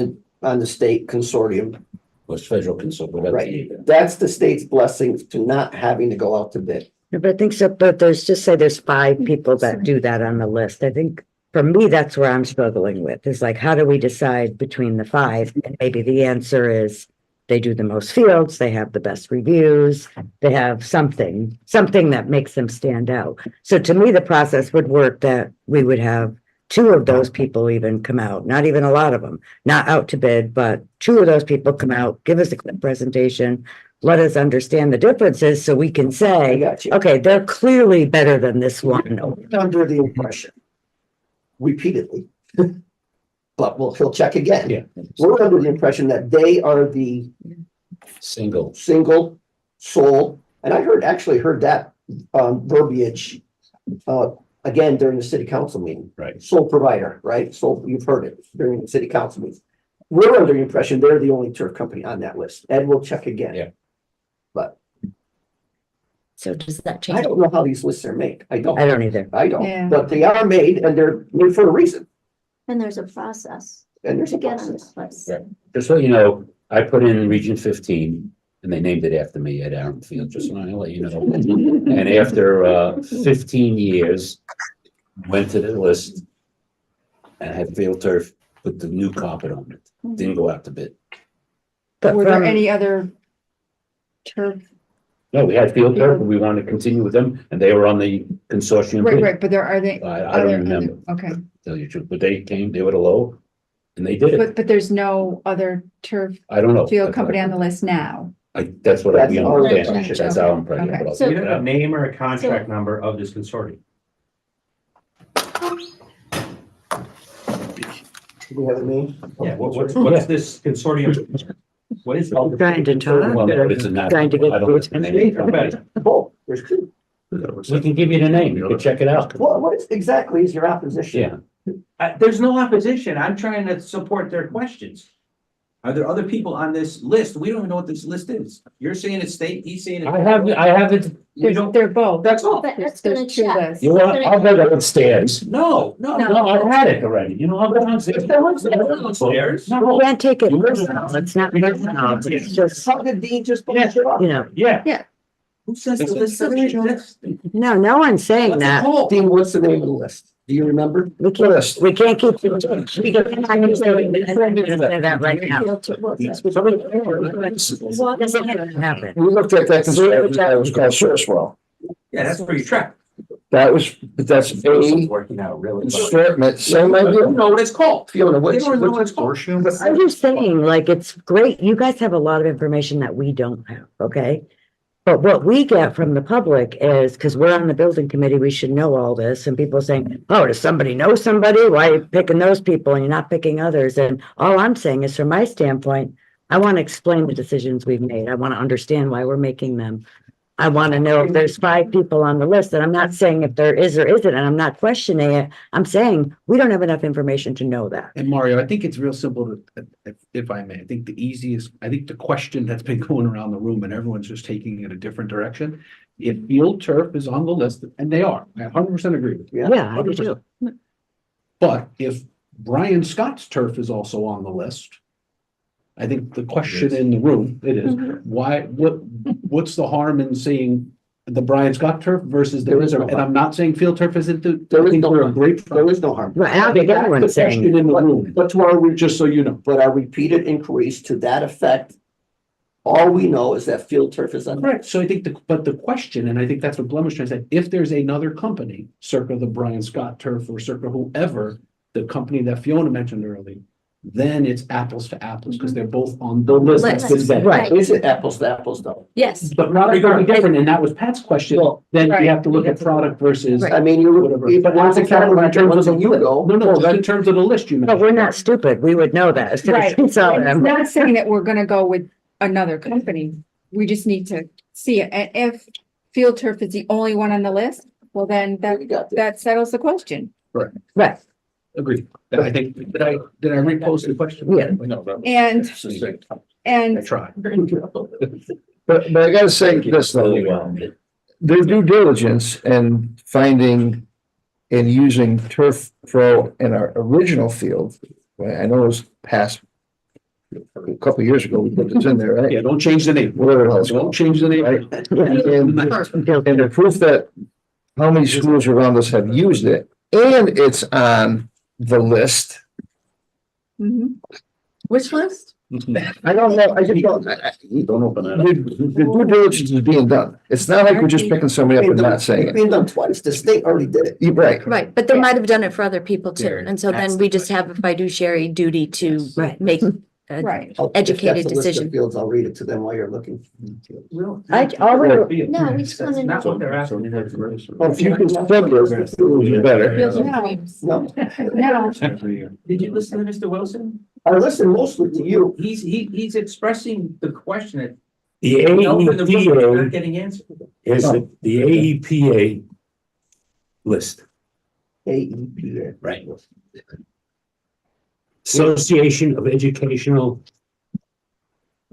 the state consortium, Was federal consult, whatever. right? That's the state's blessing to not having to go out to bid. But I think so, but there's 5 people that do that on the list. I think for me, that's where I'm struggling with, is like, how do we decide between the 5? And maybe the answer is they do the most fields, they have the best reviews, they have something that makes them stand out. So to me, the process would work that we would have 2 of those people even come out, not even a lot of them, not out to bid, but 2 of those people come out, give us a quick presentation, let us understand the differences so we can I say, got you. okay, they're clearly better than this one. Under the impression, repeatedly, but he'll check again. Yeah. We're under the impression that they are the Single. single sole, and I actually heard that verbiage again during the city council meeting. Right. Sole provider, right? So you've heard it during the city council meeting. We're under the impression they're the only turf company on that list. Ed will check again. Yeah. But So does that I change? don't know how these lists are made. I I don't, don't either. Yeah. but they are made and they're made for a reason. And there's a process And there's a to get on process. this list. Right. Just so you know, I put in Region 15 and they named it after me at Aaron Field, just want to let you know. And after 15 years, went to the list and had field turf, put the new carpet on it. Didn't go out to bid. But were there from, any other turf? No, we had field turf and we wanted to continue with them and they were on the consortium. Right, bid. right, but are they? I don't remember, Okay, tell you the truth, but they came, they were the low and they did it. but there's no other turf I don't know. field company on the list now. That's what That's we our understand. impression. That's our impression. Okay. but I'll So- You figure it have a out. name or a contract number of this consortium? Do we have a name? Yeah, what's this consortium? What is it? trying to talk, Well, no, it's a trying to get I don't know the name. Okay. Oh, there's 2. We can give you the name, you can check it out. What exactly is your opposition? Yeah, There's no opposition. I'm trying to support their questions. Are there other people on this list? We don't even know what this list is. You're saying it's state, he's saying it's. I have it, We don't, They're both. that's all. There's 2 lists. you want, I'll go downstairs. No. No, I've had it already, you know, I'll go downstairs. Downstairs. we can't take it You- personal, it's not personal, it's just, How did Dean just pull it off? you know, Yeah, Who says the list doesn't exist? no one's saying What's it that. called? Dean, what's the name of the list? Do you remember? We can't keep. We can't say that right now. This ain't gonna happen. We looked at that, that was called Sourcewell. Yeah, that's where you track. That's a Working out really. assortment, same You idea. don't know what it's called. Fiona, They what's, don't even know what it's called. I'm just saying, like, it's great. You guys have a lot of information that we don't have, okay? But what we get from the public is, because we're on the building committee, we should know all this, and people saying, oh, does somebody know somebody? Why are you picking those people and you're not picking others? And all I'm saying is, from my standpoint, I want to explain the decisions we've made. I want to understand why we're making them. I want to know if there's 5 people on the list, and I'm not saying if there is or isn't, and I'm not questioning it. I'm saying we don't have enough information to know that. And Mario, I think it's real simple to, if I may, I think the question that's been going around the room and everyone's just taking it a different direction if field turf is on the list, and they are, I 100% agree with you. Yeah, I do too. 100%. But if Brian Scott's turf is also on the list, I think the question in the room, it is, why, what's the harm in saying the Brian Scott turf versus There is no and I'm not saying field turf isn't the, There I is think no they're a harm. great. There is no harm. Right, I don't think That's the anyone's question saying, in the room, But to our, just so you know. but our repeated inquiries to that effect, all we know is that field turf is on. Correct, so I think but the question, and I think that's what Glenn was trying to say, if there's another company, circa the Brian Scott turf or circa whoever, the company that Fiona mentioned earlier, then it's apples to apples, because they're both on the list that's been vetted. Right. Is it apples to apples though? Yes, But product are different, and that was Pat's question, Well, then right. you have to look at product versus. Right. I mean, you, Whatever. if But once that's a category in terms of the you go. No, just in terms of the list you but mentioned. we're not stupid. We would know that. as soon as Right. we saw It's them. not saying that we're gonna go with another company. We just need to see it. And if field turf is the only one on the list, well, then We got that. that settles the question. Right, Agreed. I think, did I repost the question? Yeah. No, that was- And, I and tried. But I gotta say this though, their due diligence and finding and using Turf Pro in our original field, I know it was passed a couple of years ago, we put this in there, right? Yeah, don't change the name. Whatever the hell it's Don't called. change the name. Right? And the proof that how many schools around us have used it, and it's on the list. mhm. Which list? I don't know, I just don't, Don't open that up. the due diligence is being done. It's not like we're just picking somebody up and not saying It's it. been done twice. The state already did it. You're right. right, but they might have done it for other people too, There, and so that's then the we just have a fiduciary duty to Right. make a Right. If that's educated a list of decision. Fields, I'll read it to them while you're looking. I already, No, we just wanna know. Not what they're asking. Well, if you can send it, it would be better. No, No, Did you listen to Mr. Wilson? I listen mostly to you. He's expressing the question that. The no, in the room, you're not AEPA getting answered. is the AEPA list, AEPA. right? Association of Educational.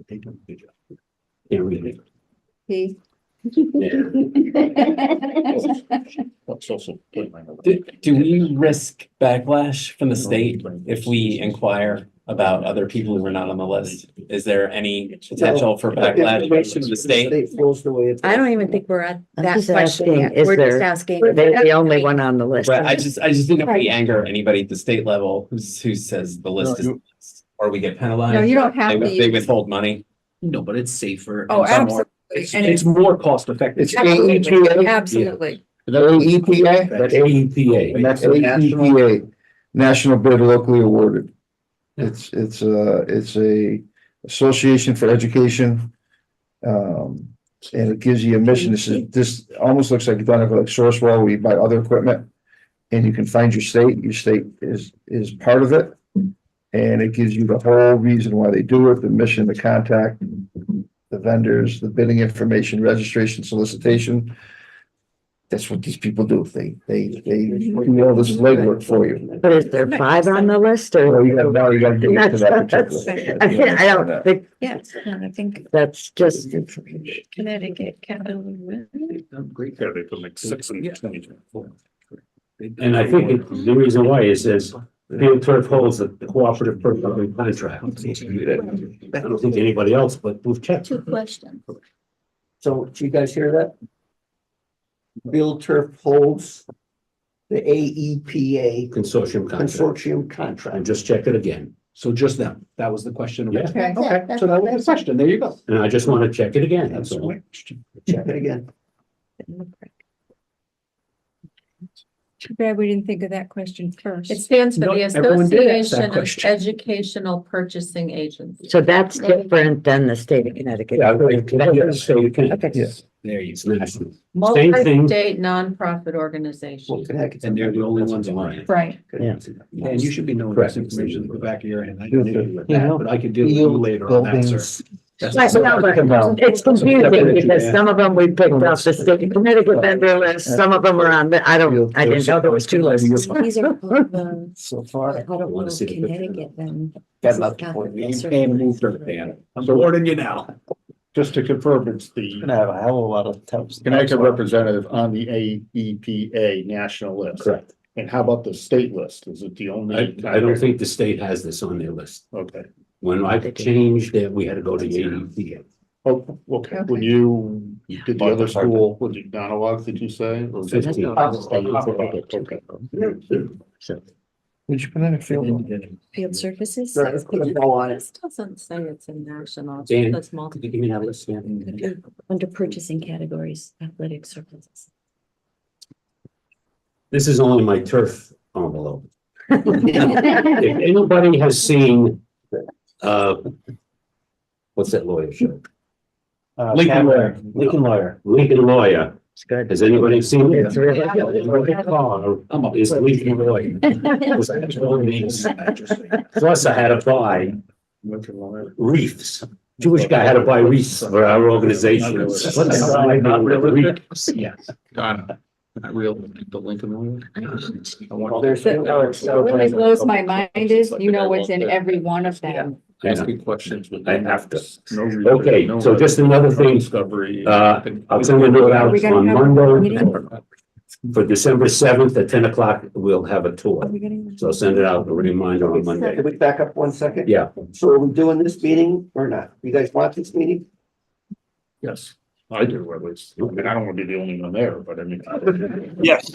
Can't read it. he. What's also. Do we risk backlash from the state if we inquire about other people who are not on the list? Is there any potential for backlash from the state? State flows the way it's. I don't even think we're at I'm that just question asking, yet. is We're just there- asking. they're the only one on the list. But I just didn't know if we Right. anger anybody at the state level who says the list is, or we get penalized. No, you don't have to They use- withhold money. No, but it's safer. Oh, and it's more- absolutely. And It's more cost effective. It's Absolutely. AEPA, Absolutely. AEPA, That's AEPA. and that's AEPA, National Bid Locally Awarded. It's a Association for Education. And it gives you a mission. This almost looks like done like Sourcewell, where you buy other equipment. And you can find your state is part of it. And it gives you the whole reason why they do it, the mission, the contact, the vendors, the bidding information, registration, solicitation. That's what these people do. They do all this legwork for you. But is there 5 on the list or? Well, you gotta dig into that That's- particular. I don't think Yes, I think that's just, Connecticut capital. Great, yeah, they put like 6 and 20. And I think the reason why is Field Turf holds a cooperative purchasing contract. I don't think anybody else, but we've checked. Two questions. So, do you guys hear that? Field Turf holds the AEPA Consortium contract. consortium contract. And just check it again. So just them. That was the question. Yeah. Okay. Okay, so that was the question. There you go. And I just want to check it again. That's That's all. Check it again. Too bad we didn't think of that question first. It stands for No, the everyone did ask that Association of question. Educational Purchasing Agencies. so that's different than the state of Connecticut. Yeah, so you can, Okay. Yes, there you it's go. national. Same thing. Multi-state nonprofit Well, organization. Connecticut's. And they're the only ones on it. Right. Yeah. And you should be knowing Correct. this information in the back of your head. I don't know with that, but I could deal with you later on that, Buildings. sir. That's- Right, no, but it's confusing because some of them we picked off the state of Connecticut vendor list, some of them are on, I didn't know there was 2 lists. These are both, So far. I don't Wanna know see the picture? Connecticut then. Got nothing for You can't move dirt, Dan. I'm warning you now. just to confirm, it's the Gonna have a hell of a lot of toast. Connecticut representative on the AEPA national list. Correct. And how about the state list? Is it the only? I don't think the state has this on their list. Okay. When I changed it, we had to go to AEP. Oh, okay. When you did the other school, was it Donawag, did you say? Or was it- 15. Okay. So, Would you put in a field? Field surfaces? Right, let's put a bow on it. This doesn't say it's a national, it Dan, says Could multi. you give me that list, yeah? Under purchasing categories, athletic surfaces. This is only my turf envelope. If anybody has seen, what's that lawyer show? Lincoln Lawyer. Lincoln Lawyer. it's good. Has anybody seen it? It's really Car is Lincoln Lawyer. Plus I had to buy wreaths. Jewish guy had to buy wreaths for our organization. Yes. Donna, not real, the Lincoln one. What really blows my mind is, you know what's in every one of them. Asking questions. with I have to. no reason, Okay, no so just another thing, Discovery. I'll send a note Are out we gonna on have a Monday. meeting? For December 7th at 10 o'clock, we'll have a tour. Are we getting- So send it out, a reminder on Monday. Can we back up 1 second? Yeah, So are we doing this meeting or not? You guys want this meeting? Yes, I do at least. I mean, I don't want to be the only one there, but I mean. Yes.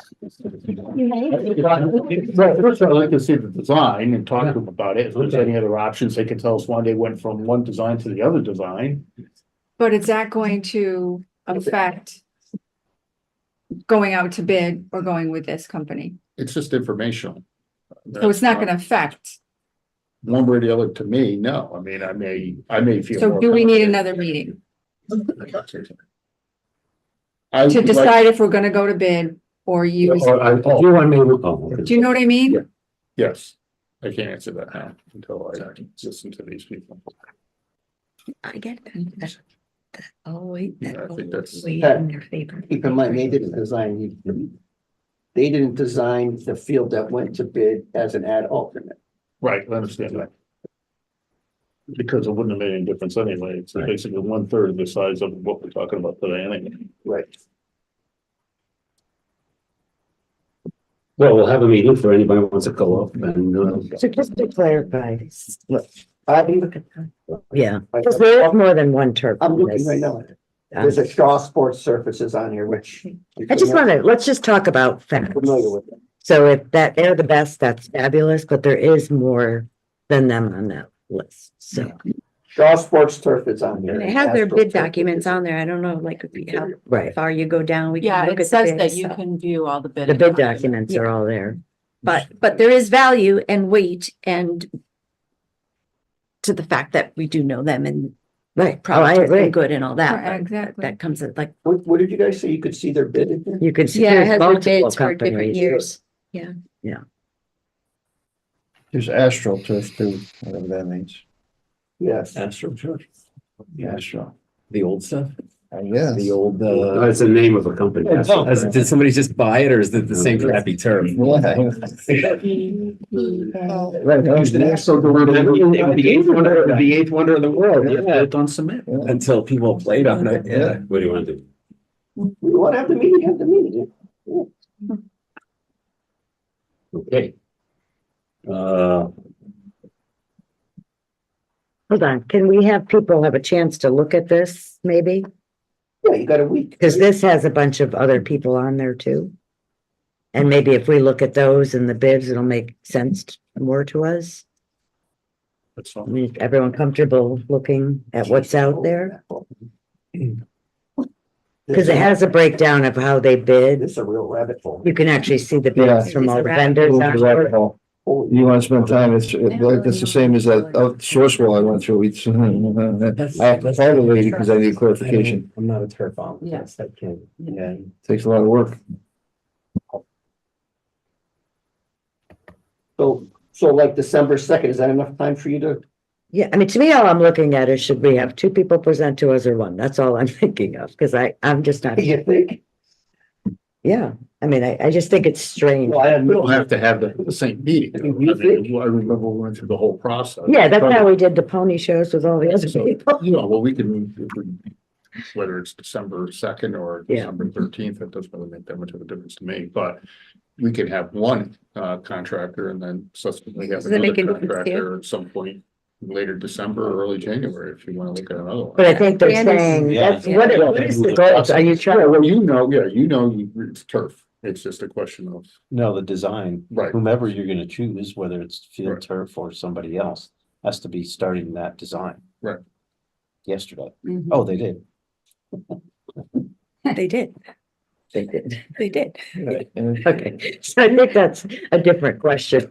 Right, first I'd like to see the design and talk to them about it. If there's any other options, they can tell us why they went from one design to the other design. But is that going to affect going out to bid or going with this company? It's just informational. So it's not gonna affect. One way or the other, to me, no. I mean, I may feel. So more do we need confident. another meeting I to would like- decide if we're gonna go to bid or use? or I, you want me, oh, Do you know what I mean? Yes, I can't answer that now until I listen to these people. I get that. Oh, wait, Yeah, I that think that's- way in their favor. Keep in mind, they didn't design, they didn't design the field that went to bid as an ad alternate. Right, I understand that. Because it wouldn't have made any difference anyway. It's Right. basically 1/3 of the size of what we're talking about today anyway. Right. well, we'll have a meeting for anybody who wants to go up and, So just to clarify, look, I, yeah, because there is more than one turf. I'm in looking this. right now. There's a Shaw Sports Surfaces on here, which. I just want to, let's just talk about facts. Familiar with them. So if that, they're the best, that's fabulous, but there is more than them on that list, so, Shaw Sports Turf is on here. And it has their bid Astro Turf documents is- on there. I don't know, like, how right. far you go down. We Yeah, can look it at the says that bids, you so. can view all the bid. The bid documents are all there. But there is value and weight and to the fact that we do know them and Right, oh, I product has agree. been good and all that. Right, but exactly. That comes at like, What did you guys say? You could see their bid in here? You could see yeah, it there's has their multiple bids for different companies. years. There's AstroTurf too, whatever that means. Yes. AstroTurf, Astro. the old stuff, Yes. the old, that's the name of a company. did somebody just buy it or is it the same crappy turf? Right, huh? The eighth wonder of the world, yeah, built on cement. Until people played on it, yeah. What do you want to do? We want to have the meeting, have the meeting. Okay. Hold on, can we have people have a chance to look at this, maybe? Yeah, you got a week. Because this has a bunch of other people on there too. And maybe if we look at those and the bids, it'll make sense more to us. That's I all. mean, is everyone comfortable looking at what's out there? Because it has a breakdown of how they bid. It's a real rabbit hole. You can actually see the Yeah. bids from all the It's a vendors. Move on to it. rabbit hole. You want to spend time, it's the same as that Sourcewell I went through. It's, I have to call the lady because I need clarification. I'm not a turf on. Yes. I can't, yeah. Takes a lot of work. So like December 2nd, is that enough time for you to? Yeah, I mean, to me, all I'm looking at is should we have two people present to us or one? That's all I'm thinking of, because I'm just not, You think? yeah. I mean, I just think it's strange. Well, I had We don't have to have the same meeting. I mean, I remember we went through the whole process. Yeah, that's how we did the pony shows with all the other people. You know, well, we can, if we whether it's December 2nd or Yeah. December 13th, it doesn't really make that much of a difference to me, but we could have one contractor and then subsequently have Does that another make a difference to you? contractor at some point later December or early January, if you want to look at another one. But I think they're Dan is- saying, Yeah. that's what is the goals? Are you Yeah, trying? well, it's turf. It's just a question of, No, the design, right, whomever you're gonna choose, whether it's field Right. turf or somebody else, has to be starting that design. Right. Yesterday. Mhm. Oh, they did. They did, They did. they did. Okay, so I think that's a different question.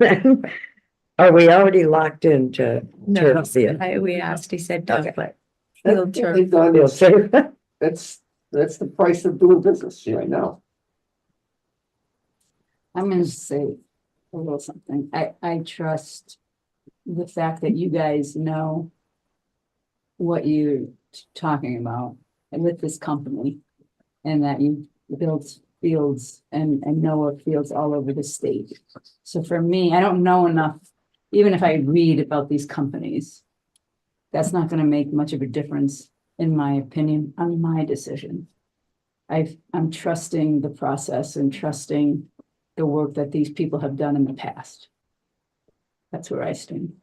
Are we already locked into No, turf field? we asked, he said no, Okay. but That's field what turf. they've done. Field turf? That's the price of doing business right now. I'm gonna say a little something. I trust the fact that you guys know what you're talking about with this company and that you built fields and know of fields all over the state. So for me, I don't know enough, even if I read about these companies, that's not gonna make much of a difference, in my opinion, on my decision. I'm trusting the process and trusting the work that these people have done in the past. That's where I stand.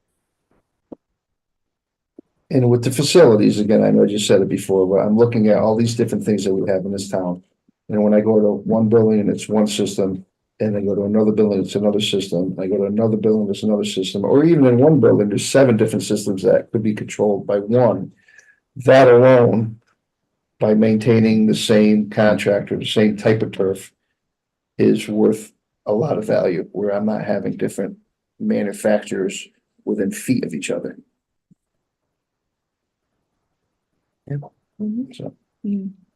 And with the facilities, again, I know you said it before, but I'm looking at all these different things that we have in this town. And when I go to one building, it's one system, and I go to another building, it's another system. I go to another building, it's another system, or even in one building, there's 7 different systems that could be controlled by one. That alone, by maintaining the same contractor, the same type of turf, is worth a lot of value, where I'm not having different manufacturers within feet of each other. So,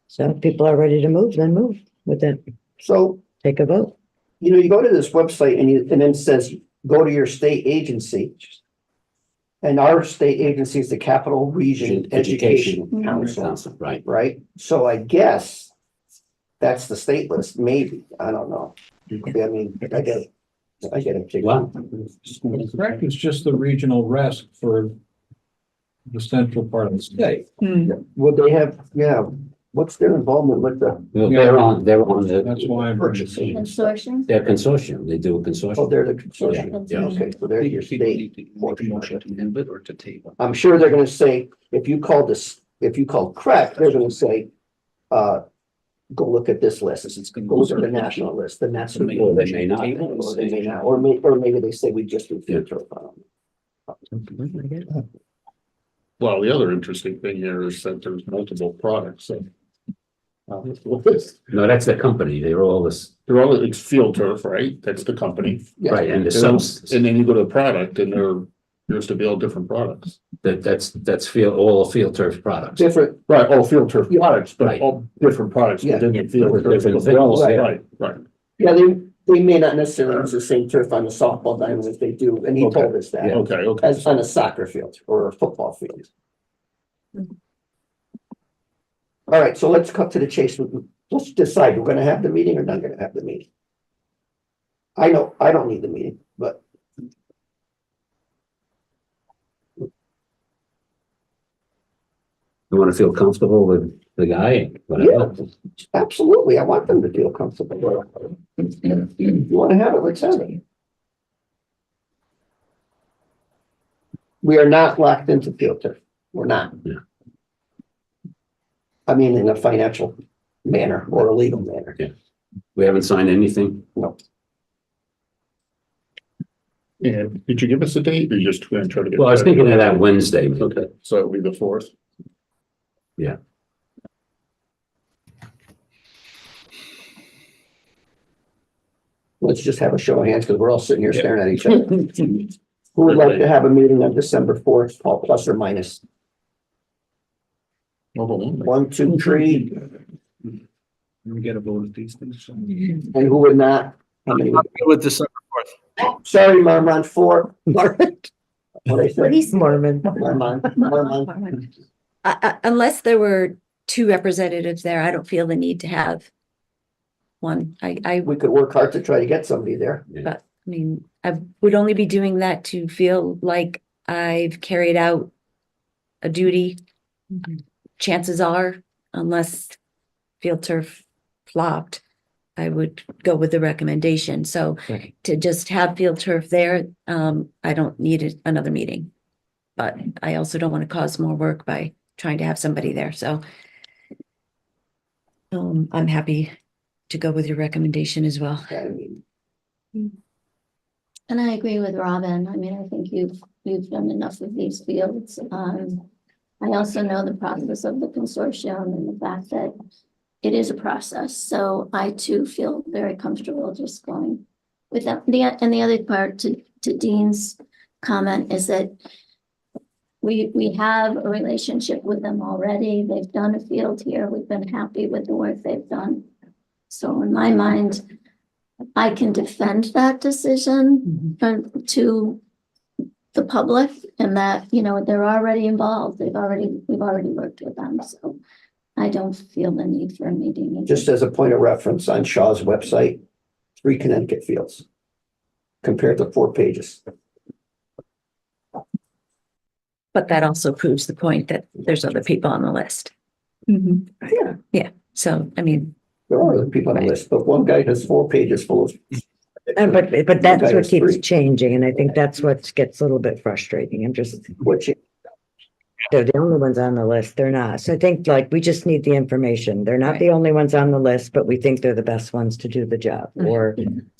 So if people are ready to move, then move with it. So, Take a vote. you go to this website and then it says, go to your state agency. And our state agency is the Capital Region Education Council, Right. right? So I guess that's the state list, maybe, I don't know. I mean, I get it. Well, Correct, it's just the regional rest for the central part of the state. Would they have, what's their involvement with the they're on That's why I'm. purchasing? Consortium? They're consortium, they do a Oh, consortium. they're the consortium, Yeah. okay, so they're your state. Motion to end it or to table. I'm sure they're gonna say, if you call CREC, they're gonna say, go look at this list, go look at the national list, then that's. Or they may not. Or they may not, or maybe they say we just do field turf on them. well, the other interesting thing here is that there's multiple products, so. No, that's the company, they're all this, It's field turf, right? That's the company. Yeah. right, and the And subs, then you go to the product and there's to build different products. that's field, all field turf products. Different, Right, all field turf products, but Right. all different products Yeah. within the field. With turf. different things, yeah. Right, right. yeah, they may not necessarily use the same turf on the softball diamond as they do, and he told us that, Okay. as on a soccer field or a football field. All right, so let's cut to the chase. Let's decide, we're gonna have the meeting or not gonna have the meeting. I know, I don't need the meeting, but You wanna feel comfortable with the guy, whatever. absolutely, I want them to feel comfortable. You wanna have it, let's have it. We are not locked into field turf. We're not. Yeah. I mean, in a financial manner or a legal manner. We haven't signed anything. And did you give us a date or you just gonna try to get? Well, I was thinking of that Wednesday. maybe. Okay, so it'll be the 4th. Yeah. Let's just have a show of hands because we're all sitting here staring at each other. Who would like to have a meeting on December 4th, plus or minus? 1, 2, 3, We get a vote of these things. and who would not? How many? With December 4th. Sorry, Marmon, 4. What I said? He's Mormon. Marmon. Unless there were 2 representatives there, I don't feel the need to have one. I We could work hard to try to get somebody there. But I mean, I would only be doing that to feel like I've carried out a duty. Chances are unless field turf flopped, I would go with the recommendation. So Right. to just have field turf there, I don't need another meeting. But I also don't want to cause more work by trying to have somebody there, so I'm happy to go with your recommendation as well. I mean, And I agree with Robin. I mean, I think you've done enough of these fields. I also know the process of the consortium and the fact that it is a process. So I too feel very comfortable just going with that. And the other part to Dean's comment is that we have a relationship with them already. They've done a field here. We've been happy with the work they've done. So in my mind, I can defend that decision to the public, and that, you know, they're already involved. We've already worked with them. So I don't feel the need for a meeting. just as a point of reference, on Shaw's website, 3 Connecticut fields compared to 4 pages. But that also proves the point that there's other people on the list. Yeah, So, I mean, there are other people on the list, but one guy has 4 pages full of. But that's Okay, what keeps 3. changing, and I think that's what gets a little bit frustrating. I'm just, Which, they're the only ones on the list. They're not. So I think like we just need the information. They're not the only ones on the list, but we think they're the best ones to do the job. Or,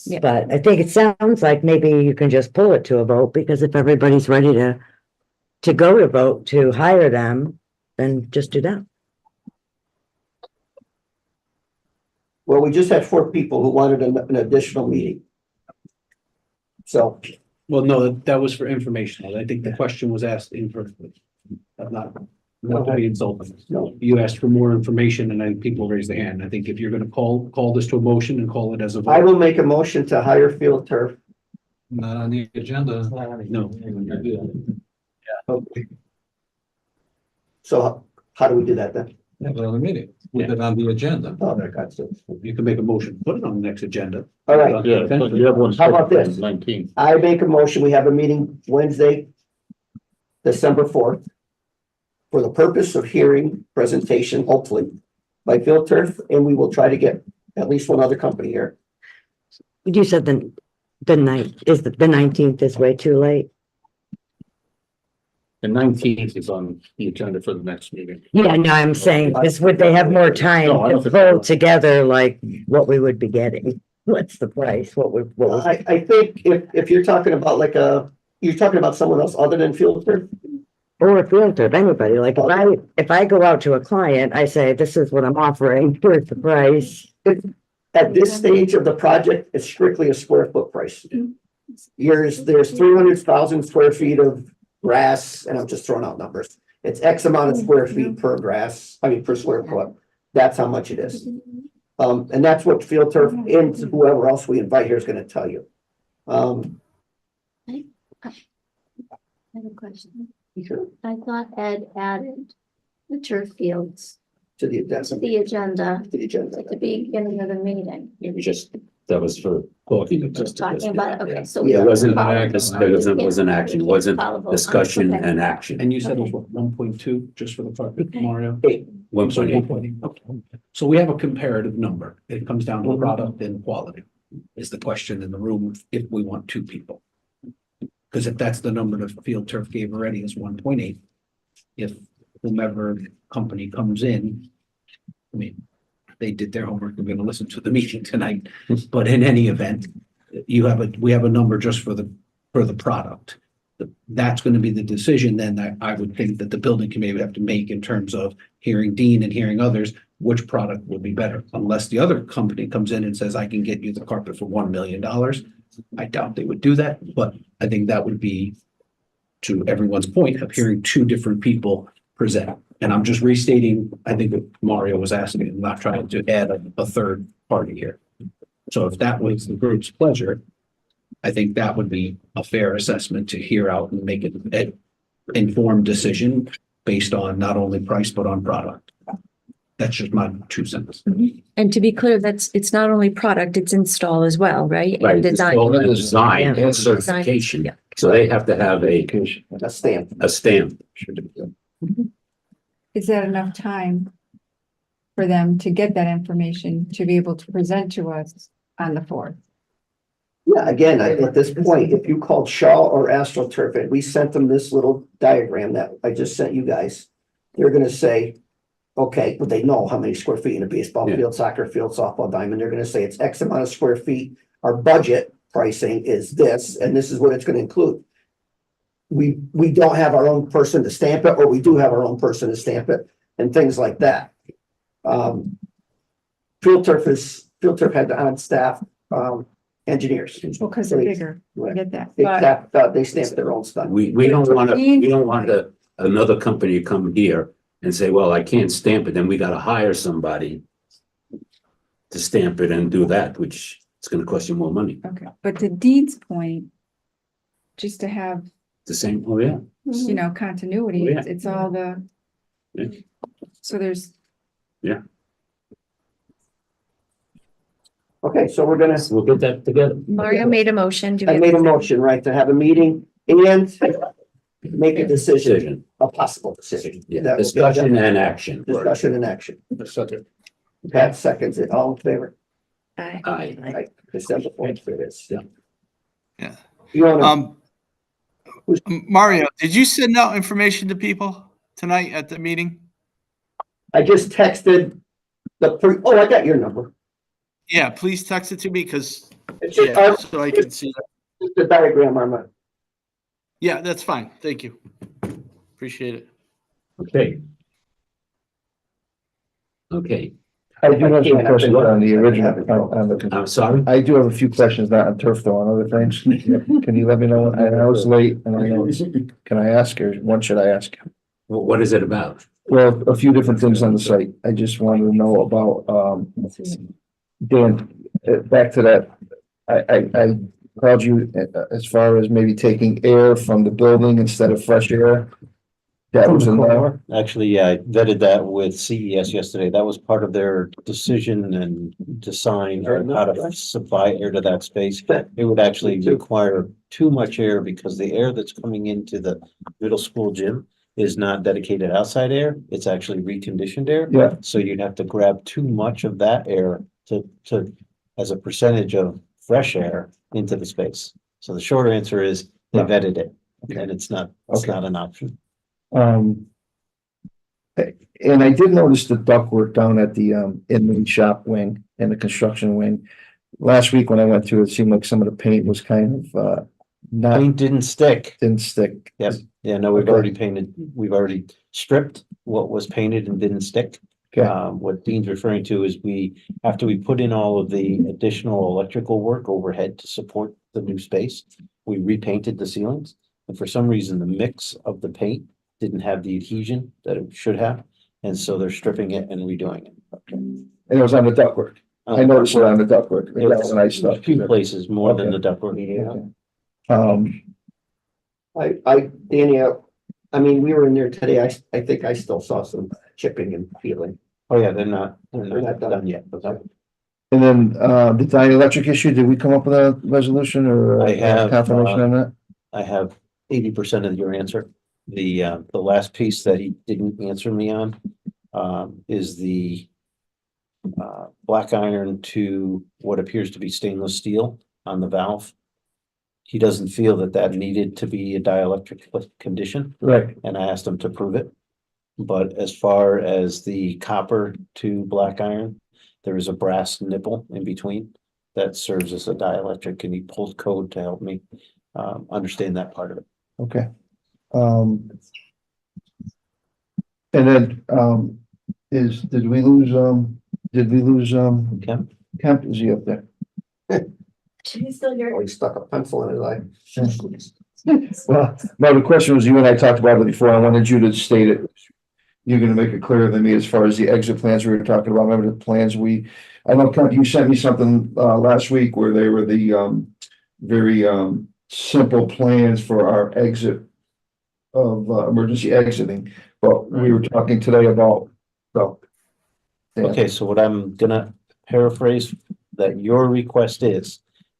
Yeah. but I think it sounds like maybe you can just pull it to a vote, because if everybody's ready to go to vote to hire them, then just do that. well, we just had 4 people who wanted an additional meeting. So, Well, no, that was for informational. I think the question was asked incorrectly. Not to be insulting. no, You asked for more information and then people raised their hand. I think if you're gonna call this to a motion and call it as a I vote. will make a motion to hire field turf. Not on the agenda. No. Okay. So how do we do that then? Another meeting, with it on the agenda. Oh, there, got it. You can make a motion, put it on the next agenda. All right, Yeah, but you have one. How about this? 19. I make a motion, we have a meeting Wednesday, December 4th, for the purpose of hearing presentation, hopefully, by field turf, and we will try to get at least one other company here. You said the night, is the 19th is way too late? The 19th is on the agenda for the next meeting. Yeah, no, I'm saying, this would they have more time No, I don't to think so. pull together like what we would be getting? What's the price? What was? I think if you're talking about you're talking about someone else other than field turf? Or a filter of anybody, like if I go out to a client, I say, this is what I'm offering, here's the price. At this stage of the project, it's strictly a square foot price. There's 300,000 square feet of grass, and I'm just throwing out numbers. It's X amount of square feet per per square foot. That's how much it is. And that's what field turf and whoever else we invite here is gonna tell you. I have a question. Sure. I thought Ed added the turf fields To the to the agenda to the agenda. at the beginning of the meeting. Yeah, that was for talking. Just talking about, okay, so. Yeah, It wasn't, Follow- it wasn't action, it wasn't Follow- discussion okay. and action. And you said it was what, 1.2, just for the project, Mario? 1.8. Okay. So we have a comparative number. It comes down to product and quality is the question in the room if we want 2 people. Because if that's the number the field turf gave already is 1.8. If whomever company comes in, I mean, they did their homework. We're gonna listen to the meeting tonight, but in any event, we have a number just for the product. That's gonna be the decision then that I would think that the building committee would have to make in terms of hearing Dean and hearing others, which product would be better, unless the other company comes in and says, I can get you the carpet for $1 million. I doubt they would do that, but I think that would be, to everyone's point, of hearing 2 different people present. And I'm just restating, I think what Mario was asking, I'm not trying to add a third party here. So if that was the group's pleasure, I think that would be a fair assessment to hear out and make an informed decision based on not only price, but on product. That's just my 2 cents. And to be clear, it's not only product, it's install as well, right? And Right, design. design Yeah. and certification. Yeah. So they have to have a A stamp. stamp. Is that enough time for them to get that information to be able to present to us on the 4th. Yeah, again, at this point, if you called Shaw or AstroTurf and we sent them this little diagram that I just sent you guys, they're gonna say, okay, well, they know how many square feet in a baseball Yeah. field, soccer field, softball diamond. They're gonna say it's X amount of square feet. Our budget pricing is this, and this is what it's gonna include. We don't have our own person to stamp it, or we do have our own person to stamp it, and things like that. Field Turf had on staff, engineers. Well, because they're bigger, I get that. They But they stamp their own stuff. We don't want to, we don't want another company to come here and say, well, I can't stamp it, then we gotta hire somebody to stamp it and do that, which it's gonna cost you more money. okay, but to Dean's point, just to have, The same, oh, yeah. you know, continuity, Oh, yeah. it's all the. Yeah. So there's, Okay, so we're gonna, We'll get that together. Mario made a motion. Do we I have made a second? motion, right, to have a meeting and make a decision, Decision, a possible decision. yeah, That will be discussion and action. Discussion and action. Second. Pat seconds it, all in favor? Aye. Aye. Right, December 4th it is. Yeah. Yeah. You wanna, Mario, did you send out information to people tonight at the meeting? I just texted oh, I got your number. Yeah, please text it to me because, It's just, yeah, so I can see that. just the diagram on my. Yeah, that's fine. Thank you. Appreciate it. Okay. Okay, I do have some questions on the original, on the. I'm sorry. I do have a few questions, not on turf though, on other things. Can you let me know? I know it's late and I know it's, can I ask or what should I ask? What is it about? Well, a few different things on the site. I just wanted to know about, Dan, back to that. I called you as far as maybe taking air from the building instead of fresh air. That was in there. Actually, yeah, I vetted that with CES yesterday. That was part of their decision and design on how to supply air to that space. It would actually require too much air because the air that's coming into the middle school gym is not dedicated outside air. It's actually reconditioned air. Yeah. So you'd have to grab too much of that air to as a percentage of fresh air into the space. So the short answer is they vetted it and it's not an option. And I did notice the ductwork down at the in the shop wing and the construction wing. Last week when I went through, it seemed like some of the paint was kind of Paint didn't stick. didn't stick. Yep. Yeah, no, we've Okay. already painted, we've already stripped what was painted and didn't stick. Okay. What Dean's referring to is after we put in all of the additional electrical work overhead to support the new space, we repainted the ceilings. And for some reason, the mix of the paint didn't have the adhesion that it should have. And so they're stripping it and redoing it. And it was on the ductwork. I noticed it on the ductwork. That was nice A stuff. few places more than the ductwork. Danny, I mean, we were in there today. I think I still saw some chipping and peeling. Oh, yeah, they're not not done yet. And then the dielectric issue, did we come up with a resolution or I have, confirmation on that? I have 80% of your answer. The last piece that he didn't answer me on is the black iron to what appears to be stainless steel on the valve. He doesn't feel that needed to be a dielectric condition, Right. and I asked him to prove it. But as far as the copper to black iron, there is a brass nipple in between that serves as a dielectric, and he pulled code to help me understand that part of it. Okay. And then did we lose Kemp? Kemp, is he up there? She's still here. Oh, he stuck a pencil in his eye. Well, no, the question was, you and I talked about it before. I wanted you to state it. You're gonna make it clearer than me as far as the exit plans we were talking about. Remember the plans I know Kemp, you sent me something last week where they were the very simple plans for our exit of emergency exiting, but we were talking today about, so. Dan. Okay, so what I'm gonna paraphrase that your request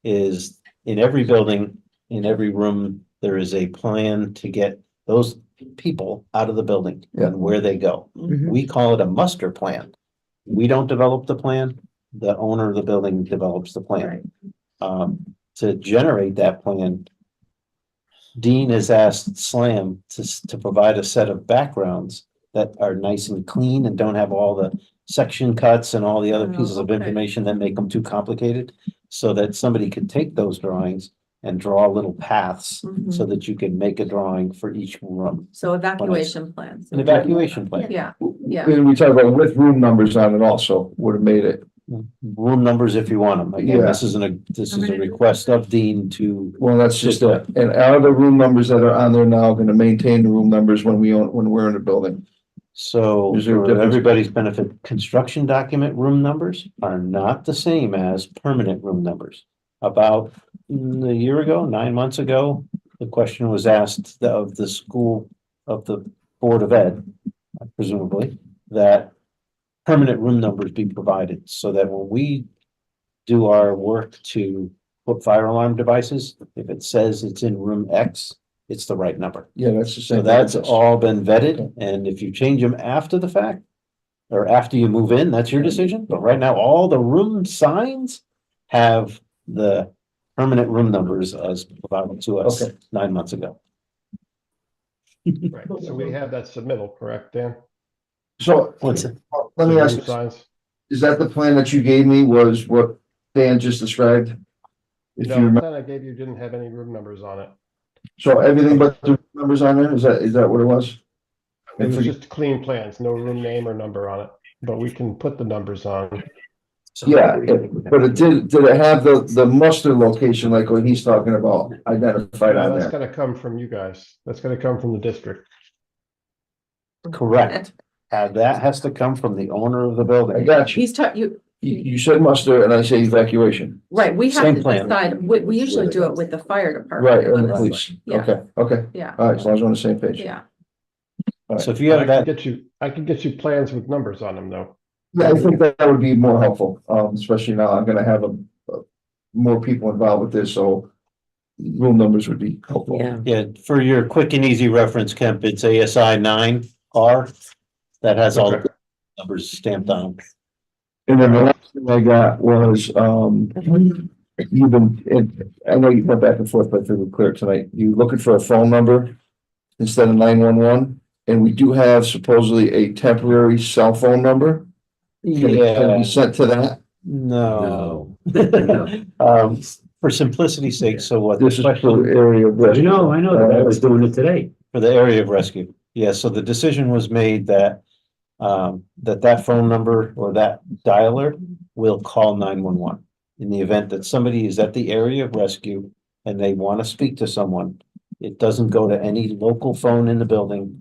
is in every building, in every room, there is a plan to get those people out of the building Yeah. and where they go. Mhm. We call it a muster plan. we don't develop the plan, the owner of the building develops the plan. To generate that plan, Dean has asked Slam to provide a set of backgrounds that are nice and clean and don't have all the section cuts and all the other Oh, pieces of okay. information that make them too complicated, so that somebody could take those drawings and draw little paths Mhm. so that you can make a drawing for each room, So evacuation plans. an evacuation plan. Yeah, yeah. And we talk about with room numbers on it also, would have made it. Room numbers if you want them. Again, Yeah. this is a request of Dean to, Well, that's just it. And are the room numbers that are on there now gonna maintain the room numbers when we're in the building? so Is there a for difference? everybody's benefit, construction document room numbers are not the same as permanent room numbers. About a year ago, 9 months ago, the question was asked of the school, of the Board of Ed, presumably, that permanent room numbers be provided so that when we do our work to put fire alarm devices, if it says it's in room X, it's the right number. Yeah, that's the same. So that's all been vetted, and if you change them after the fact, or after you move in, that's your decision, but right now, all the room signs have the permanent room numbers as provided to us Okay. 9 months ago. Right, so we have that submittal, correct, Dan? So, What's it? let me ask, Signs. is that the plan that you gave me was what Dan just described? If No, you the remember, plan I gave you didn't have any room numbers on it. so everything but the numbers on there, is that what it was? It was just clean plans, no room name or number on it, but we can put the numbers on. Yeah, but did it have the muster location like what he's talking about identified No, on that's there? gonna come from you guys. That's gonna come from the district. Correct. That has to come from the owner of the building. I got you. He's you, You said muster and I say evacuation. right, we have Same to plan. decide, we usually do it with the fire department. Right, and the honestly. police. Yeah, Okay, yeah, all right, as long as we're on the same page. yeah. So if you have that, I can get you plans with numbers on them though. Yeah, I think that would be more helpful, especially now I'm gonna have more people involved with this, so room numbers would be helpful. yeah, for your quick and easy reference, Kemp, it's ASI 9R. That has all the numbers stamped on them. And then the last thing I got was, you've been, I know you went back and forth, but to be clear tonight, you looking for a phone number instead of 911, and we do have supposedly a temporary cell phone number. Can it be sent to that? No. No. For simplicity's sake, so what? This is for area of I rescue. know, I was doing it today. For the area of rescue. Yeah, so the decision was made that that phone number or that dialer will call 911. In the event that somebody is at the area of rescue and they want to speak to someone, it doesn't go to any local phone in the building.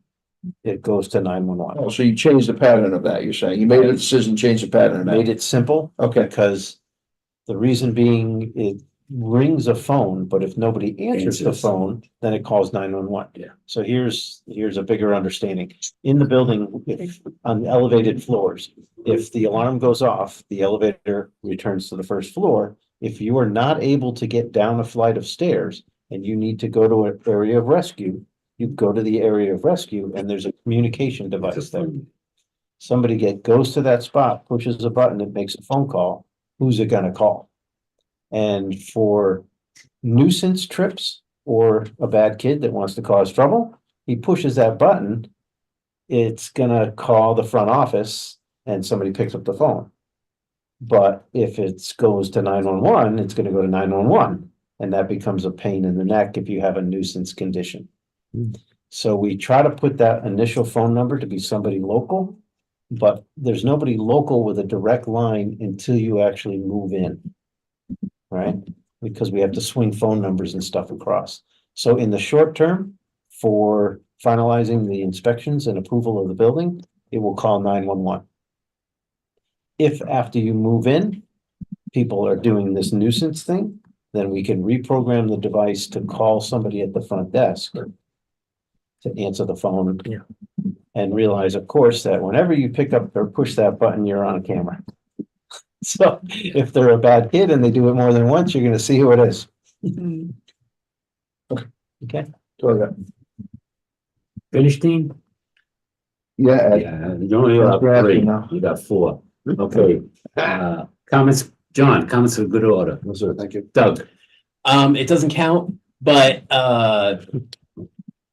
It goes to 911. Oh, so you changed the pattern of that, you're saying? You made a decision, changed the pattern of Made that? it simple Okay, because the reason being it rings a phone, but if nobody answers the Answers. phone, then it calls 911. Yeah. So here's a bigger understanding. In the building, if on the elevated floors, if the alarm goes off, the elevator returns to the first floor. If you are not able to get down a flight of stairs and you need to go to an area of rescue, you go to the area of rescue and there's a communication device there. Somebody goes to that spot, pushes a button, it makes a phone call. Who's it gonna call? And for nuisance trips or a bad kid that wants to cause trouble, he pushes that button. It's gonna call the front office and somebody picks up the phone. But if it goes to 911, it's gonna go to 911, and that becomes a pain in the neck if you have a nuisance condition. So we try to put that initial phone number to be somebody local, but there's nobody local with a direct line until you actually move in. Right? Because we have to swing phone numbers and stuff across. So in the short term, for finalizing the inspections and approval of the building, it will call 911. If after you move in, people are doing this nuisance thing, then we can reprogram the device to call somebody at the front desk to answer the phone. Yeah. And realize, of course, that whenever you pick up or push that button, you're on camera. So if they're a bad kid and they do it more than once, you're gonna see who it is. Mm. Okay? so that, Finished, Dean? yeah, Yeah, you only got That's right, three, you know. you got four. Okay, comments, John, comments of good order. No, sir, thank you. Doug, It doesn't count, but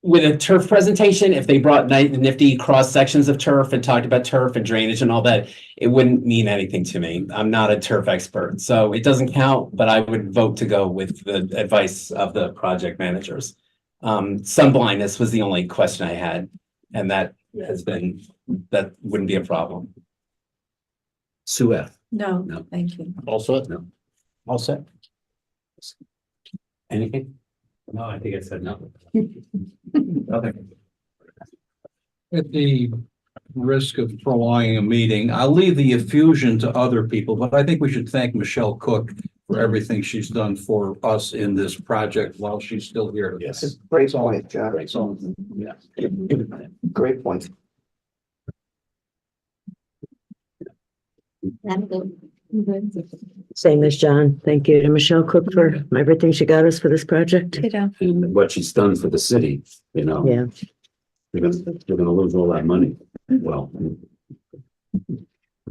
with a turf presentation, if they brought nifty cross sections of turf and talked about turf and drainage and all that, it wouldn't mean anything to me. I'm not a turf expert, so it doesn't count, but I would vote to go with the advice of the project managers. Sun blindness was the only question I had, and that wouldn't be a problem. Sue F. No, No. thank you. Also, No. all set? Anything? No, I think I said no. At the risk of prolonging a meeting, I'll leave the effusion to other people, but I think we should thank Michelle Cook for everything she's done for us in this project while she's still here. Yes. Great point, John. Yeah. Great point. Same as John. Thank you to Michelle Cook for everything she got us for this project. And what she's done for the city, you know. Yeah. We're gonna lose all that money. Well,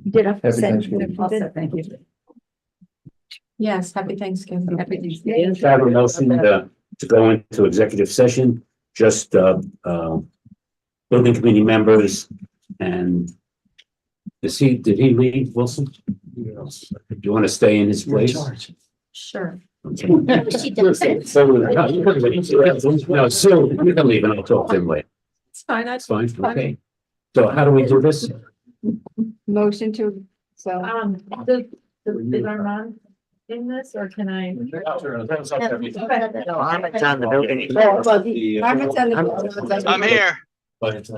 Did I Happy send? Thanksgiving. Thank you. Yes, happy Thanksgiving. Happy Thanksgiving. I have a motion to go into executive session, just building committee members and did he leave, Wilson? Do you want to stay in his place? Sure. She does. No, Sue, you can leave and I'll talk to him later. It's fine. That's fine, okay. So how do we do this? Motion to, so. Is Armand in this or can I? No, I'm on the building. Armin's on the- I'm here. But